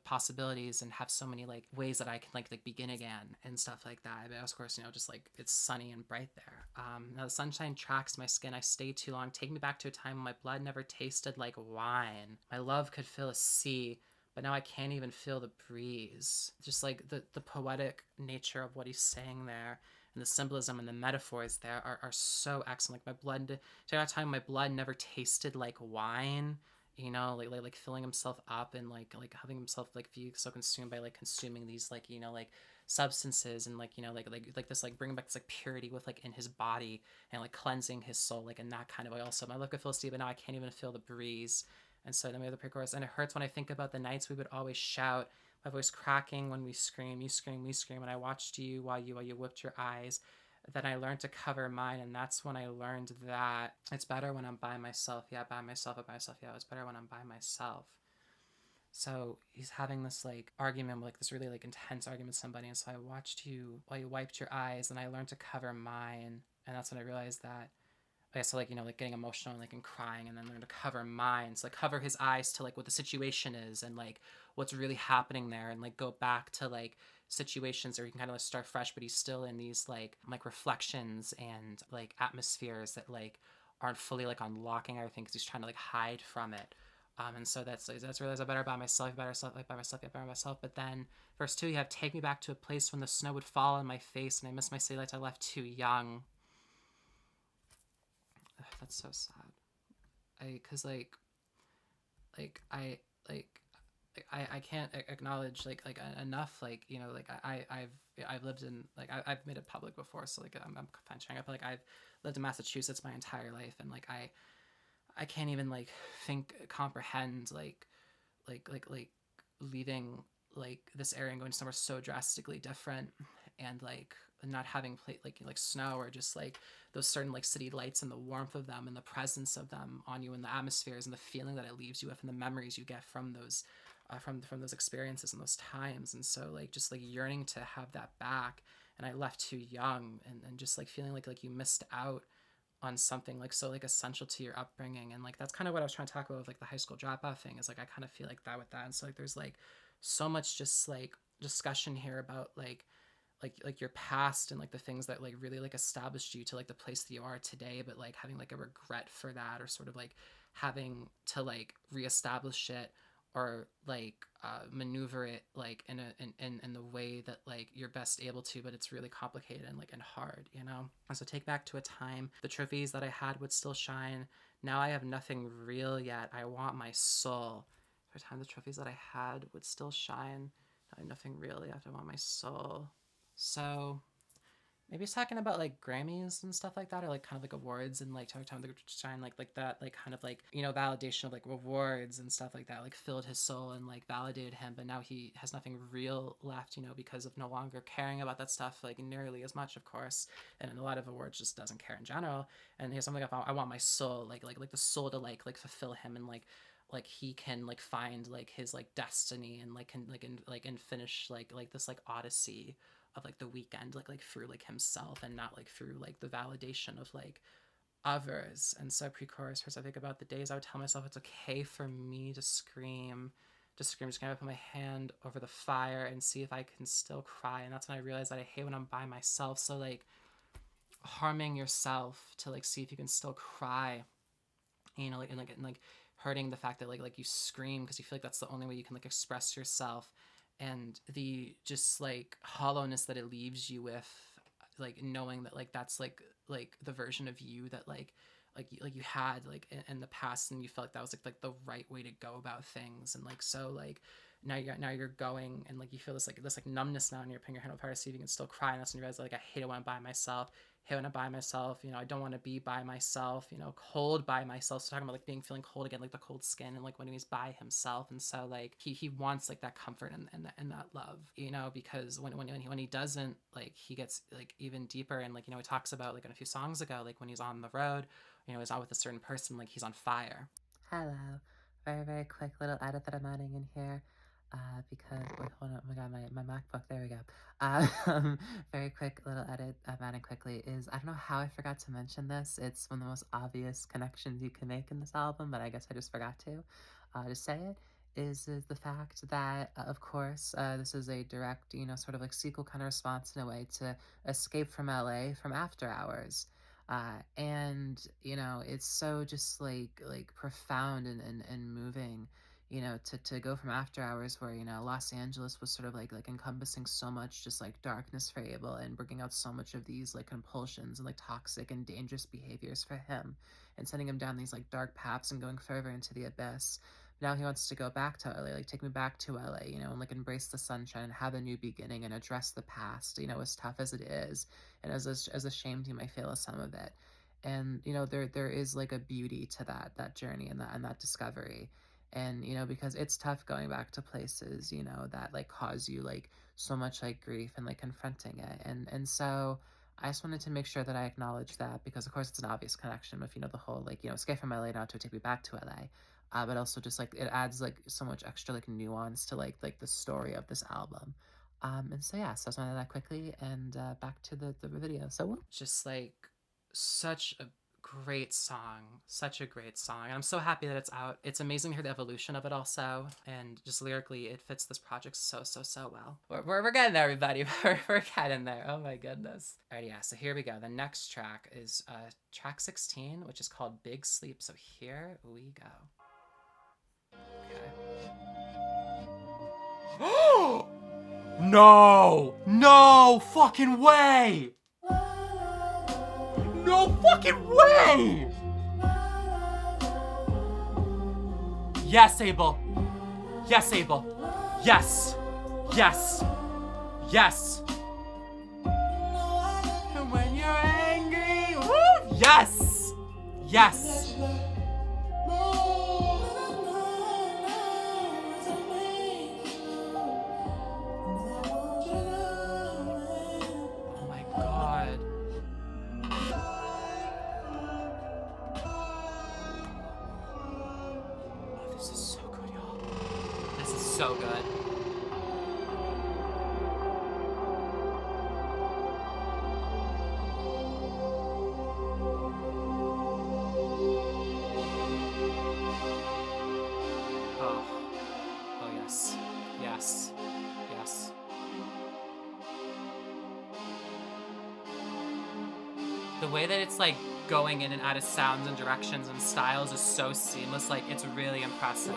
possibilities and have so many like ways that I can like begin again and stuff like that. But of course, you know, just like it's sunny and bright there. Now the sunshine tracks my skin. I stay too long. Take me back to a time when my blood never tasted like wine. My love could fill a sea, but now I can't even feel the breeze. Just like the poetic nature of what he's saying there and the symbolism and the metaphors there are so excellent. Like my blood, take that time my blood never tasted like wine. You know, like filling himself up and like having himself like be so consumed by like consuming these like you know like substances and like you know like this like bringing back this like purity with like in his body and like cleansing his soul like in that kind of way. Also, my love could fill a sea, but now I can't even feel the breeze. And so then we have the pre-chorus, and it hurts when I think about the nights we would always shout, my voice cracking when we scream, you scream, we scream, and I watched you while you whipped your eyes. Then I learned to cover mine, and that's when I learned that it's better when I'm by myself. Yeah, by myself. Yeah, it's better when I'm by myself. So he's having this like argument, like this really like intense argument with somebody, and so I watched you while you wiped your eyes, and I learned to cover mine, and that's when I realized that. Okay, so like you know like getting emotional and like and crying, and then learn to cover mine, so like cover his eyes to like what the situation is and like what's really happening there, and like go back to like situations where he can kind of like start fresh, but he's still in these like reflections and like atmospheres that like aren't fully like unlocking everything because he's trying to like hide from it. And so that's realize I better by myself, better self, like by myself, get better myself. But then verse 2, you have take me back to a place when the snow would fall on my face and I miss my city lights I left too young. Ugh, that's so sad. Cause like I like I can't acknowledge like enough like you know like I've lived in like I've made it public before, so like I'm fine sharing it, but like I've lived in Massachusetts my entire life, and like I can't even like comprehend like leaving like this area and going somewhere so drastically different, and like not having like snow or just like those certain like city lights and the warmth of them and the presence of them on you and the atmospheres and the feeling that it leaves you with and the memories you get from those from those experiences and those times. And so like just like yearning to have that back, and I left too young, and just like feeling like you missed out on something like so like essential to your upbringing. And like that's kind of what I was trying to talk about with like the high school dropout thing, is like I kind of feel like that with that. And so like there's like so much just like discussion here about like your past and like the things that like really like established you to like the place that you are today, but like having like a regret for that, or sort of like having to like reestablish it or like maneuver it like in the way that like you're best able to, but it's really complicated and like and hard, you know. And so take back to a time the trophies that I had would still shine. Now I have nothing real yet. I want my soul. For a time the trophies that I had would still shine. Now I have nothing real yet. I want my soul. So maybe it's talking about like Grammys and stuff like that, or like kind of like awards, and like time to shine like that like kind of like you know validation of like rewards and stuff like that like filled his soul and like validated him, but now he has nothing real left, you know, because of no longer caring about that stuff like nearly as much, of course. And a lot of awards just doesn't care in general. And here's something I want my soul, like the soul to like fulfill him, and like he can like find like his like destiny, and like can and finish like this like odyssey of like the Weeknd like through like himself, and not like through like the validation of like others. And so pre-chorus, first I think about the days I would tell myself it's okay for me to scream, just gonna put my hand over the fire and see if I can still cry. And that's when I realized that I hate when I'm by myself. So like harming yourself to like see if you can still cry, you know, like and like hurting the fact that like you scream because you feel like that's the only way you can like express yourself, and the just like hollowness that it leaves you with, like knowing that like that's like the version of you that like you had like in the past, and you felt like that was like the right way to go about things. And like so like now you're going, and like you feel this like numbness now, and you're putting your hand over so you can still cry, and that's when you realize like I hate it when I'm by myself. Hate when I'm by myself. You know, I don't want to be by myself. You know, cold by myself. So talking about like feeling cold again, like the cold skin, and like when he's by himself, and so like he wants like that comfort and that love. You know, because when he doesn't, like he gets like even deeper, and like, you know, he talks about like in a few songs ago, like when he's on the road, you know, he's out with a certain person, like he's on fire. Hello. Very quick little edit that I'm adding in here. Because, wait, hold on, oh my god, my MacBook, there we go. Very quick little edit I'm adding quickly is, I don't know how I forgot to mention this. It's one of the most obvious connections you can make in this album, but I guess I just forgot to say it, is the fact that, of course, this is a direct, you know, sort of like sequel kind of response in a way to Escape from LA from After Hours. And you know, it's so just like profound and moving, you know, to go from After Hours, where, you know, Los Angeles was sort of like encompassing so much just like darkness for Abel, and bringing out so much of these like compulsions and like toxic and dangerous behaviors for him, and sending him down these like dark paths and going further into the abyss. Now he wants to go back to LA, like take me back to LA, you know, and like embrace the sunshine and have a new beginning and address the past, you know, as tough as it is, and as ashamed he might feel of some of it. And you know, there is like a beauty to that journey and that discovery. And you know, because it's tough going back to places, you know, that like cause you like so much like grief and like confronting it. And so I just wanted to make sure that I acknowledge that, because of course it's an obvious connection with, you know, the whole like, you know, escape from LA now to take me back to LA. But also just like it adds like so much extra like nuance to like the story of this album. And so yeah, so I just wanted that quickly, and back to the video. So just like such a great song, such a great song, and I'm so happy that it's out. It's amazing to hear the evolution of it also, and just lyrically it fits this project so well. We're getting there, everybody. We're getting there. Oh my goodness. Alright, yeah, so here we go. The next track is track 16, which is called Big Sleep. So here we go. Okay. No fucking way! No fucking way! Yes, Abel. Yes, Abel. Yes. Yes. Yes. And when you're angry, woo! Yes. Yes. Oh my god. This is so good, y'all. This is so good. Oh. Oh, yes. Yes. Yes. The way that it's like going in and out of sounds and directions and styles is so seamless, like it's really impressive.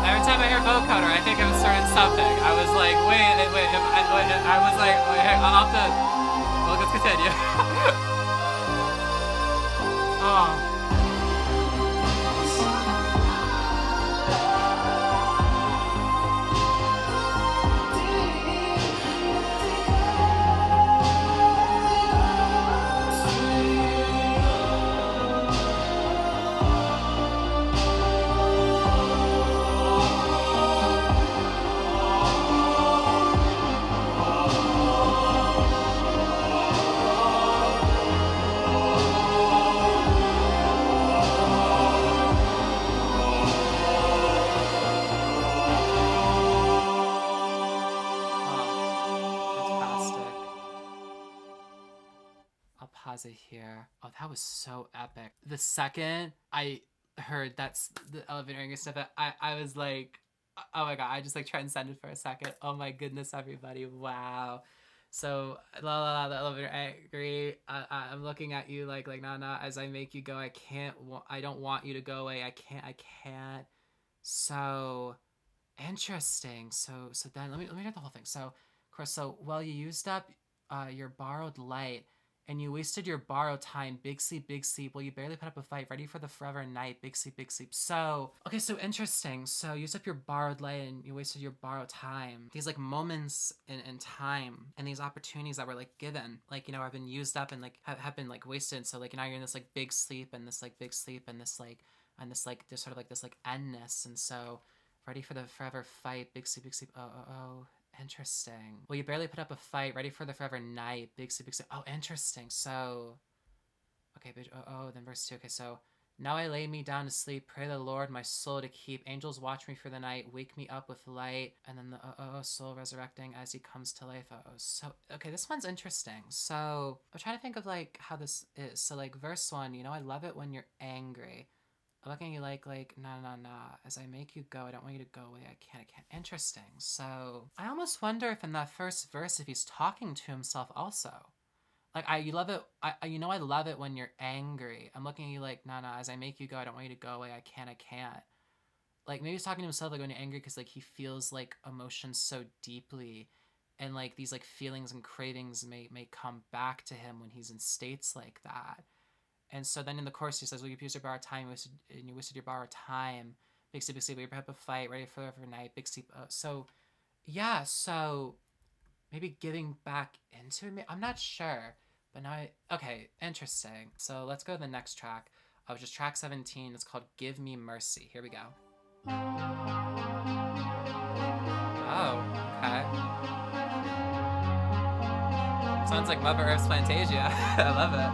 Every time I hear vocoder, I think I'm starting something. I was like, wait, I was like, wait, I'll have to, well, let's continue. Oh. pause it here. Oh, that was so epic. The second I heard that's the elevator ring stuff, I was like, oh my god, I just like transcended for a second. Oh my goodness, everybody. Wow. So la la la, the elevator angry. I'm looking at you like nah, as I make you go. I don't want you to go away. I can't. So interesting. So then let me read the whole thing. So of course, well, you used up your borrowed light, and you wasted your borrowed time. Big sleep, big sleep. Well, you barely put up a fight. Ready for the forever night. Big sleep, big sleep. So, okay, so interesting. So you used up your borrowed light and you wasted your borrowed time. These like moments in time and these opportunities that were like given, like, you know, have been used up and like have been like wasted. So like now you're in this like big sleep and this like big sleep and this like there's sort of like this like endness. And so ready for the forever fight. Big sleep, big sleep. Oh. Interesting. Well, you barely put up a fight. Ready for the forever night. Big sleep, big sleep. Oh, interesting. So, okay, bitch. Then verse 2. Okay, so now I lay me down to sleep. Pray the Lord my soul to keep. Angels watch me for the night. Wake me up with light. And then the soul resurrecting as he comes to life. So okay, this one's interesting. So I'm trying to think of like how this is. So like verse 1. You know, I love it when you're angry. I'm looking at you like, nah. As I make you go, I don't want you to go away. I can't. Interesting. So I almost wonder if in that first verse, if he's talking to himself also. Like, you love it. I love it when you're angry. I'm looking at you like, nah. As I make you go, I don't want you to go away. I can't. Like, maybe he's talking to himself like when you're angry because like he feels like emotions so deeply, and like these like feelings and cravings may come back to him when he's in states like that. And so then in the chorus he says, well, you used your borrowed time, you wasted your borrowed time. Big sleep, we have a fight, ready for every night, big sleep. So maybe giving back into it. I'm not sure, but now okay, interesting. So let's go to the next track, which is track 17. It's called Give Me Mercy. Here we go. Oh, okay. Sounds like Mother Earth's Fantasia. I love it.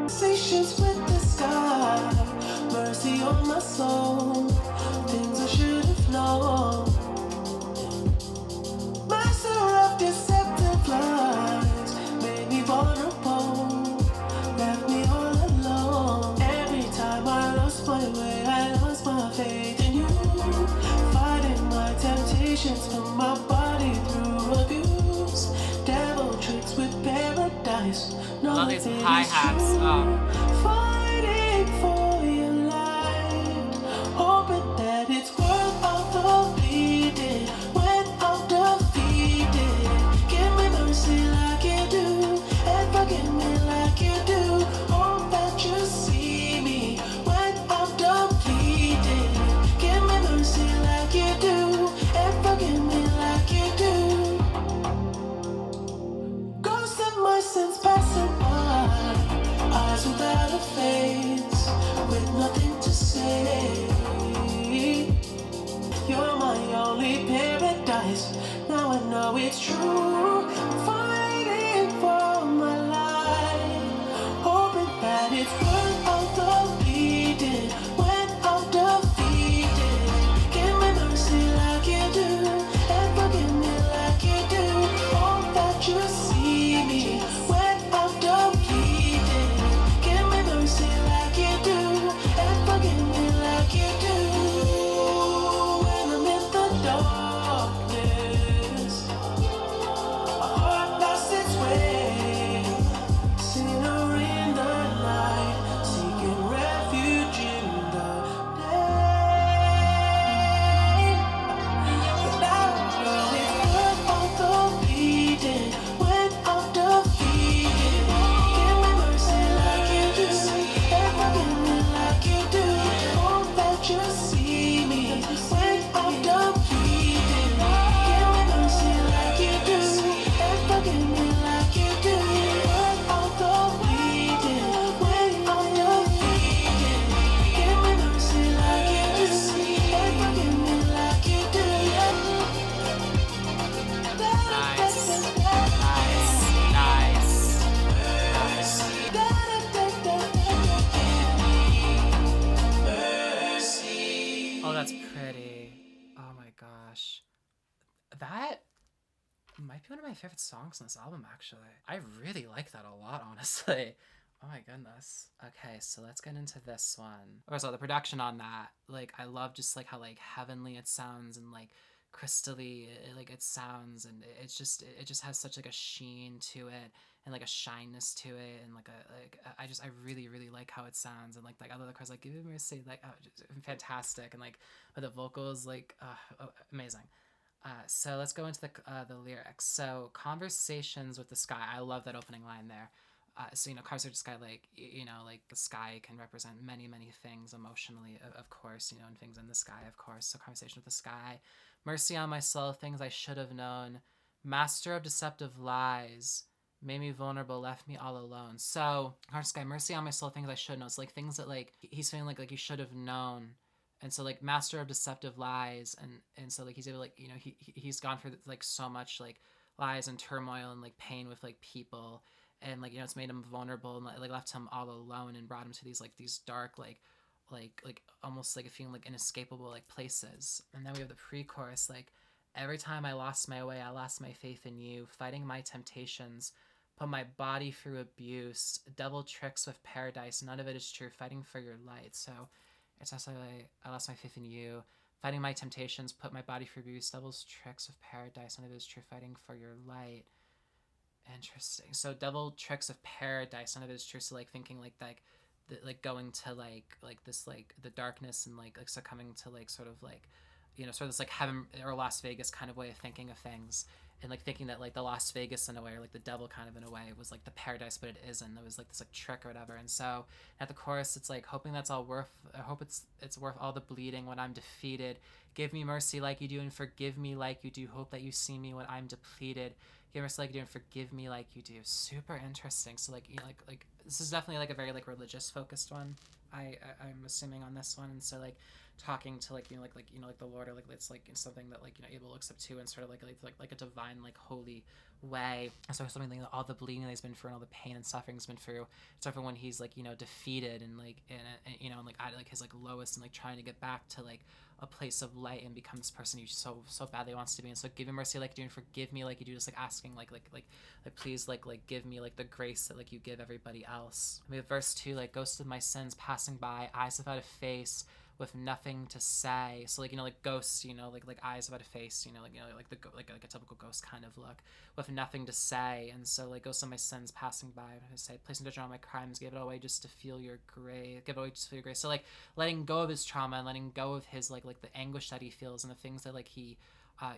Conversations with the sky, mercy on my soul, things I should have known. Master of deceptive lies, made me vulnerable, left me all alone. Every time I lost my way, I lost my faith in you, fighting my temptations from my body through abuse, devil tricks with paradise.
Love these hi-hats.
Fighting for your light, hoping that it's worth all the bleeding. When I'm defeated, give me mercy like you do, and forgive me like you do. Hope that you see me when I'm depleted. Give me mercy like you do, and forgive me like you do. Ghost of my sins passing by, eyes without a face, with nothing to say. You're my only paradise, now I know it's true. Fighting for my life, hoping that it's worth all the bleeding. When I'm defeated, give me mercy like you do, and forgive me like you do. Hope that you see me when I'm depleted. Give me mercy like you do, and forgive me like you do. When I'm in the darkness,
Oh, that's pretty. Oh my gosh. That might be one of my favorite songs on this album, actually. I really like that a lot, honestly. Oh my goodness. Okay, so let's get into this one. First of all, the production on that, like, I love just like how like heavenly it sounds and like crystally like it sounds, and it just has such like a sheen to it and like a shyness to it, and like I really like how it sounds, and like I love the chorus like give me mercy, like just fantastic, and like with the vocals like amazing. So let's go into the lyrics. So conversations with the sky. I love that opening line there. So, you know, conversation with the sky, like, you know, like the sky can represent many things emotionally, of course, you know, and things in the sky, of course. So conversation with the sky. Mercy on my soul, things I should have known. Master of deceptive lies. Made me vulnerable, left me all alone. So, sky, mercy on my soul, things I should know. It's like things that like he's feeling like he should have known. And so like master of deceptive lies, and so like he's able, like, you know, he's gone through like so much like lies and turmoil and like pain with like people, and like, you know, it's made him vulnerable and like left him all alone and brought him to these dark like almost like a feeling like inescapable like places. And then we have the pre-chorus like every time I lost my way, I lost my faith in you, fighting my temptations, put my body through abuse, devil tricks with paradise, none of it is true, fighting for your light. So it's also like I lost my faith in you, fighting my temptations, put my body through abuse, devil's tricks of paradise, none of it is true, fighting for your light. Interesting. So devil tricks of paradise, none of it is true. So like thinking like like going to like this like the darkness and like succumbing to like sort of like, you know, sort of this like heaven or Las Vegas kind of way of thinking of things, and like thinking that like the Las Vegas in a way, or like the devil kind of in a way, was like the paradise, but it isn't. It was like this like trick or whatever. And so at the chorus, it's like hoping that's all worth. I hope it's worth all the bleeding when I'm defeated. Give me mercy like you do, and forgive me like you do. Hope that you see me when I'm depleted. Give mercy like you do, and forgive me like you do. Super interesting. So like, you know, like this is definitely like a very like religious focused one. I'm assuming on this one, and so like talking to like, you know, like you know, like the Lord, or like it's like something that like, you know, Abel looks up to, and sort of like a divine like holy way. So something like all the bleeding that he's been through and all the pain and suffering he's been through, except for when he's like, you know, defeated and like and you know, and like at like his like lowest, and like trying to get back to like a place of light and become this person he so badly wants to be. And so give him mercy like you do, and forgive me like you do, just like asking like please like give me like the grace that like you give everybody else. We have verse 2, like ghosts of my sins passing by, eyes without a face, with nothing to say. So like, you know, like ghosts, you know, like eyes without a face, you know, like the like a typical ghost kind of look, with nothing to say. And so like ghosts of my sins passing by, I say, placing judgment on my crimes, give it away just to feel your grace, give it away just to feel your grace. So like letting go of his trauma and letting go of his like the anguish that he feels, and the things that like he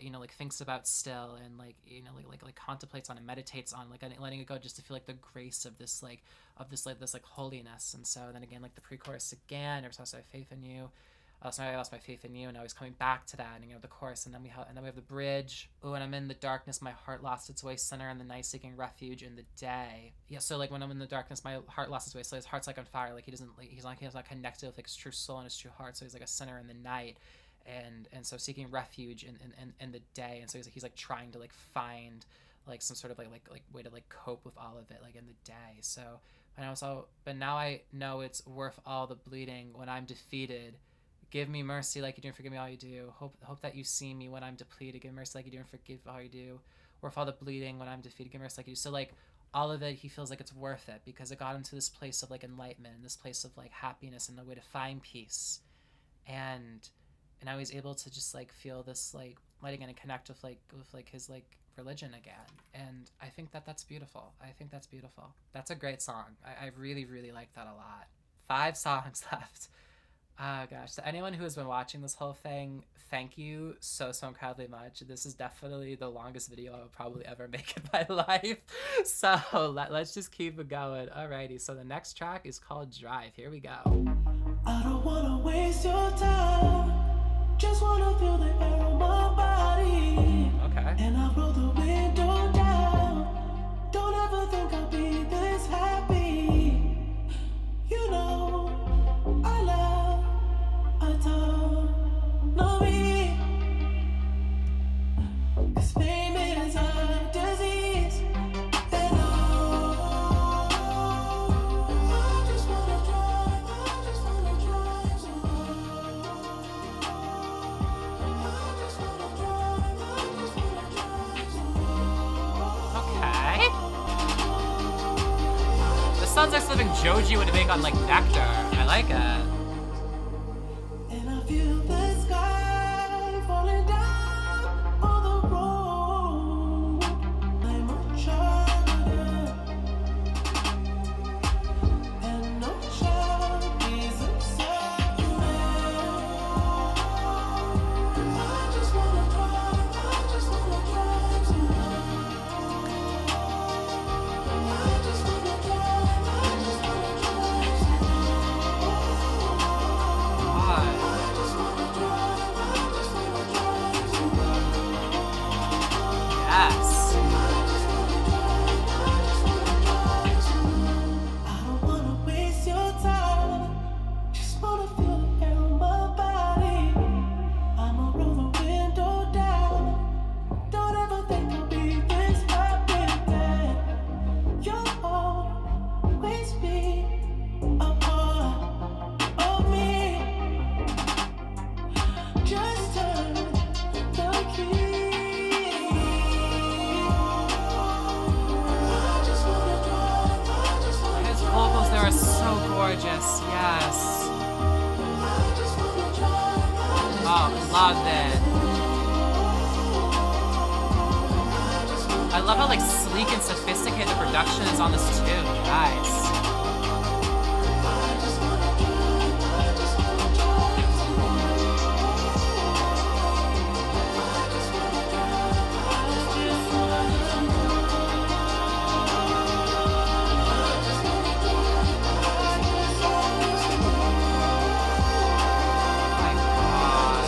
you know, like thinks about still, and like, you know, like contemplates on and meditates on, like letting it go just to feel like the grace of this holiness. And so then again, like the pre-chorus again, never lost my faith in you. So now I lost my faith in you, and now he's coming back to that, and you know, the chorus, and then we have the bridge. Oh, when I'm in the darkness, my heart lost its way, sinner in the night, seeking refuge in the day. Yeah, so like when I'm in the darkness, my heart lost its way. So his heart's like on fire, like he's not connected with like his true soul and his true heart. So he's like a sinner in the night. And so seeking refuge in the day, and so he's like trying to like find like some sort of like way to like cope with all of it like in the day. So but now I know it's worth all the bleeding when I'm defeated. Give me mercy like you do, and forgive me all you do. Hope that you see me when I'm depleted. Give mercy like you do, and forgive all you do. Worth all the bleeding when I'm defeated. Give mercy like you do. So like all of it, he feels like it's worth it, because it got him to this place of like enlightenment, and this place of like happiness, and the way to find peace. And now he's able to just like feel this like light again, and connect with his like religion again. And I think that's beautiful. That's a great song. I really like that a lot. 5 songs left. Oh gosh. So anyone who has been watching this whole thing, thank you so incredibly much. This is definitely the longest video I will probably ever make in my life. So let's just keep it going. Alrighty, so the next track is called Drive. Here we go.
I don't wanna waste your time. Just wanna feel the air on my body.
Okay.
And I roll the window down. Don't ever think I'll be this happy. You know, I love autonomy. 'Cause fame is a disease. And I just wanna drive so
sounds like something Joji would make on like Nectar. I like it.
And I feel the sky falling down on the road. I'm a child, and no child is inside you. I just wanna drive tonight. I just wanna drive
Why? Yes.
I don't wanna waste your time. Just wanna feel the air on my body. I'ma roll the window down. Don't ever think I'll be this happy again. You'll always be a part of me. Just turn the key. I just wanna drive.
His vocals there are so gorgeous. Yes. Oh, love it. I love how like sleek and sophisticated the production is on this too, guys. My God.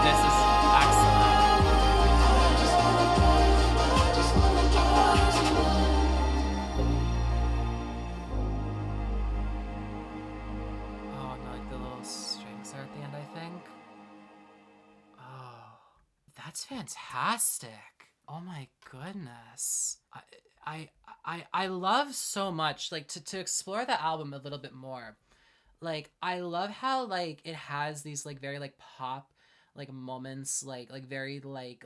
This is excellent. Oh, and like the little strings there at the end, I think. Oh, that's fantastic. Oh my goodness. I love so much like to explore the album a little bit more. Like I love how like it has these like very like pop like moments like very like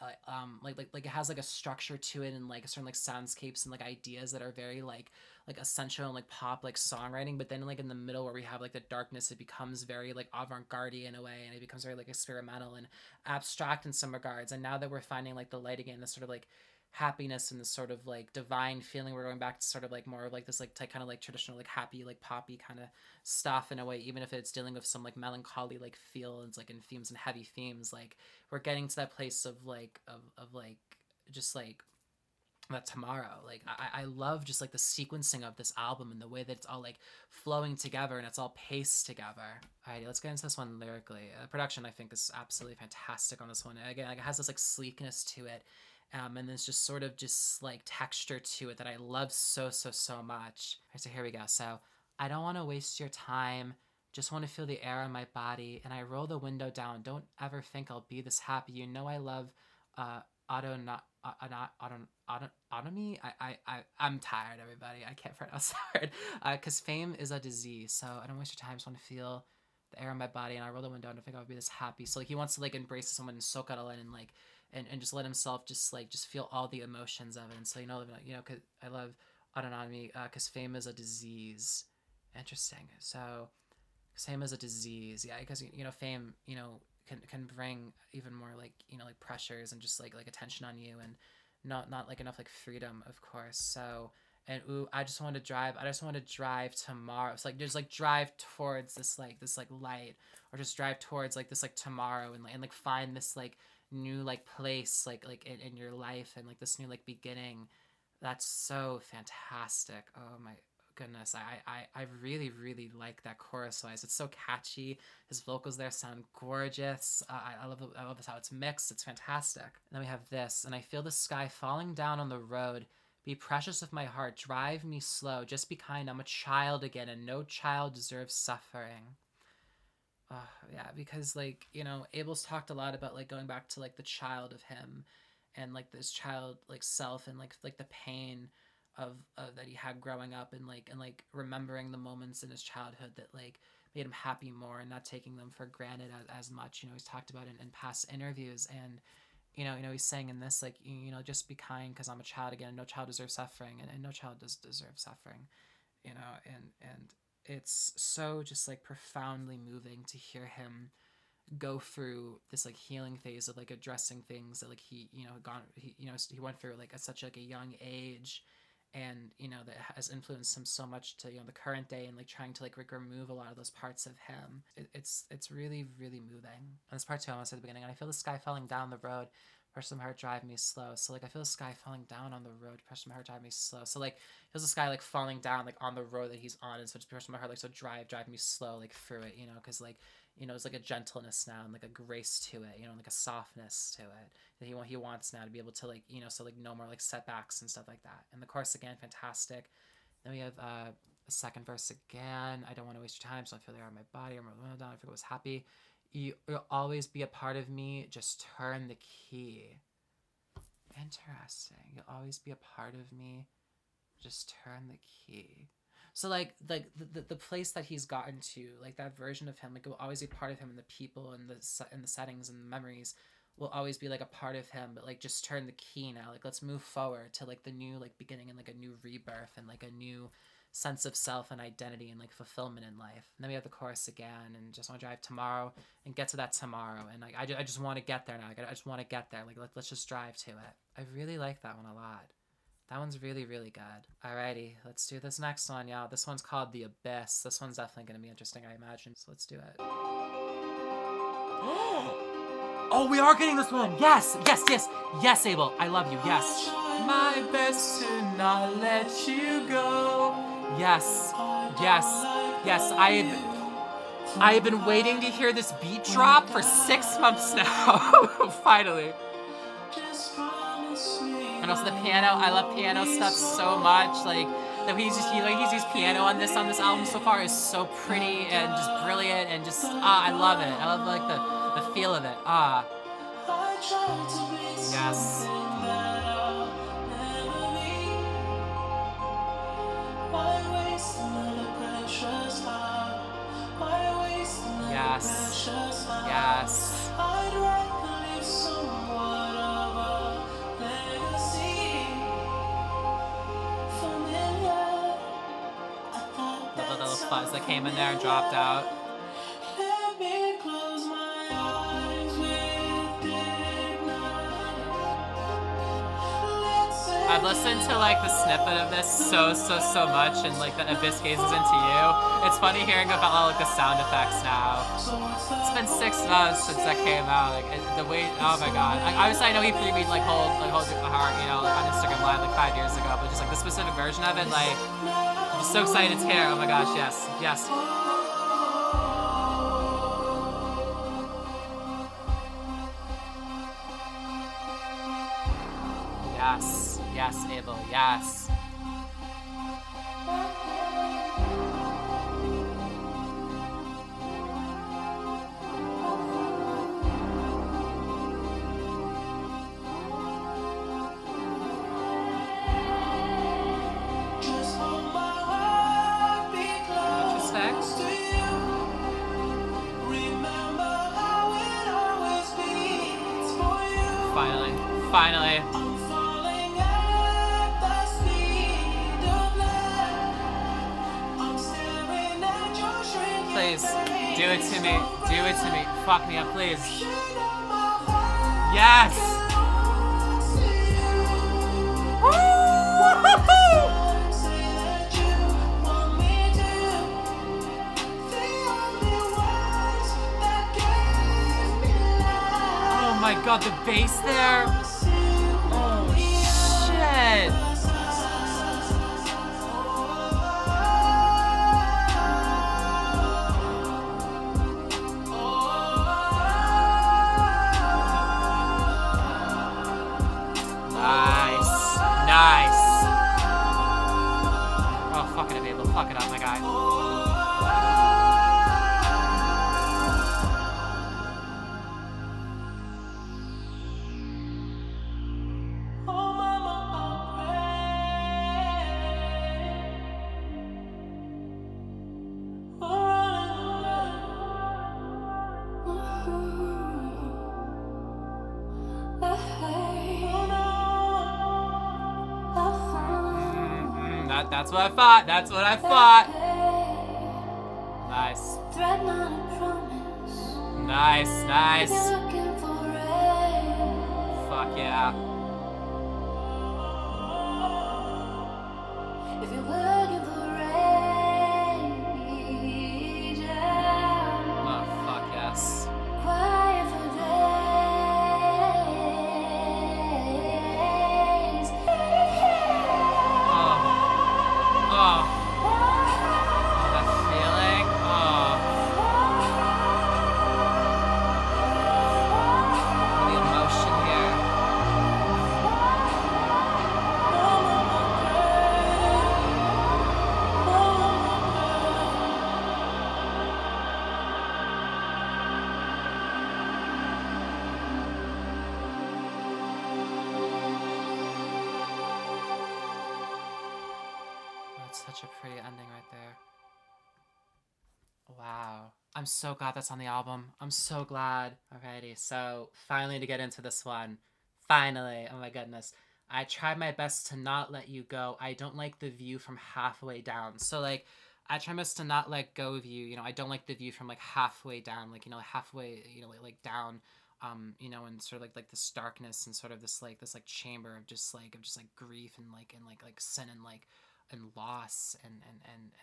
it has like a structure to it and like certain like soundscapes and like ideas that are very like essential and like pop like songwriting, but then like in the middle where we have like the darkness, it becomes very like avant-garde in a way, and it becomes very like experimental and abstract in some regards. And now that we're finding like the light again, this sort of like happiness and this sort of like divine feeling, we're going back to sort of like more of like this like kind of like traditional like happy like poppy kind of stuff in a way, even if it's dealing with some like melancholy like feels like in themes and heavy themes. Like we're getting to that place of like of like just like that tomorrow. Like I love just like the sequencing of this album and the way that it's all like flowing together and it's all paced together. Alrighty, let's get into this one lyrically. Production I think is absolutely fantastic on this one. Again, like it has this like sleekness to it. And there's just sort of just like texture to it that I love so much. Alright, so here we go. So I don't want to waste your time. Just want to feel the air on my body, and I roll the window down. Don't ever think I'll be this happy. You know I love autonomy. I'm tired, everybody. I can't pronounce that word. Because fame is a disease. So I don't waste your time. Just want to feel the air on my body, and I roll the window down. I don't think I'll be this happy. So like he wants to like embrace someone and soak it all in and like and just let himself just feel all the emotions of it. And so cause I love autonomy because fame is a disease. Interesting. So fame is a disease, yeah, because fame can bring even more like like pressures and just like attention on you, and not like enough like freedom, of course. So and I just want to drive tomorrow. So like just like drive towards this light, or just drive towards like this like tomorrow, and like find this like new like place like in your life, and like this new like beginning. That's so fantastic. Oh my goodness, I really like that chorus wise. It's so catchy. His vocals there sound gorgeous. I love how it's mixed. It's fantastic. And then we have this, and I feel the sky falling down on the road. Be precious of my heart, drive me slow, just be kind. I'm a child again, and no child deserves suffering. Yeah, because like Abel's talked a lot about like going back to like the child of him, and like this child like self, and like the pain of that he had growing up, and like remembering the moments in his childhood that like made him happy more, and not taking them for granted as much. He's talked about in past interviews, and he's saying in this, like, just be kind because I'm a child again, and no child deserves suffering, and no child does deserve suffering, and it's so just like profoundly moving to hear him go through this like healing phase of like addressing things that like he went through like at such like a young age, and that has influenced him so much to the current day, and like trying to like remove a lot of those parts of him. It's really, really moving. And this part too, I want to say at the beginning, and I feel the sky falling down the road, pressure my heart drive me slow. So like I feel the sky falling down on the road, pressure my heart drive me slow. So like feels the sky like falling down like on the road that he's on, and so just pressure my heart like so drive me slow like through it, because like it's like a gentleness now and like a grace to it, like a softness to it that he wants now to be able to like so like no more like setbacks and stuff like that. And the chorus again, fantastic. Then we have a second verse again. I don't want to waste your time, so I feel they are in my body. I'm down. I forget what's happy. You'll always be a part of me. Just turn the key. Interesting. You'll always be a part of me. Just turn the key. So like the place that he's gotten to, like that version of him, like it will always be part of him, and the people and the settings and the memories will always be like a part of him. But like just turn the key now. Like let's move forward to like the new like beginning and like a new rebirth and like a new sense of self and identity and like fulfillment in life. And then we have the chorus again, and just want to drive tomorrow and get to that tomorrow. And like I just want to get there now. I just want to get there. Like let's just drive to it. I really like that one a lot. That one's really, really good. Alrighty, let's do this next one, y'all. This one's called The Abyss. This one's definitely going to be interesting, I imagine. So let's do it. Oh, we are getting this one. Yes, Abel. I love you. Yes. My best to not let you go. Yes. I have been waiting to hear this beat drop for 6 months now. Finally. And also the piano, I love piano stuff so much. Like that he's used piano on this album so far is so pretty and just brilliant, and just I love it. I love like the feel of it. Yes. Yes. The little fuzz that came in there and dropped out. I've listened to like the snippet of this so much, and like the Abyss gazes into you. It's funny hearing about all like the sound effects now. It's been 6 months since that came out. Like the way, oh my god. Obviously I know he freebied like hold your heart, like on Instagram Live like 5 years ago, but just like the specific version of it, like I'm just so excited to hear. Oh my gosh, yes. Yes, Abel, yes. Finally. Please, do it to me. Fuck me up, please. Yes! Oh my god, the bass there. Oh shit. Nice. Oh, fuck it up, Abel. Fuck it up, my guy. That's what I thought. That's what I thought. Nice.
Threat, not a promise.
Nice, nice.
If you're looking for rain,
Fuck yeah.
if you're looking for rage, yeah.
Oh, fuck yes.
Quiet for days.
Oh. Oh. That feeling. Oh. The emotion here. That's such a pretty ending right there. Wow. I'm so glad that's on the album. I'm so glad. Alrighty, so finally to get into this one. Finally. Oh my goodness. I tried my best to not let you go. I don't like the view from halfway down. So like I try my best to not let go of you. You know, I don't like the view from like halfway down, like, you know, halfway, you know, like down, you know, and sort of like this darkness and sort of this like chamber of just like grief and like sin and like and loss and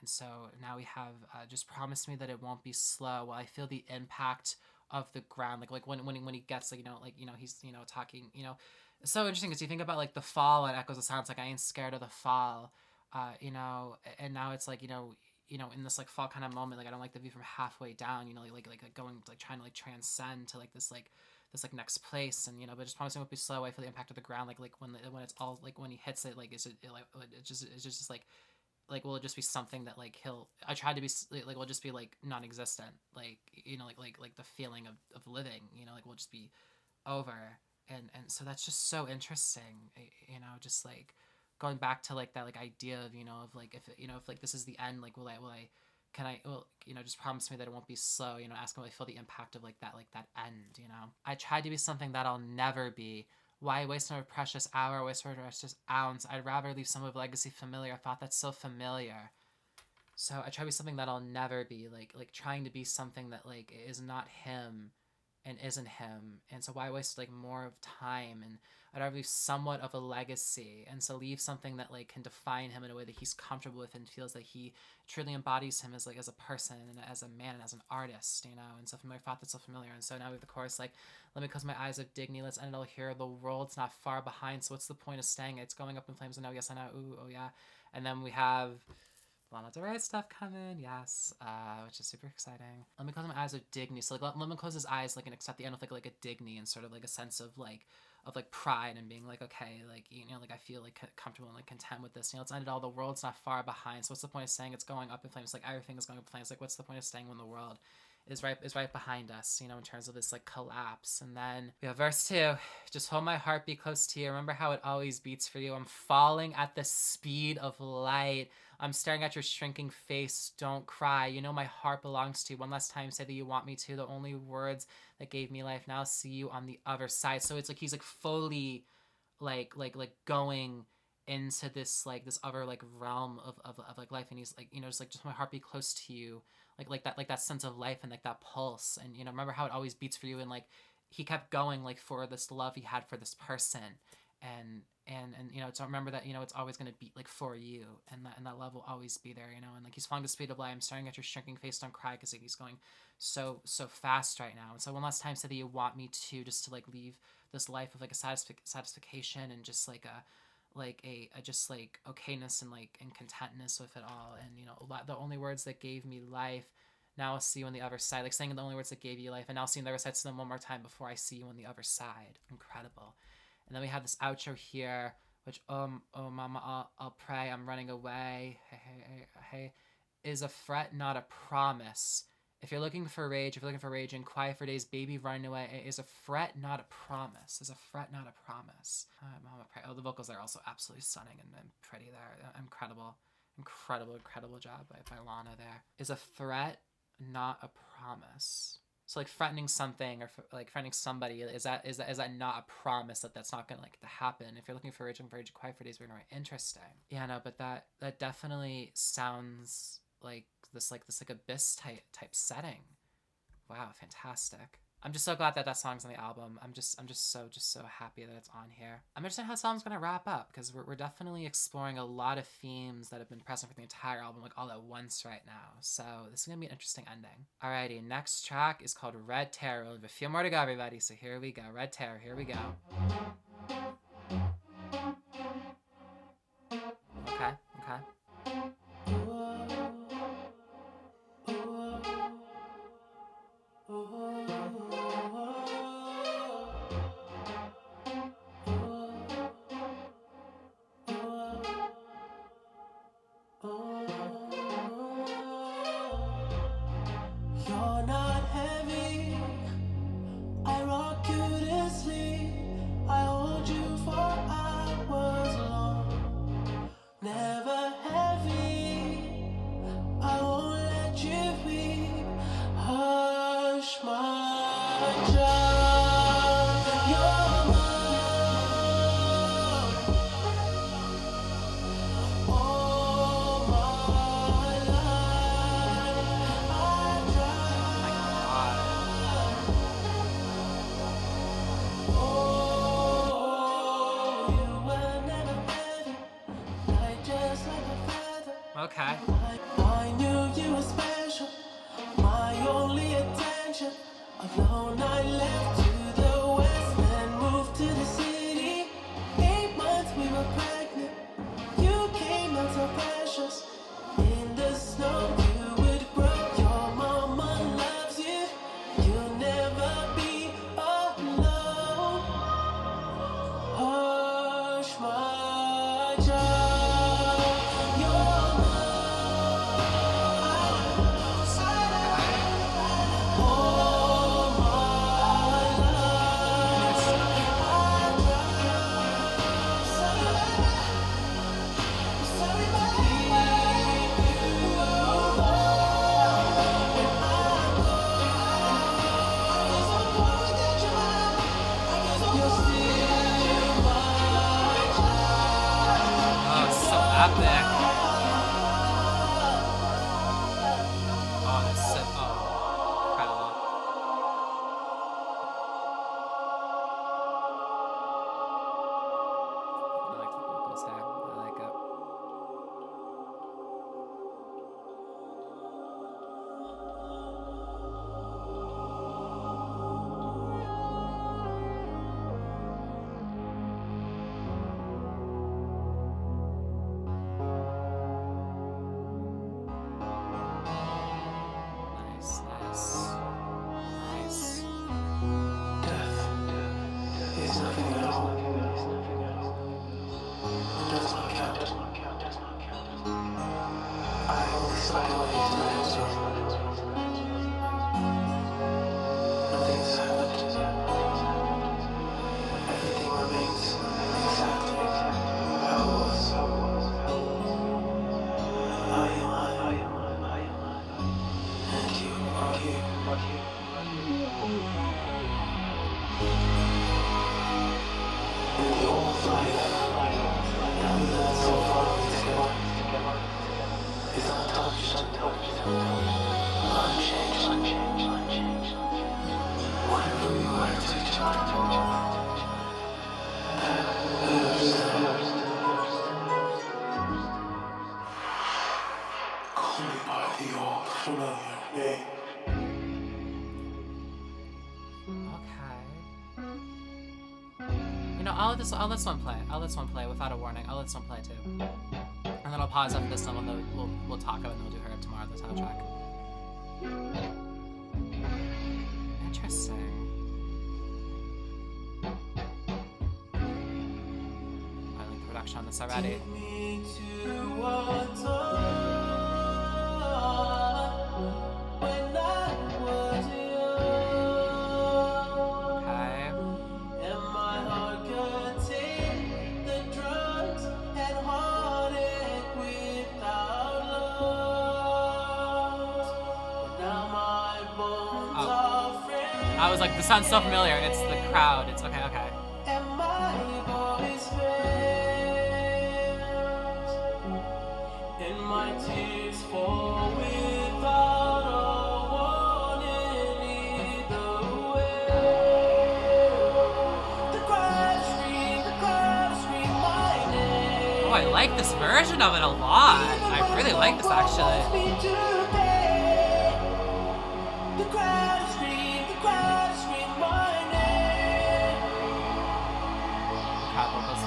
so now we have just promise me that it won't be slow while I feel the impact of the ground, like when he gets like, you know, he's, you know, talking, you know. It's so interesting because you think about like the fall and echoes of sounds, like I ain't scared of the fall, you know, and now it's like, you know, in this like fall kind of moment, like I don't like the view from halfway down, you know, like going like trying to like transcend to like this next place, and you know, but just promising it won't be slow. I feel the impact of the ground, like when it's all like when he hits it, like it's just like will it just be something that like he'll I tried to be like will just be like non-existent, like, you know, like the feeling of living, you know, like will just be over, and so that's just so interesting, you know, just like going back to like that like idea of, you know, of like if, you know, if like this is the end, like will I can I, well, you know, just promise me that it won't be slow, you know, ask him if I feel the impact of like that end, you know. I tried to be something that I'll never be. Why waste another precious hour, waste another precious ounce? I'd rather leave some of legacy familiar. I thought that's so familiar. So I try to be something that I'll never be, like trying to be something that like is not him and isn't him. And so why waste like more of time? And I'd rather leave somewhat of a legacy, and so leave something that like can define him in a way that he's comfortable with and feels that he truly embodies him as like as a person and as a man and as an artist, you know. And so familiar thought that's so familiar. And so now we have the chorus like, let me close my eyes of dignity, let's end it all here. The world's not far behind, so what's the point of staying? It's going up in flames, and now yes I know, ooh, oh yeah. And then we have Lana Del Rey stuff coming, yes, which is super exciting. Let me close my eyes with dignity. So like, let me close his eyes like and accept the end with like a dignity and sort of like a sense of like pride and being like, okay, like, you know, like I feel like comfortable and like content with this. You know, let's end it all. The world's not far behind. So what's the point of saying it's going up in flames? Like everything is going up in flames. Like what's the point of staying when the world is right behind us, you know, in terms of this like collapse. And then we have verse 2. Just hold my heartbeat close to you. Remember how it always beats for you. I'm falling at the speed of light. I'm staring at your shrinking face. Don't cry. You know my heart belongs to you. One last time, say that you want me to. The only words that gave me life. Now I'll see you on the other side. So it's like he's like fully like going into this like this other like realm of like life, and he's like, you know, just my heart be close to you, like that sense of life and like that pulse. And you know, remember how it always beats for you. And like he kept going like for this love he had for this person, and you know, so remember that, you know, it's always going to beat like for you, and that love will always be there, you know. And like he's falling the speed of light. I'm staring at your shrinking face. Don't cry, because like, he's going so fast right now. And so one last time, say that you want me to, just to like leave this life of like a satisfaction and just like a just like okayness and like and contentness with it all. And you know, the only words that gave me life. Now I'll see you on the other side. Like saying the only words that gave you life, and I'll see you on the other side. So then one more time before I see you on the other side. Incredible. And then we have this outro here, which oh mama, I'll pray, I'm running away. Hey, is a fret, not a promise. If you're looking for rage, and quiet for days, baby running away, is a fret, not a promise. Is a fret, not a promise. Mama, pray. Oh, the vocals are also absolutely stunning and pretty there. Incredible job by Lana there. Is a threat, not a promise. So like threatening something or like threatening somebody, is that not a promise that that's not gonna like to happen? If you're looking for Raging Virgin Quiet for Days, we're gonna write interesting. Yeah, no, but that definitely sounds like this abyss type setting. Wow, fantastic. I'm just so glad that song's on the album. I'm just so happy that it's on here. I'm interested in how the song's gonna wrap up, because we're definitely exploring a lot of themes that have been present for the entire album, like all at once right now. So this is gonna be an interesting ending. Alrighty, next track is called Red Terror. We have a few more to go, everybody. So here we go. Red Terror. Here we go. Okay.
You're not heavy. I rock you to sleep. I hold you for hours long. Never heavy. I won't let you weep. Hush, my child. You're mine. All my life, I tried. Oh, you were never heavy. Light just like a feather.
Okay.
I knew you were special, my only attention. Alone I left to the west, then moved to the city. 8 months we were pregnant. You came out so precious. In the snow you would grow. Your mama loves you. You'll never be alone. Hush, my child. You're
Oh, it's so epic. Oh, that's so incredible. I like the vocals there. I like it. Nice.
death is nothing at all. It does not count. I only slide away to the next one. Nothing's happened. Everything remains exactly how it was. I am I. And you are you. In the old life, now we live so far together, is untouched, unchanged. Whatever we were to each other, that lives there. Call me by the old familiar name.
Okay. You know, I'll let this one play. I'll let this one play without a warning. I'll let this one play too. And then I'll pause after this one. We'll talk about it and we'll do Hurry Up Tomorrow, the soundtrack. Interesting. I like the production on this already.
Take me to water when I was young,
Okay.
and my heart could take the drugs and heartache without love. But now my bones are
I was like, this sounds so familiar. It's the crowd. It's okay.
And my voice fails, and my tears fall without a warning either way. The crowd scream my name.
Oh, I like this version of it a lot. I really like this actually.
The crowd scream my name.
Crowd vocals.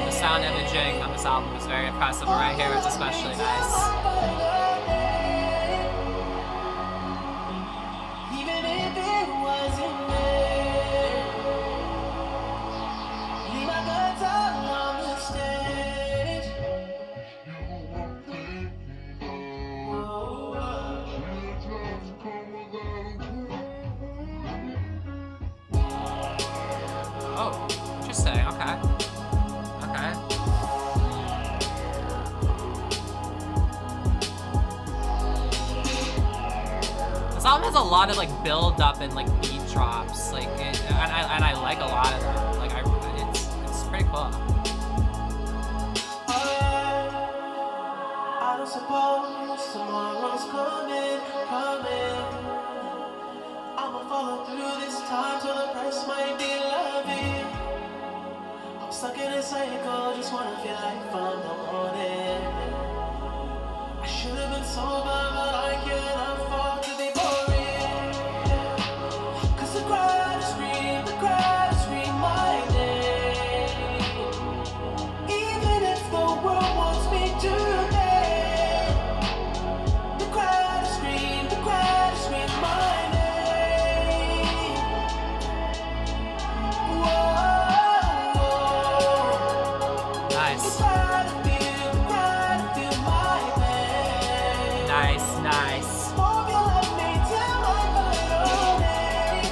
The sound imaging on this album is very impressive, but right here it's especially nice.
Even if it wasn't there, leave my guts all on the stage.
Oh, interesting. Okay. This album has a lot of like build up and like beat drops, like, and I like a lot of them. Like, it's pretty cool.
I don't suppose tomorrow's coming. I'ma follow through this time till the price might be loving. I'm stuck in a cycle, just wanna feel like from the morning. I should have been sober, but I can't afford to be boring. 'Cause the crowd scream my name. Even if the world wants me to pay. The crowd scream my name. Whoa.
Nice.
The crowd feel my pain.
Nice.
Hope you love me till I put your name.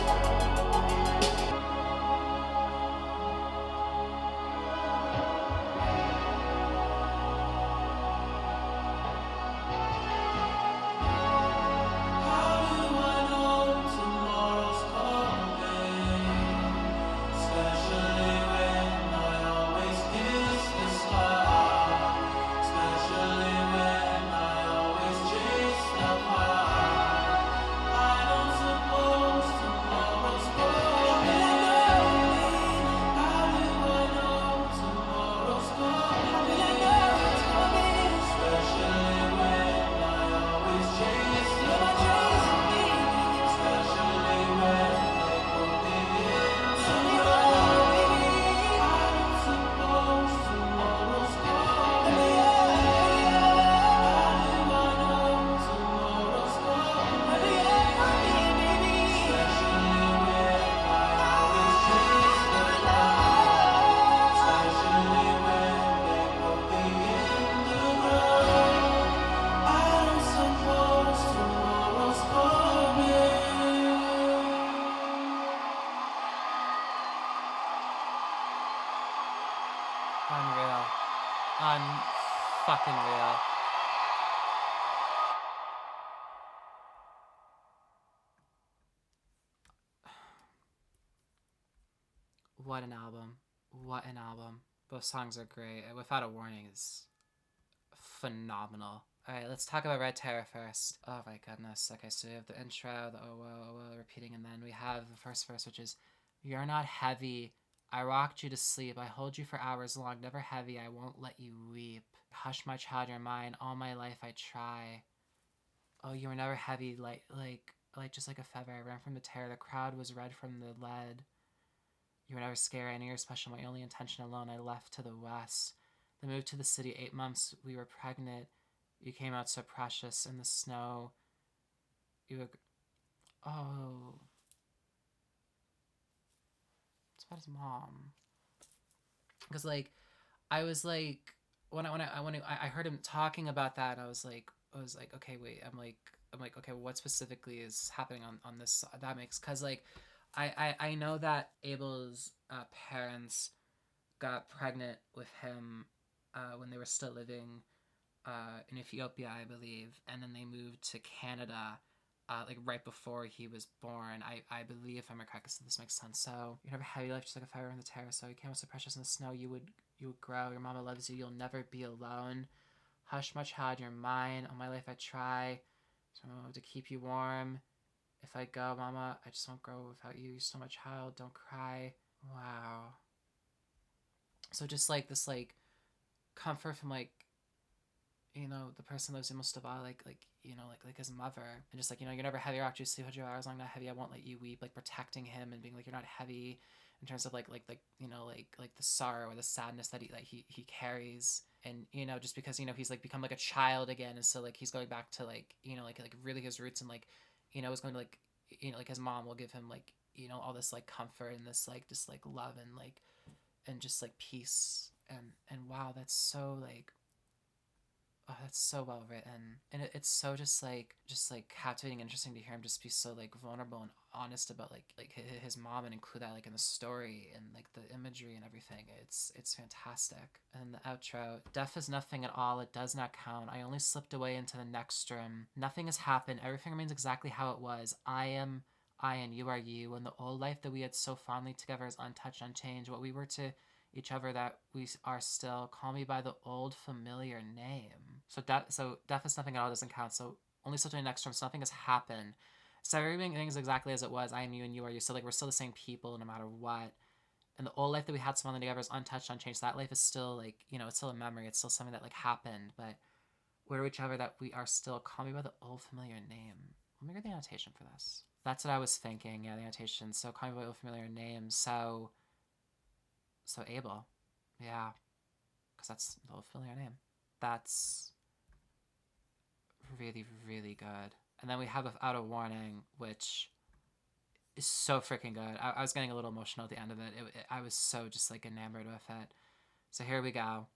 How do I know tomorrow's coming? Especially when I always kiss the sky. Especially when I always chase the high. I don't suppose tomorrow's coming. How do I know tomorrow's coming? Especially when I always chase the high. Especially when they put me into the I don't suppose tomorrow's coming. How do I know tomorrow's coming? Especially when I always chase the high. Especially when they put me in the ground. I don't suppose tomorrow's coming.
Unreal. Unfucking real. What an album. Both songs are great. Without a Warning is phenomenal. Alright, let's talk about Red Terror first. Oh my goodness. Okay, so we have the intro, the oh well repeating, and then we have the first verse, which is, "You're not heavy. I rocked you to sleep. I hold you for hours long. Never heavy. I won't let you weep. Hush, my child, you're mine. All my life I try. Oh, you were never heavy, like just like a feather. I ran from the terror. The crowd was red from the lead. You were never scary. I knew you were special. My only intention alone. I left to the west. Then moved to the city. 8 months. We were pregnant. You came out so precious in the snow. You were... Oh. It's about his mom. Because, like, I was like... When I heard him talking about that, I was like, okay, wait. I'm like, okay, what specifically is happening on this? That makes... Because, like, I know that Abel's parents got pregnant with him when they were still living in Ethiopia, I believe, and then they moved to Canada, like right before he was born. I believe, if I'm correct, so this makes sense. So you never have your life just like a fire on the terrace. So you came so precious in the snow. You would grow. Your mama loves you. You'll never be alone. Hush, my child, you're mine. All my life I try to keep you warm. If I go, mama, I just won't grow without you. You're still my child. Don't cry. Wow. So just like this, like comfort from like, the person loves you most of all, like like his mother, and just like, you're never heavy. Actually, sleep 100 hours long, not heavy. I won't let you weep. Like protecting him and being like, you're not heavy, in terms of like the sorrow or the sadness that he carries, and just because he's like become like a child again, and so like he's going back to like like really his roots, and like is going to like like his mom will give him like all this like comfort and this like just like love and just like peace, and wow, that's so like, oh, that's so well written, and it's so just like captivating, interesting to hear him just be so like vulnerable and honest about like his mom, and include that like in the story and like the imagery and everything. It's fantastic. And the outro: death is nothing at all. It does not count. I only slipped away into the next room. Nothing has happened. Everything remains exactly how it was. I am I and you are you, and the old life that we had so fondly together is untouched, unchanged. What we were to each other that we are still. Call me by the old familiar name. So death is nothing at all, doesn't count. So only still to the next term. So nothing has happened. So everything is exactly as it was. I am you and you are you. So like we're still the same people no matter what. And the old life that we had so long together is untouched, unchanged. That life is still like, it's still a memory. It's still something that like happened. But we're each other that we are still. Call me by the old familiar name. Let me read the annotation for this. That's what I was thinking. Yeah, the annotation. So call me by the old familiar name. So Abel. Yeah. Because that's the old familiar name. That's really, really good. And then we have Without a Warning, which is so freaking good. I was getting a little emotional at the end of it. I was so just like enamored with it. So here we go.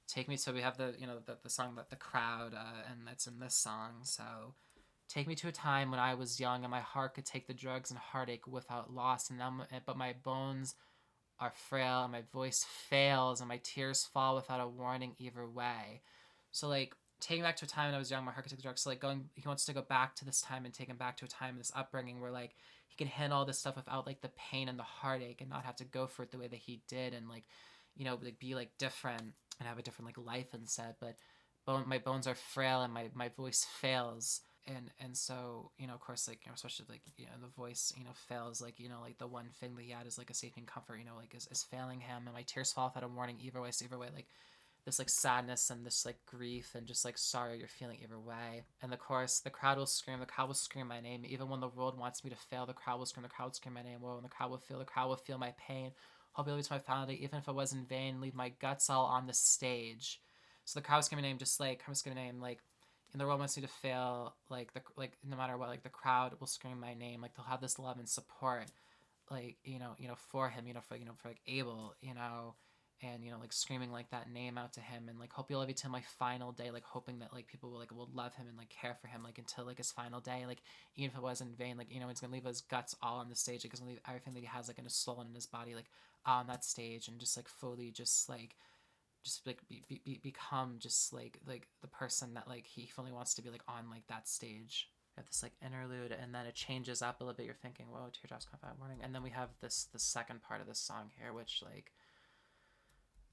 Take me. So we have the the song that the crowd, and that's in this song. So take me to a time when I was young and my heart could take the drugs and heartache without loss. And now, but my bones are frail and my voice fails and my tears fall without a warning either way. So like taking back to a time when I was young, my heart could take the drugs. So like he wants to go back to this time and take him back to a time in this upbringing where like he can handle all this stuff without like the pain and the heartache, and not have to go for it the way that he did, and like like be like different and have a different like life instead. But my bones are frail and my voice fails. And so of course, like especially like the voice fails, like like the one thing that he had is like a safety and comfort like is failing him, and my tears fall without a warning either way. So either way, like this like sadness and this like grief and just like sorrow you're feeling either way. And the chorus: the crowd will scream, the crowd will scream my name, even when the world wants me to fail. The crowd will scream, the crowd will scream my name. Well, and the crowd will feel my pain. Hope you'll leave to my final day, even if it was in vain. Leave my guts all on the stage. So the crowd will scream my name, just like I'm just gonna name like. And the world wants me to fail, like no matter what, like the crowd will scream my name, like they'll have this love and support, like for him, for like Abel, and like screaming like that name out to him, and like hope you'll love you till my final day, like hoping that like people will love him and like care for him like until like his final day, like even if it was in vain, like he's gonna leave his guts all on the stage, like he's gonna leave everything that he has like in his soul and in his body like on that stage, and just like fully just like become just like the person that like he fully wants to be like on like that stage. We have this like interlude, and then it changes up a little bit. You're thinking, whoa, teardrops come out morning, and then we have the second part of this song here, which like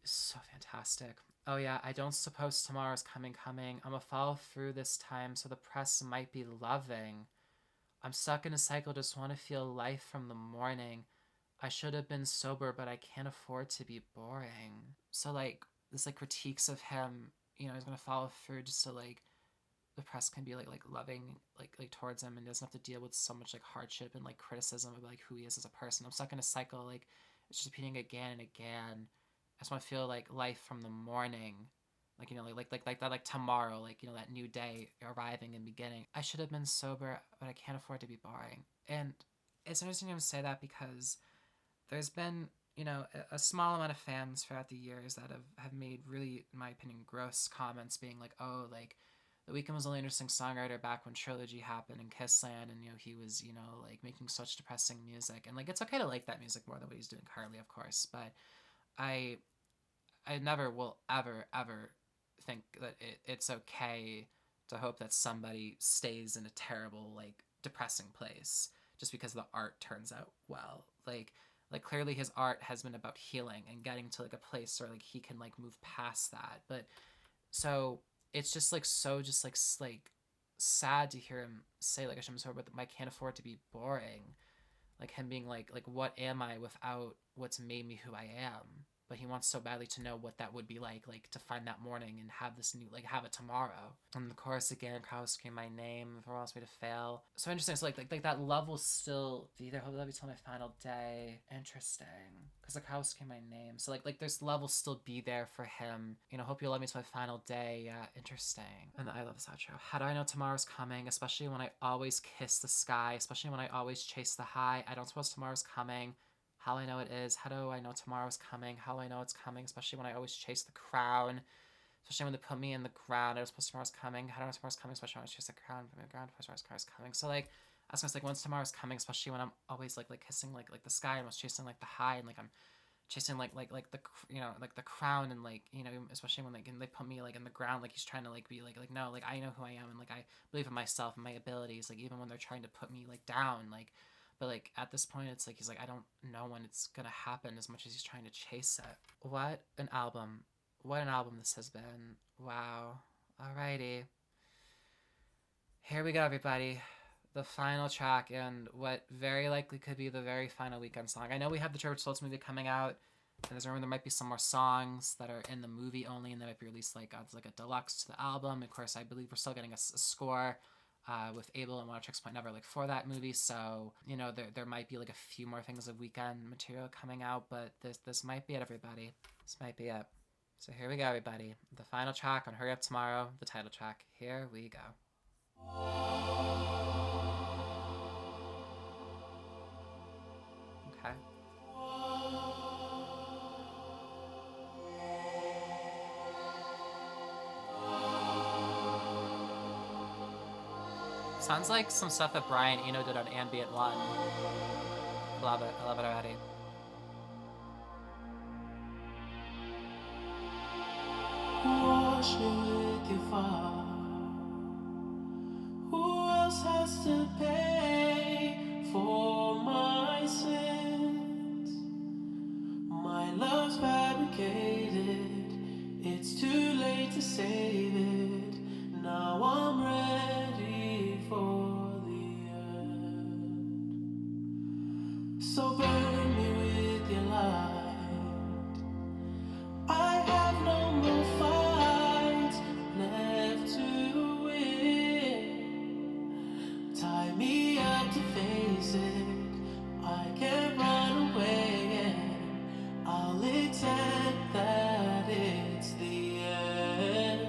is so fantastic. Oh yeah, I don't suppose tomorrow's coming. I'ma follow through this time, so the press might be loving. I'm stuck in a cycle, just want to feel life from the morning. I should have been sober, but I can't afford to be boring. So like this like critiques of him, he's gonna follow through just so like the press can be like loving like towards him, and doesn't have to deal with so much like hardship and like criticism of like who he is as a person. I'm stuck in a cycle, like it's just repeating again and again. I just want to feel like life from the morning, like like that, like tomorrow, like that new day arriving and beginning. I should have been sober, but I can't afford to be boring. And it's interesting to say that because there's been a small amount of fans throughout the years that have made really, in my opinion, gross comments, being like, oh, like The Weeknd was only an interesting songwriter back when Trilogy happened and Kissland, and he was like making such depressing music, and like it's okay to like that music more than what he's doing currently, of course, but I never will ever think that it's okay to hope that somebody stays in a terrible, like, depressing place just because the art turns out well. Like clearly his art has been about healing and getting to, like, a place where, like, he can, like, move past that. But so it's just, like, so just, like, sad to hear him say, like, I'm sorry, but I can't afford to be boring. Like, him being like, what am I without what's made me who I am? But he wants so badly to know what that would be like to find that morning and have this new, like, have it tomorrow. And the chorus again, crowd scream my name, everyone wants me to fail. So interesting. So like that love will still be there. Hope love you till my final day. Interesting. Because the crowd scream my name. So like there's love will still be there for him. You know, hope you'll love me till my final day. Yeah, interesting. And I love this outro. How do I know tomorrow's coming? Especially when I always kiss the sky. Especially when I always chase the high. I don't suppose tomorrow's coming. How I know it is. How do I know tomorrow's coming? How do I know it's coming? Especially when I always chase the crown. Especially when they put me in the ground. I don't suppose tomorrow's coming. How do I know tomorrow's coming? Especially when I chase the crown. Put me in the ground. Tomorrow's coming. So like, I was like, when's tomorrow's coming? Especially when I'm always like kissing like the sky and I was chasing like the high and like I'm chasing like the, you know, like the crown and like, you know, especially when like and they put me like in the ground, like he's trying to like be like no, like I know who I am and like I believe in myself and my abilities, like even when they're trying to put me like down, like. But, like, at this point, it's like, he's like, I don't know when it's gonna happen as much as he's trying to chase it. What an album. What an album this has been. Wow. Alrighty. Here we go, everybody. The final track and what very likely could be the very final Weeknd song. I know we have the Trevor Stoltz movie coming out, and there's a rumor there might be some more songs that are in the movie only, and they might be released, like, as, like, a deluxe to the album. Of course, I believe we're still getting a score with Abel and One Tricks Point Never, like, for that movie, so, you know, there might be, like, a few more things of Weeknd material coming out, but this might be it, everybody. This might be it. So here we go, everybody. The final track on Hurry Up Tomorrow, the title track. Here we go. Okay. Sounds like some stuff that Brian Eno did on Ambient 1. Love it. I love it already.
Wash me with your fire. Who else has to pay for my sins? My love's fabricated. It's too late to save it. Now I'm ready for the end. So burn me with your light. I have no more fights left to win. Tie me up to face it. I can't run away and I'll accept that it's the end.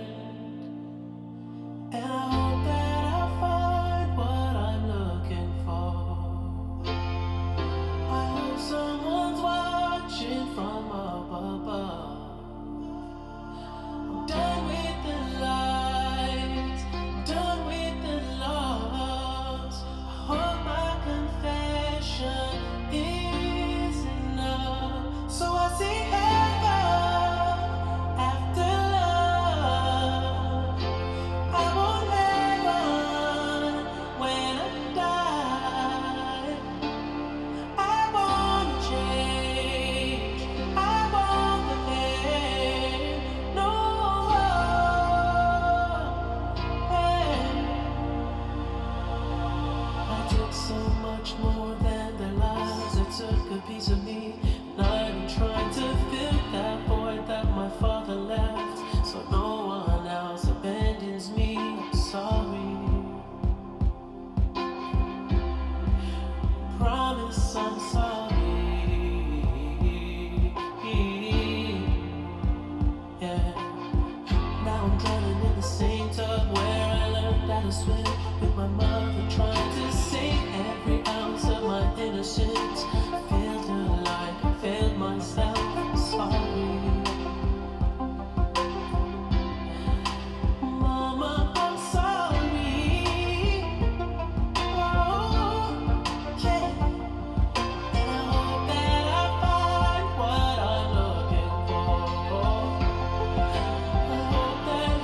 And I hope that I find what I'm looking for. I hope someone's watching from up above. I'm done with the lies, I'm done with the loss. I hope my confession is enough. So I see heaven after love. I want heaven when I die. I want change. I want the pain. No pain. I took so much more than their lives. They took a piece of me, and I've been trying to fill that void that my father left, so no one else abandons me. I'm sorry. Promise I'm sorry. Yeah. Now I'm drowning in the same tub where I learned how to swim with my mother, trying to save every ounce of my innocence. Failed her like I failed myself. I'm sorry. Mama, I'm sorry. Oh, yeah. And I hope that I find what I'm looking for. I hope that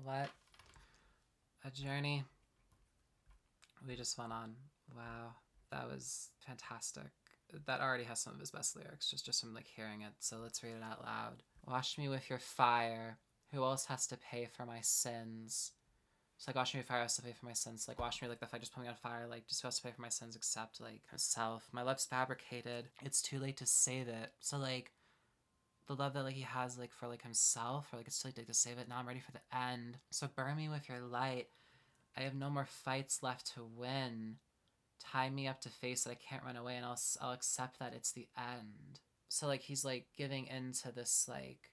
What a journey we just went on. Wow, that was fantastic. That already has some of his best lyrics, just from like hearing it. So let's read it out loud. Wash me with your fire. Who else has to pay for my sins? It's like, wash me with fire, has to pay for my sins. Like, wash me like the fire, just put me on fire. Like, just who has to pay for my sins except like himself. My love's fabricated. It's too late to save it. So like, the love that like he has like for like himself, or like it's too late to save it. Now I'm ready for the end. So burn me with your light. I have no more fights left to win. Tie me up to face that I can't run away, and I'll accept that it's the end. So like he's like giving into this like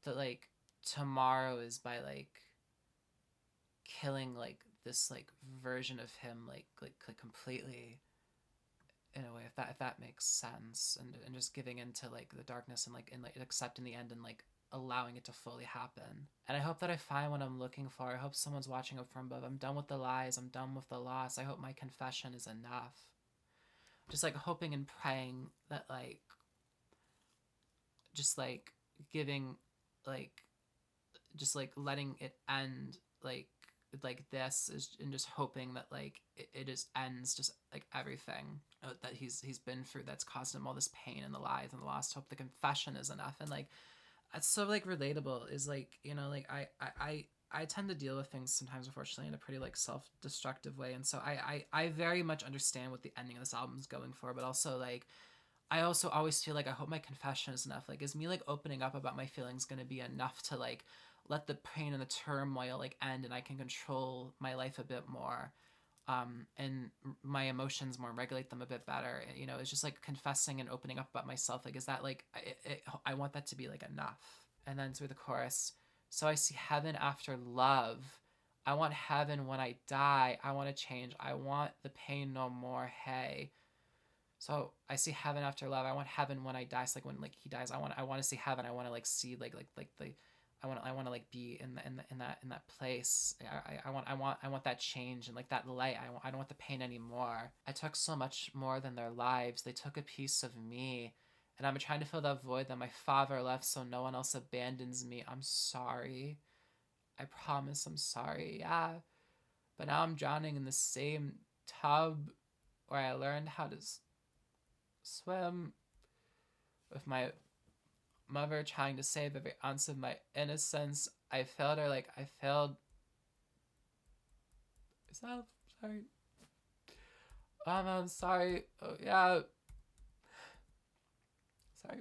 that like tomorrow is by like killing like this like version of him like completely, in a way, if that makes sense, and just giving into like the darkness and like accepting the end and like allowing it to fully happen. And I hope that I find what I'm looking for. I hope someone's watching up from above. I'm done with the lies. I'm done with the loss. I hope my confession is enough. Just like hoping and praying that like just like giving like just like letting it end like this is, and just hoping that like it just ends just like everything that he's been through that's caused him all this pain and the lies and the loss. Hope the confession is enough. And like it's so like relatable, is like, you know, like I tend to deal with things sometimes, unfortunately, in a pretty like self-destructive way, and so I very much understand what the ending of this album is going for, but also like I also always feel like I hope my confession is enough. Like, is me like opening up about my feelings gonna be enough to like let the pain and the turmoil like end, and I can control my life a bit more, and my emotions more, regulate them a bit better. You know, it's just like confessing and opening up about myself. Like, is that like I want that to be like enough. And then through the chorus, so I see heaven after love. I want heaven when I die. I want to change. I want the pain no more. Hey. So I see heaven after love. I want heaven when I die. So like when like he dies, I want to see heaven. I want to like see like the I want to like be in that place. I want that change and like that light. I don't want the pain anymore. I took so much more than their lives. They took a piece of me, and I'm trying to fill that void that my father left, so no one else abandons me. I'm sorry. I promise I'm sorry. Yeah, but now I'm drowning in the same tub where I learned how to swim, with my mother trying to save every ounce of my innocence. I failed her like I failed myself. Sorry. I'm sorry. Oh, yeah. Sorry.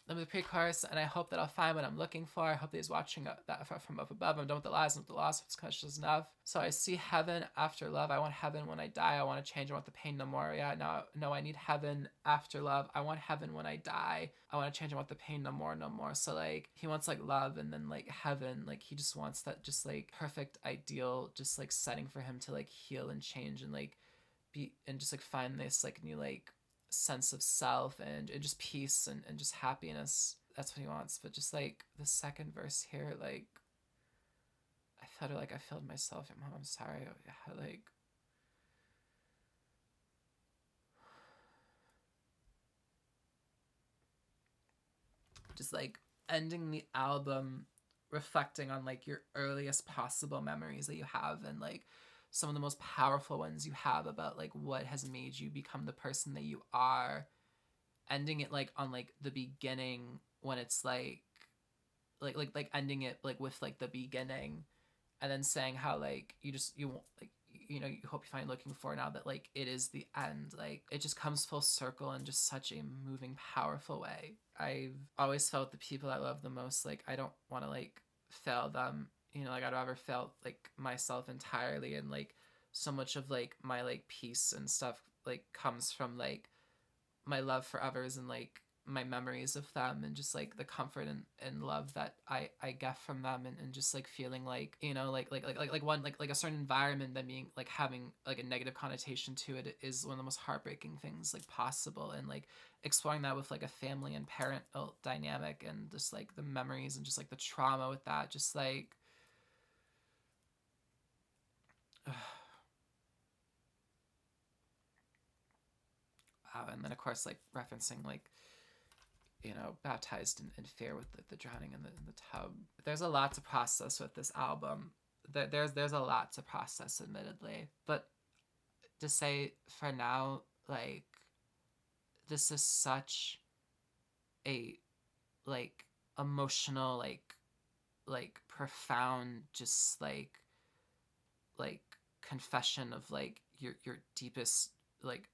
The pre-chorus, and I hope that I'll find what I'm looking for. I hope that he's watching that from up above. I'm done with the lies and with the loss. It's conscious enough. So I see heaven after love. I want heaven when I die. I want to change. I want the pain no more. Yeah, no, I need heaven after love. I want heaven when I die. I want to change. I want the pain no more, no more. So like he wants like love, and then like heaven. Like he just wants that just like perfect ideal, just like setting for him to like heal and change and like be, and just like find this like new like sense of self and just peace and just happiness. That's what he wants. But just like the second verse here, like I felt like I failed myself. Mom, I'm sorry. Like just like ending the album reflecting on like your earliest possible memories that you have, and like some of the most powerful ones you have about like what has made you become the person that you are. Ending it like on like the beginning, when it's like ending it like with like the beginning, and then saying how like you won't like, you know, you hope you find looking for now that like it is the end. Like it just comes full circle in just such a moving, powerful way. I've always felt the people I love the most, like I don't want to like fail them, you know, like I'd rather fail like myself entirely. And like so much of like my like peace and stuff like comes from like my love for others and like my memories of them, and just like the comfort and love that I get from them, and just like feeling like, you know, like one like a certain environment that being like having like a negative connotation to it is one of the most heartbreaking things like possible. And like exploring that with like a family and parental dynamic, and just like the memories and just like the trauma with that, just like wow. And then of course like referencing like you know, baptized in fear with the drowning in the tub. There's a lot to process with this album. There's a lot to process, admittedly, but to say for now, like, this is such a, like, emotional, like profound, just like confession of like your deepest, like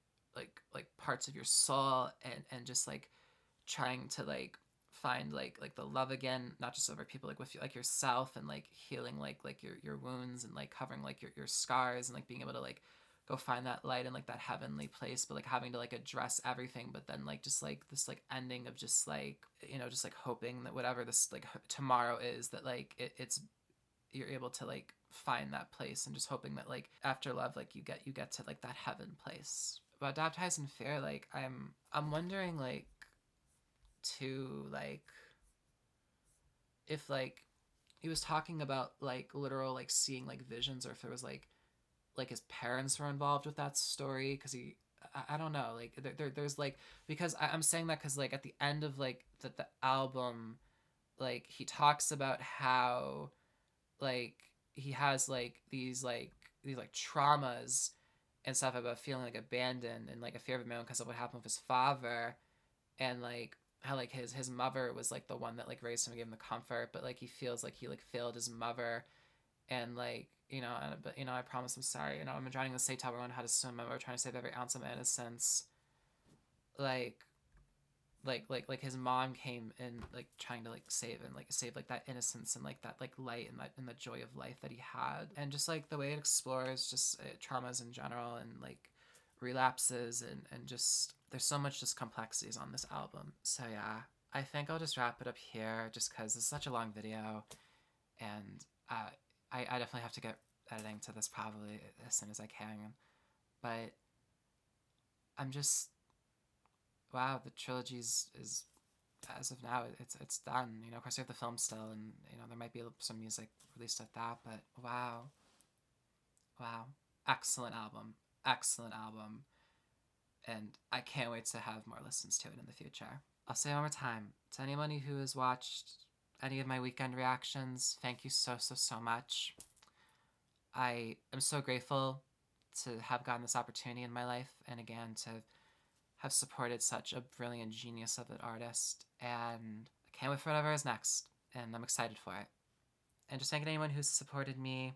parts of your soul, and just like trying to like find like the love again, not just over people, like with you, like yourself, and like healing like your wounds, and like covering like your scars, and like being able to like go find that light and like that heavenly place, but like having to like address everything, but then like just like this like ending of just like, you know, just like hoping that whatever this like tomorrow is, that like it's you're able to like find that place, and just hoping that like after love, like you get to like that heaven place. But baptized in fear, like I'm wondering like too, like if like he was talking about like literal like seeing like visions, or if there was like his parents were involved with that story, because I don't know, like there's like, because I'm saying that because like at the end of like the album, like he talks about how like he has like these like traumas and stuff about feeling like abandoned, and like a fear of his own because of what happened with his father, and like how like his mother was like the one that like raised him and gave him the comfort, but like he feels like he like failed his mother, and like, you know, but you know, I promise I'm sorry, you know, I'm drowning in the state tower, I learned how to swim, I'm trying to save every ounce of my innocence, like like his mom came in like trying to like save like that innocence, and like that like light, and the joy of life that he had, and just like the way it explores just traumas in general, and like relapses, and just there's so much just complexities on this album. So yeah, I think I'll just wrap it up here, just because it's such a long video, and I definitely have to get editing to this probably as soon as I can, but I'm just, wow, the trilogy is as of now it's done. You know, of course we have the film still, and you know there might be some music released at that, but wow, wow, excellent album, excellent album, and I can't wait to have more listens to it in the future. I'll say one more time to anybody who has watched any of my weekend reactions, thank you so much. I am so grateful to have gotten this opportunity in my life, and again to have supported such a brilliant genius of an artist, and I can't wait for whatever is next, and I'm excited for it. And just thanking anyone who's supported me,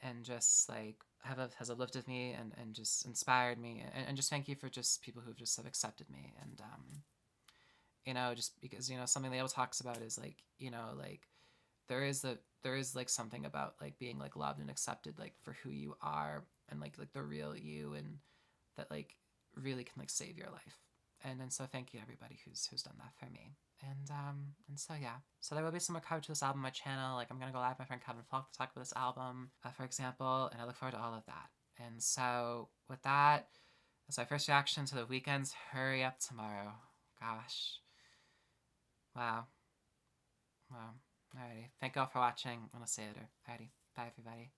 and just like has uplifted me, and just inspired me, and just thank you for just people who just have accepted me, and you know, just because, you know, something Leo talks about is like, you know, like there is like something about like being like loved and accepted like for who you are, and like the real you, and that like really can like save your life. And so thank you everybody who's done that for me. And so yeah, so there will be some more coverage to this album on my channel. Like I'm gonna go live with my friend Kevin Falk to talk about this album, for example, and I look forward to all of that. And so with that, that's my first reaction to the Weeknd's Hurry Up Tomorrow. Gosh, wow, wow. Alrighty, thank you all for watching, and I'll see you later. Alrighty, bye everybody.